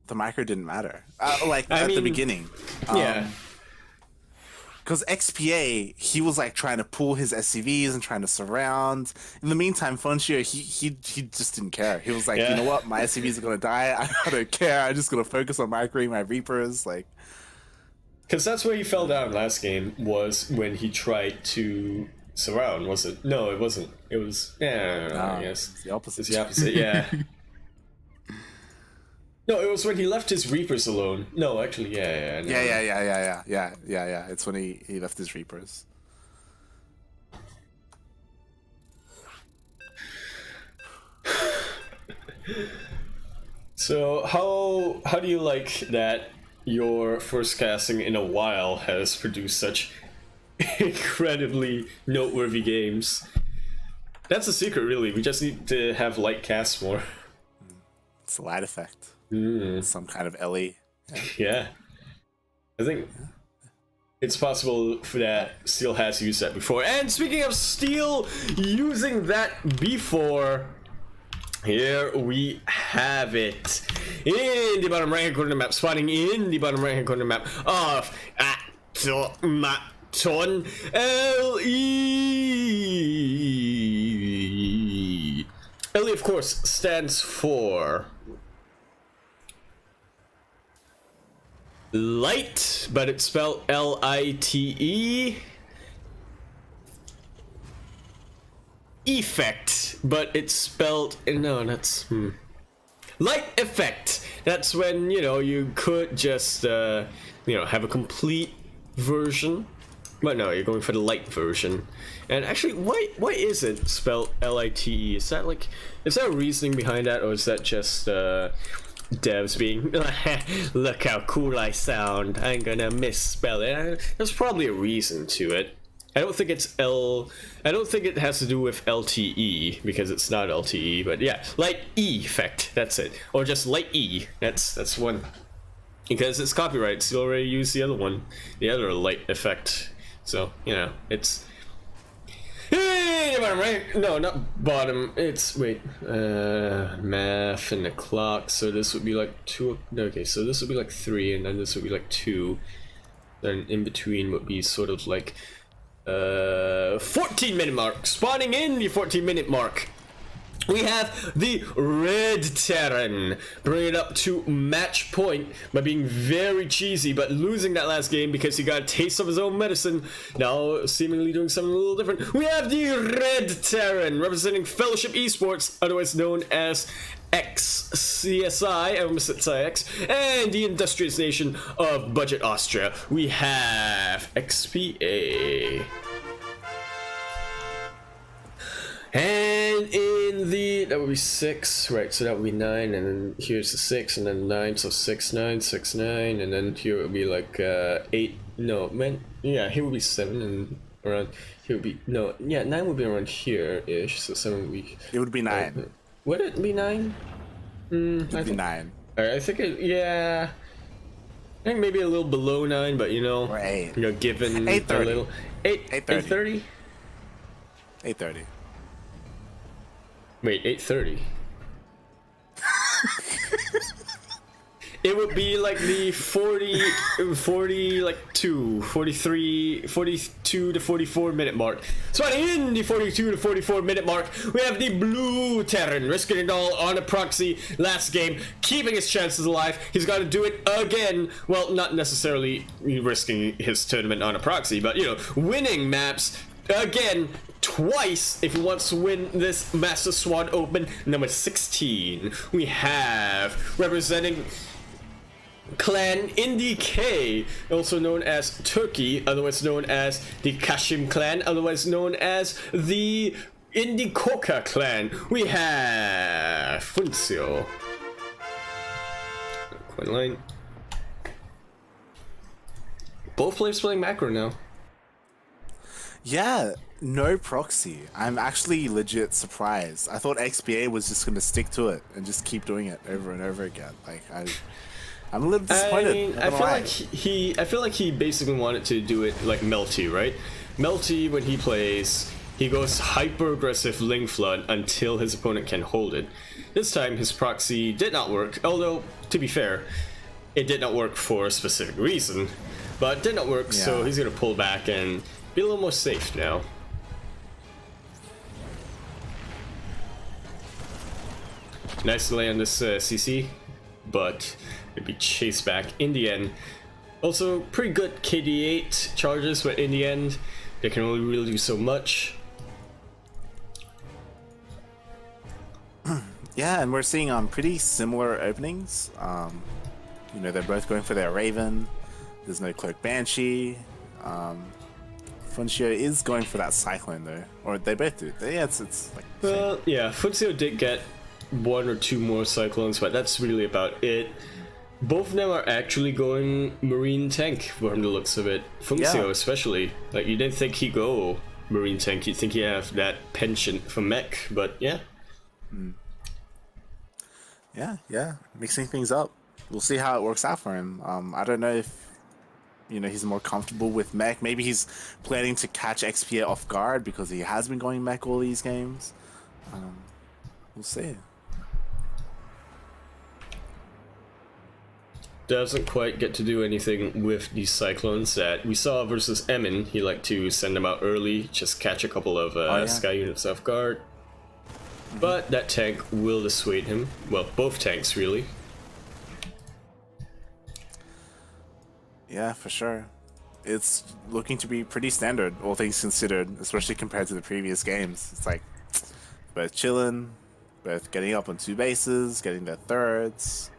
the micro didn't matter. Like I at the mean, beginning. Yeah. Because XPA, he was like trying to pull his SCVs and trying to surround. In the meantime, Funchio, he just didn't care. He was like, Yeah. you know what, my SCVs are gonna die. I don't care. I'm just gonna focus on microing my Reapers. Like, Because that's where he fell down last game, was when he tried to surround, was it? No, it wasn't. It was... Yeah, I guess. it's the opposite. It's the opposite, yeah. No, it was when he left his Reapers alone. No, actually, yeah. No. Yeah. It's when he left his Reapers. So, how do you like that your first casting in a while has produced such incredibly noteworthy games? That's the secret, really. We just need to have light casts more. It's a light effect. Mm. Some kind of LE. Yeah. I think it's possible for that Steel has used that before. And speaking of Steel using that before, here we have it. In the bottom right hand corner of the map, spawning in the bottom right hand corner of the map of Automaton LE. LE, of course, stands for light, but it's spelled L-I-T-E. Effect, but it's spelled... No, that's... Light effect. That's when, you know, you could just, have a complete version. But no, you're going for the light version. And actually, why is it spelled L-I-T-E? Is that a reasoning behind that, or is that just, devs being, look how cool I sound, I'm gonna misspell it? There's probably a reason to it. I don't think it has to do with LTE, because it's not LTE, but yeah, light E effect, that's it. Or just light E, that's one. Because it's copyright, so you already used the other one, the other light effect. So, it's... Hey, bottom right? No, not bottom. It's, wait, math and the clock. So this would be like 2. Okay, so this would be like 3, and then this would be like 2. Then in between would be sort of like 14-minute mark. Spawning in the 14-minute mark, we have the Red Terran, bringing it up to match point by being very cheesy, but losing that last game because he got a taste of his own medicine. Now seemingly doing something a little different. We have the Red Terran, representing Fellowship Esports, otherwise known as XCSI, I almost said CIX, and the industrious nation of Budget Austria. We have XPA. And in that would be 6, right? So that would be 9, and then here's the 6, and then 9, so 6, 9, 6, 9, and then here would be like 8. No, man, yeah, here would be 7, and around here would be 9 would be around here ish. So 7 would be. It would be 9. Would it be 9? It would be 9. I think I think maybe a little below 9, but or 8. Given 8:30. a little 8:30. 8:30. Wait, 8:30. It would be like the 42 to 44 minute mark. So in the 42 to 44 minute mark, we have the Blue Terran risking it all on a proxy last game, keeping his chances alive. He's got to do it again. Well, not necessarily risking his tournament on a proxy, but winning maps again twice if he wants to win this Master Swan Open number 16. We have representing Clan Indie K, also known as Turkey, otherwise known as the Kashim clan, otherwise known as the Indie Coca clan. We have Funcio. Coin line. Both players playing macro now. Yeah, no proxy. I'm actually legit surprised. I thought XPA was just gonna stick to it and just keep doing it over and over again. Like I'm a little disappointed. I feel like he basically wanted to do it like Melty, right? Melty, when he plays, he goes hyper aggressive Link Flood until his opponent can hold it. This time his proxy did not work, although to be fair, it did not work for a specific reason, but it did not work, so he's gonna pull back and be a little more safe now. Nice delay on this CC, but it'd be chased back in the end. Also, pretty good KD8 charges, but in the end, they can only really do so much. Yeah, and we're seeing pretty similar openings. You know, they're both going for their Raven. There's no Cloak Banshee. Funcio is going for that Cyclone though, or they both do. Yeah, it's like. Well, yeah, Funcio did get 1 or 2 more Cyclones, but that's really about it. Both of them are actually going Marine Tank from the looks of it. Funcio especially. Like, you didn't think he'd go Marine Tank, you'd think he'd have that penchant for mech, but yeah. Yeah, mixing things up. We'll see how it works out for him. I don't know if, you know, he's more comfortable with mech. Maybe he's planning to catch XPA off guard because he has been going mech all these games. We'll see. Doesn't quite get to do anything with these Cyclones that we saw versus Emin. He liked to send them out early, just catch a couple of Sky units off guard. But that tank will dissuade him. Well, both tanks really. Yeah, for sure. It's looking to be pretty standard, all things considered, especially compared to the previous games. It's like both chilling, both getting up on 2 bases, getting their thirds,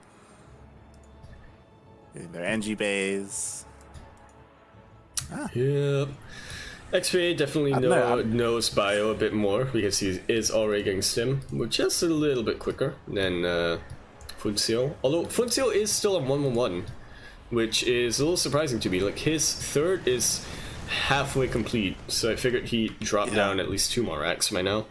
getting their NG bays. Yep. XPA definitely knows Bio a bit more because he is already getting stim, but just a little bit quicker than Funcio. Although Funcio is still on 1-1-1, which is a little surprising to me. Like, his third is halfway complete, so I figured he dropped down at least 2 more racks by now.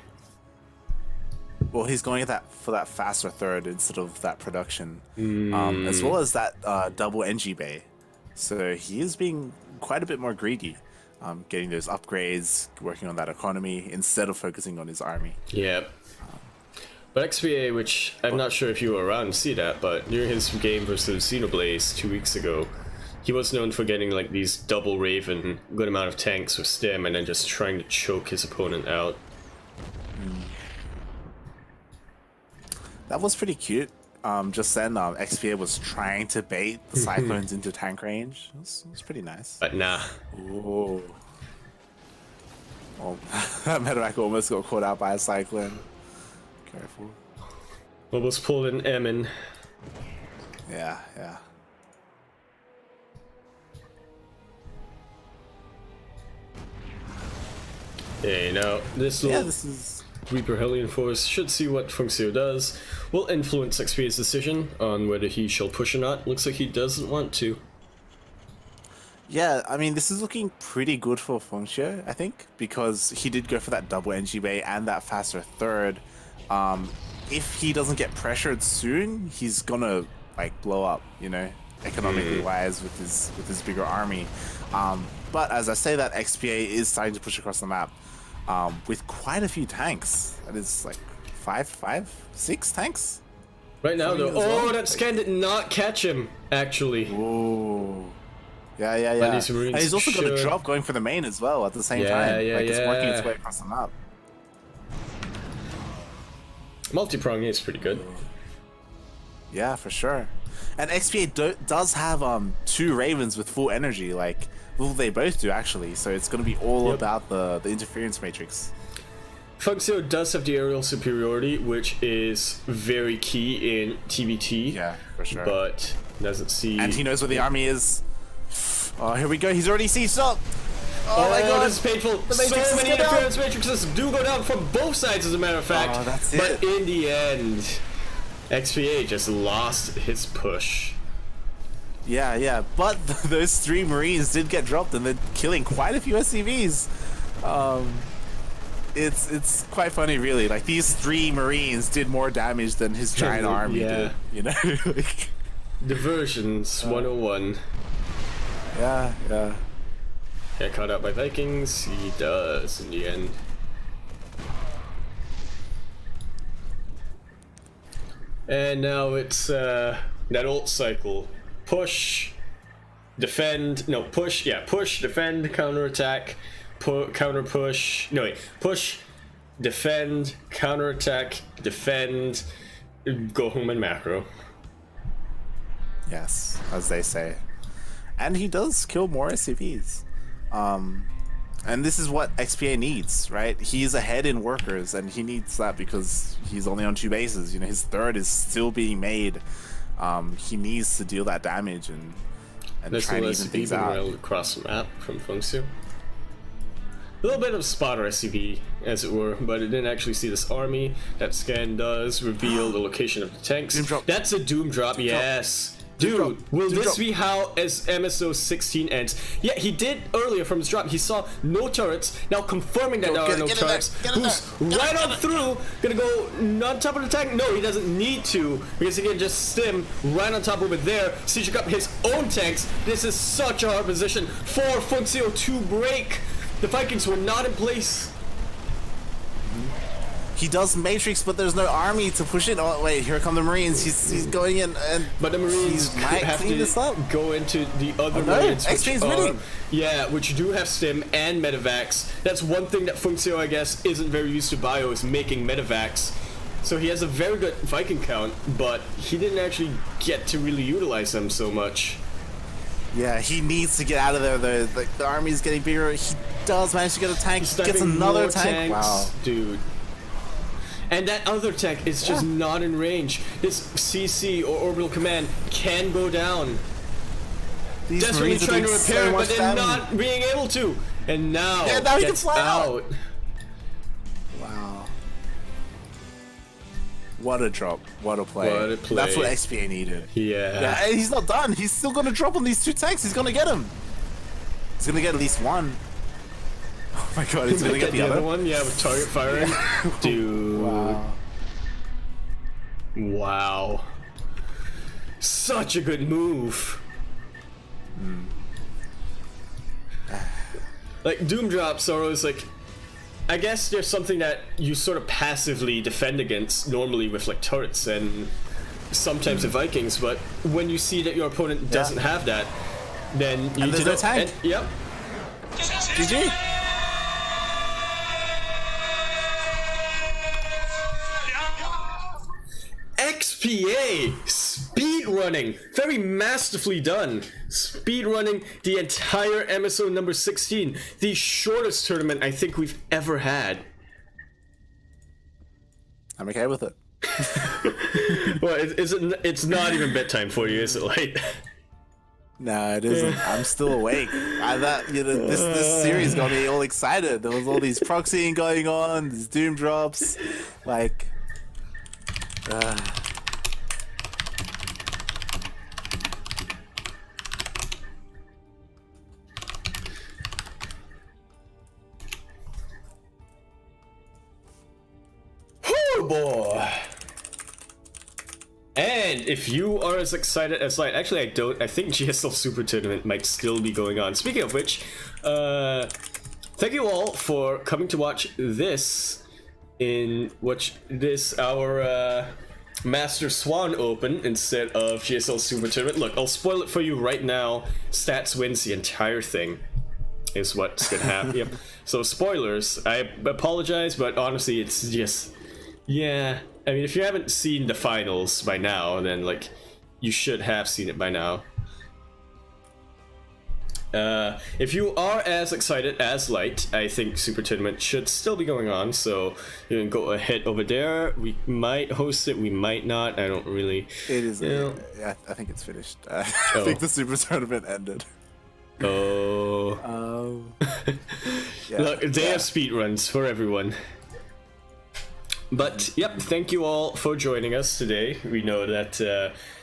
Well, he's going for that faster third instead of that production, as well as that double NG bay. So he is being quite a bit more greedy, getting those upgrades, working on that economy instead of focusing on his army. Yeah. But XPA, which I'm not sure if you were around to see that, but during his game versus Xenoblaze 2 weeks ago, he was known for getting like these double Raven, good amount of tanks with stim, and then just trying to choke his opponent out. That was pretty cute. Just then, XPA was trying to bait the Cyclones into tank range. It was pretty nice. But nah. Ooh. Oh, that Medevac almost got caught out by a Cyclone. Careful. Almost pulled in Emin. Yeah. Hey, now this little this is... Reaper Hellion Force should see what Funcio does. Will influence XPA's decision on whether he shall push or not. Looks like he doesn't want to. Yeah, I mean, this is looking pretty good for Funcio, I think, because he did go for that double NG bay and that faster third. If he doesn't get pressured soon, he's gonna like blow up, you know, economically wise with his bigger army. But as I say, that XPA is starting to push across the map with quite a few tanks. That is like 6 tanks right now, though. Oh, that scan did not catch him, actually. Ooh. Yeah. And he's also got a drop going for the main as well at the same time. It's working its way across the map. Multi-prong is pretty good. Yeah, for sure. And XPA does have 2 Ravens with full energy. Like, well, they both do actually. So it's going to be all about the interference matrix. Funcio does have the aerial superiority, which is very key in TBT. Yeah, for sure. But doesn't see. And he knows where the army is. Oh, here we go. He's already seized up. Oh my god, this is painful. So many interference matrices do go down from both sides, as a matter of fact. Oh, that's it. But in the end, XPA just lost his push. Yeah. But those 3 Marines did get dropped, and they're killing quite a few SCVs. It's quite funny, really. Like, these 3 Marines did more damage than his giant army did. You know, like... Diversions 101. Yeah. Get caught out by Vikings. He does in the end. And now it's that old cycle. Push, defend, no, push, yeah, push, defend, counterattack, counter push, no wait, push, defend, counterattack, defend, go home and macro. Yes, as they say. And he does kill more SCVs. And this is what XPA needs, right? He's ahead in workers, and he needs that because he's only on 2 bases. You know, his third is still being made. He needs to deal that damage and try and even things out. Across the map from Funxio. A little bit of spotter SCV, as it were, but it didn't actually see this army. That scan does reveal the location of the tanks. Doom drop. That's a Doom drop, yes. Dude, will this be how as MSO 16 ends? Yeah, he did earlier from his drop. He saw no turrets. Now confirming that there are no turrets. Who's right on through, gonna go on top of the tank? No, he doesn't need to because he can just stim right on top over there. Siege up his own tanks. This is such a hard position for Funxio to break. The Vikings were not in place. He does Matrix, but there's no army to push it. Oh wait, here come the Marines. He's going in, and but the Marines might have clean this up. to go into the other Marines, XP's winning. Yeah, which do have stim and medevacs. That's one thing that Funxio, I guess, isn't very used to bio is making medevacs. So he has a very good Viking count, but he didn't actually get to really utilize them so much. Yeah, he needs to get out of there though. Like the army's getting bigger. He does manage to get a tank. He's Gets another tank. Tanks, wow, dude. And that other tank is just not in range. This CC or orbital command can go down. These Desperately Marines trying to are repair, so but much they're damage. not being able to. And now, he can gets fly out. Wow. What a drop. What a play. What a play. That's what XPA needed. Yeah. And he's not done. He's still going to drop on these 2 tanks. He's going to get him. He's going to get at least one. Oh my god, he's going to get the other one. Yeah, with target firing. Dude. Wow. Wow. Such a good move. Like, Doom drops are always like, I guess there's something that you sort of passively defend against normally with like turrets and sometimes the Vikings, but when you see that your opponent doesn't have that, then you and there's no tank. Yep. GG. XPA speed running, very masterfully done. Speed running the entire MSO number 16, the shortest tournament I think we've ever had. I'm okay with it. Well, it's not even bedtime for you, is it, Light? No, it isn't. I'm still awake. I thought, you know, this series got me all excited. There was all these proxying going on, these Doom drops, like. Oh boy! And if you are as excited as Light, actually I think GSL Super Tournament might still be going on. Speaking of which, thank you all for coming to watch this our Master Swan Open instead of GSL Super Tournament. Look, I'll spoil it for you right now. Stats wins the entire thing is what's gonna happen. Yep. So spoilers, I apologize, but honestly it's just, yeah, I mean, if you haven't seen the finals by now, then like you should have seen it by now. If you are as excited as Light, I think Super Tournament should still be going on, so you can go ahead over there. We might host it, we might not. I don't really. It is. I think it's finished. I think the Super Tournament ended. Oh. Yeah, Look, they have speedruns for everyone. But yep, thank you all for joining us today. We know that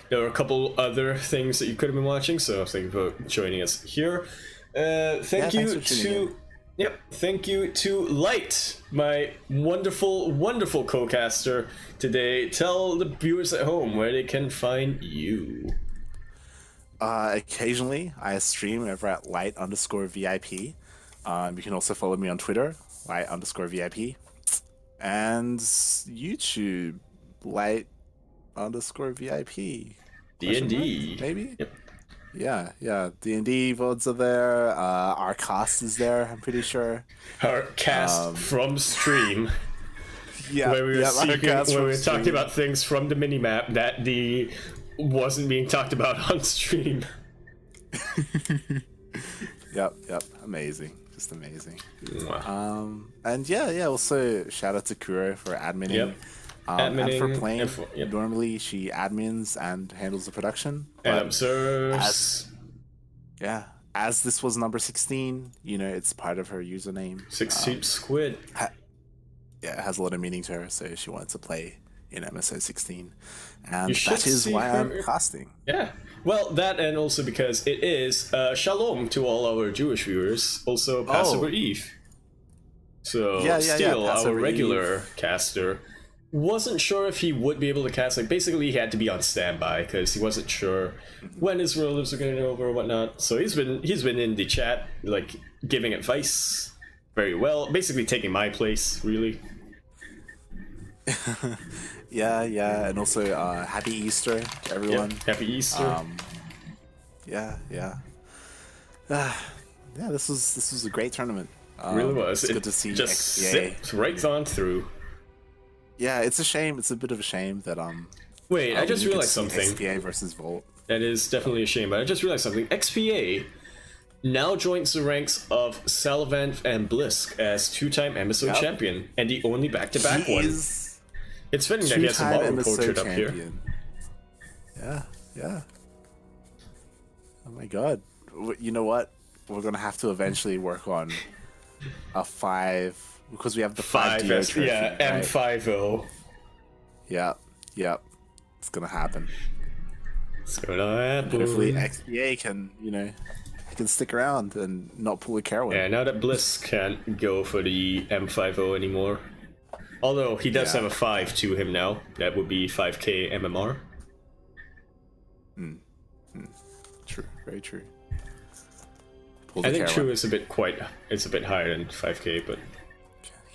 there are a couple other things that you could have been watching, so thank you for joining us here. Thank you to Light, my wonderful, wonderful co-caster today. Tell the viewers at home where they can find you. Occasionally, I stream over at light_VIP. You can also follow me on Twitter, light_VIP. And YouTube, Light underscore VIP. D&D. Maybe? Yep. Yeah. D&D votes are there. Our cast is there, I'm pretty sure. Our cast from stream. Yeah, Where we were our talking about things from the minimap that wasn't being talked about on stream. Yep. Amazing. Just amazing. Wow. And yeah, also shout out to Kuro for adminning. Yep. And for playing. Yep. Normally she admins and handles the production. And but observes. As this was number 16, it's part of her username. 16 squid. It has a lot of meaning to her, so she wanted to play in MSO 16. And You should that is see why her- I'm casting. Yeah. Well, that and also because it is Shalom to all our Jewish viewers. Also Passover Eve. So Steel, our Passover regular Eve. caster, wasn't sure if he would be able to cast. Like basically, he had to be on standby because he wasn't sure when his relatives were going over or whatnot. So he's been in the chat, like giving advice very well, basically taking my place, really. Yeah, and also happy Easter to everyone. Yep. Happy Easter. Yeah. This was a great tournament. Really was. It's good to see just XPA. zipped right on through. Yeah, it's a shame. It's a bit of a shame that Wait, I just you could realized see something. XPA versus Volt. That is definitely a shame, but I just realized something. XPA now joins the ranks of Salvant and Blisk as two-time MSO champion, and the only back-to-back one. It's fitting that he has a model portrait up here. Yeah. Oh my god. You know what? We're gonna have to eventually work on a 5 because we have the 5 DO trophy, yeah, right? M50. Yep. It's gonna happen. It's gonna happen. Hopefully XPA can, can stick around and not pull a Carowin. Yeah, now that Blisk can't go for the M50 anymore. Although he does have a 5 to him now. That would be 5k MMR. True, very true. I think True is a bit higher than 5k, but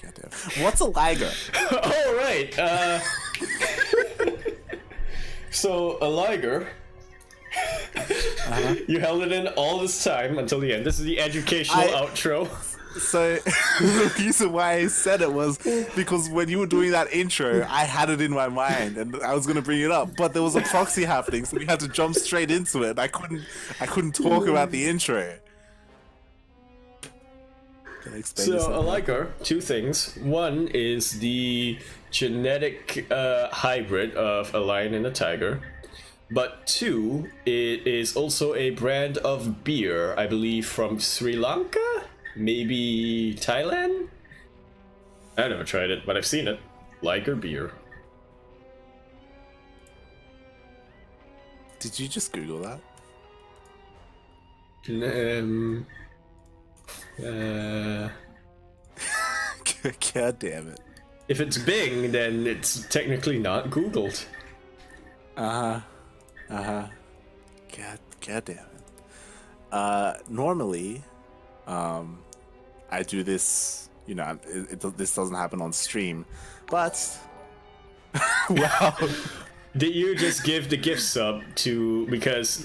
Goddamn. What's a Liger? all right. So a Liger. You held it in all this time until the end. This is the educational outro. So the reason why I said it was because when you were doing that intro, I had it in my mind and I was gonna bring it up, but there was a proxy happening, so we had to jump straight into it. And I couldn't talk about the intro. So a Liger, two things. One is the genetic hybrid of a lion and a tiger. But two, it is also a brand of beer, I believe from Sri Lanka? Maybe Thailand? I never tried it, but I've seen it. Liger beer. Did you just Google that? God damn it. If it's Bing, then it's technically not Googled. God damn it. Normally, I do this, this doesn't happen on stream, but wow. Did you just give the gift sub to, because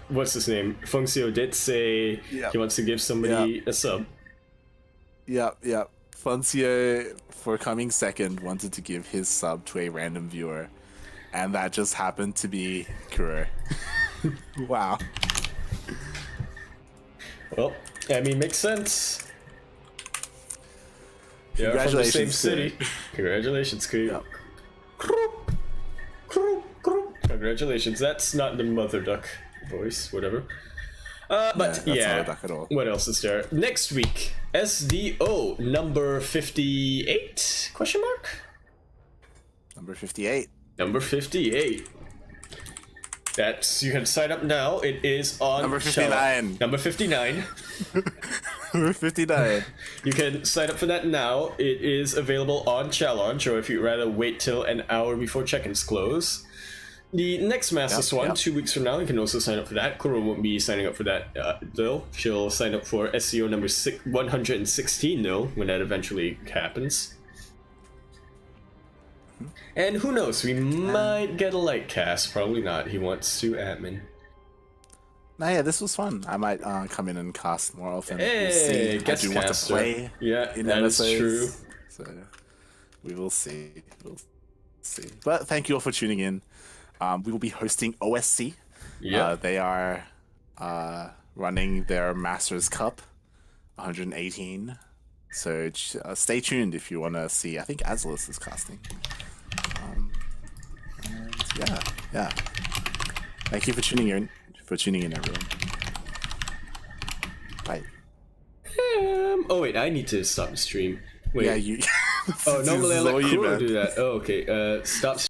what's his name? Fungcio did say he wants to give somebody a sub. Yep. Funcio, for coming second, wanted to give his sub to a random viewer, and that just happened to be Kuro. Wow. Well, I mean, makes sense. They are from the Congratulations, same city. Congratulations, Kuro. Yep. Congratulations. That's not the mother duck voice, whatever. But that's not yeah, a duck at all. what else is there? Next week, SDO number 58? Question mark? Number 58. Number 58. That's, you can sign up now. It is on Number 59. Number 59. Number 59. You can sign up for that now. It is available on Challenge, or if you'd rather wait till an hour before check-ins close. The next Master Swan, 2 weeks from now, you can also sign up for that. Kuro won't be signing up for that, though. She'll sign up for SEO number 116, though, when that eventually happens. And who knows, we might get a light cast. Probably not. He wants to admin. Nah, yeah, this was fun. I might come in and cast more often. Hey, We'll see. I guest do want to caster. play. Yeah, in that is episodes, true. So we will see. We'll see. But thank you all for tuning in. We will be hosting OSC. Yeah. They are running their Masters Cup 118. So stay tuned if you want to see. I think Azalus is casting. And yeah. Thank you for tuning in. Everyone. Bye. Oh wait, I need to stop the stream. Wait. Yeah, you. Oh, normally I This is let all you, Kuro man. do that. Oh, okay. Stop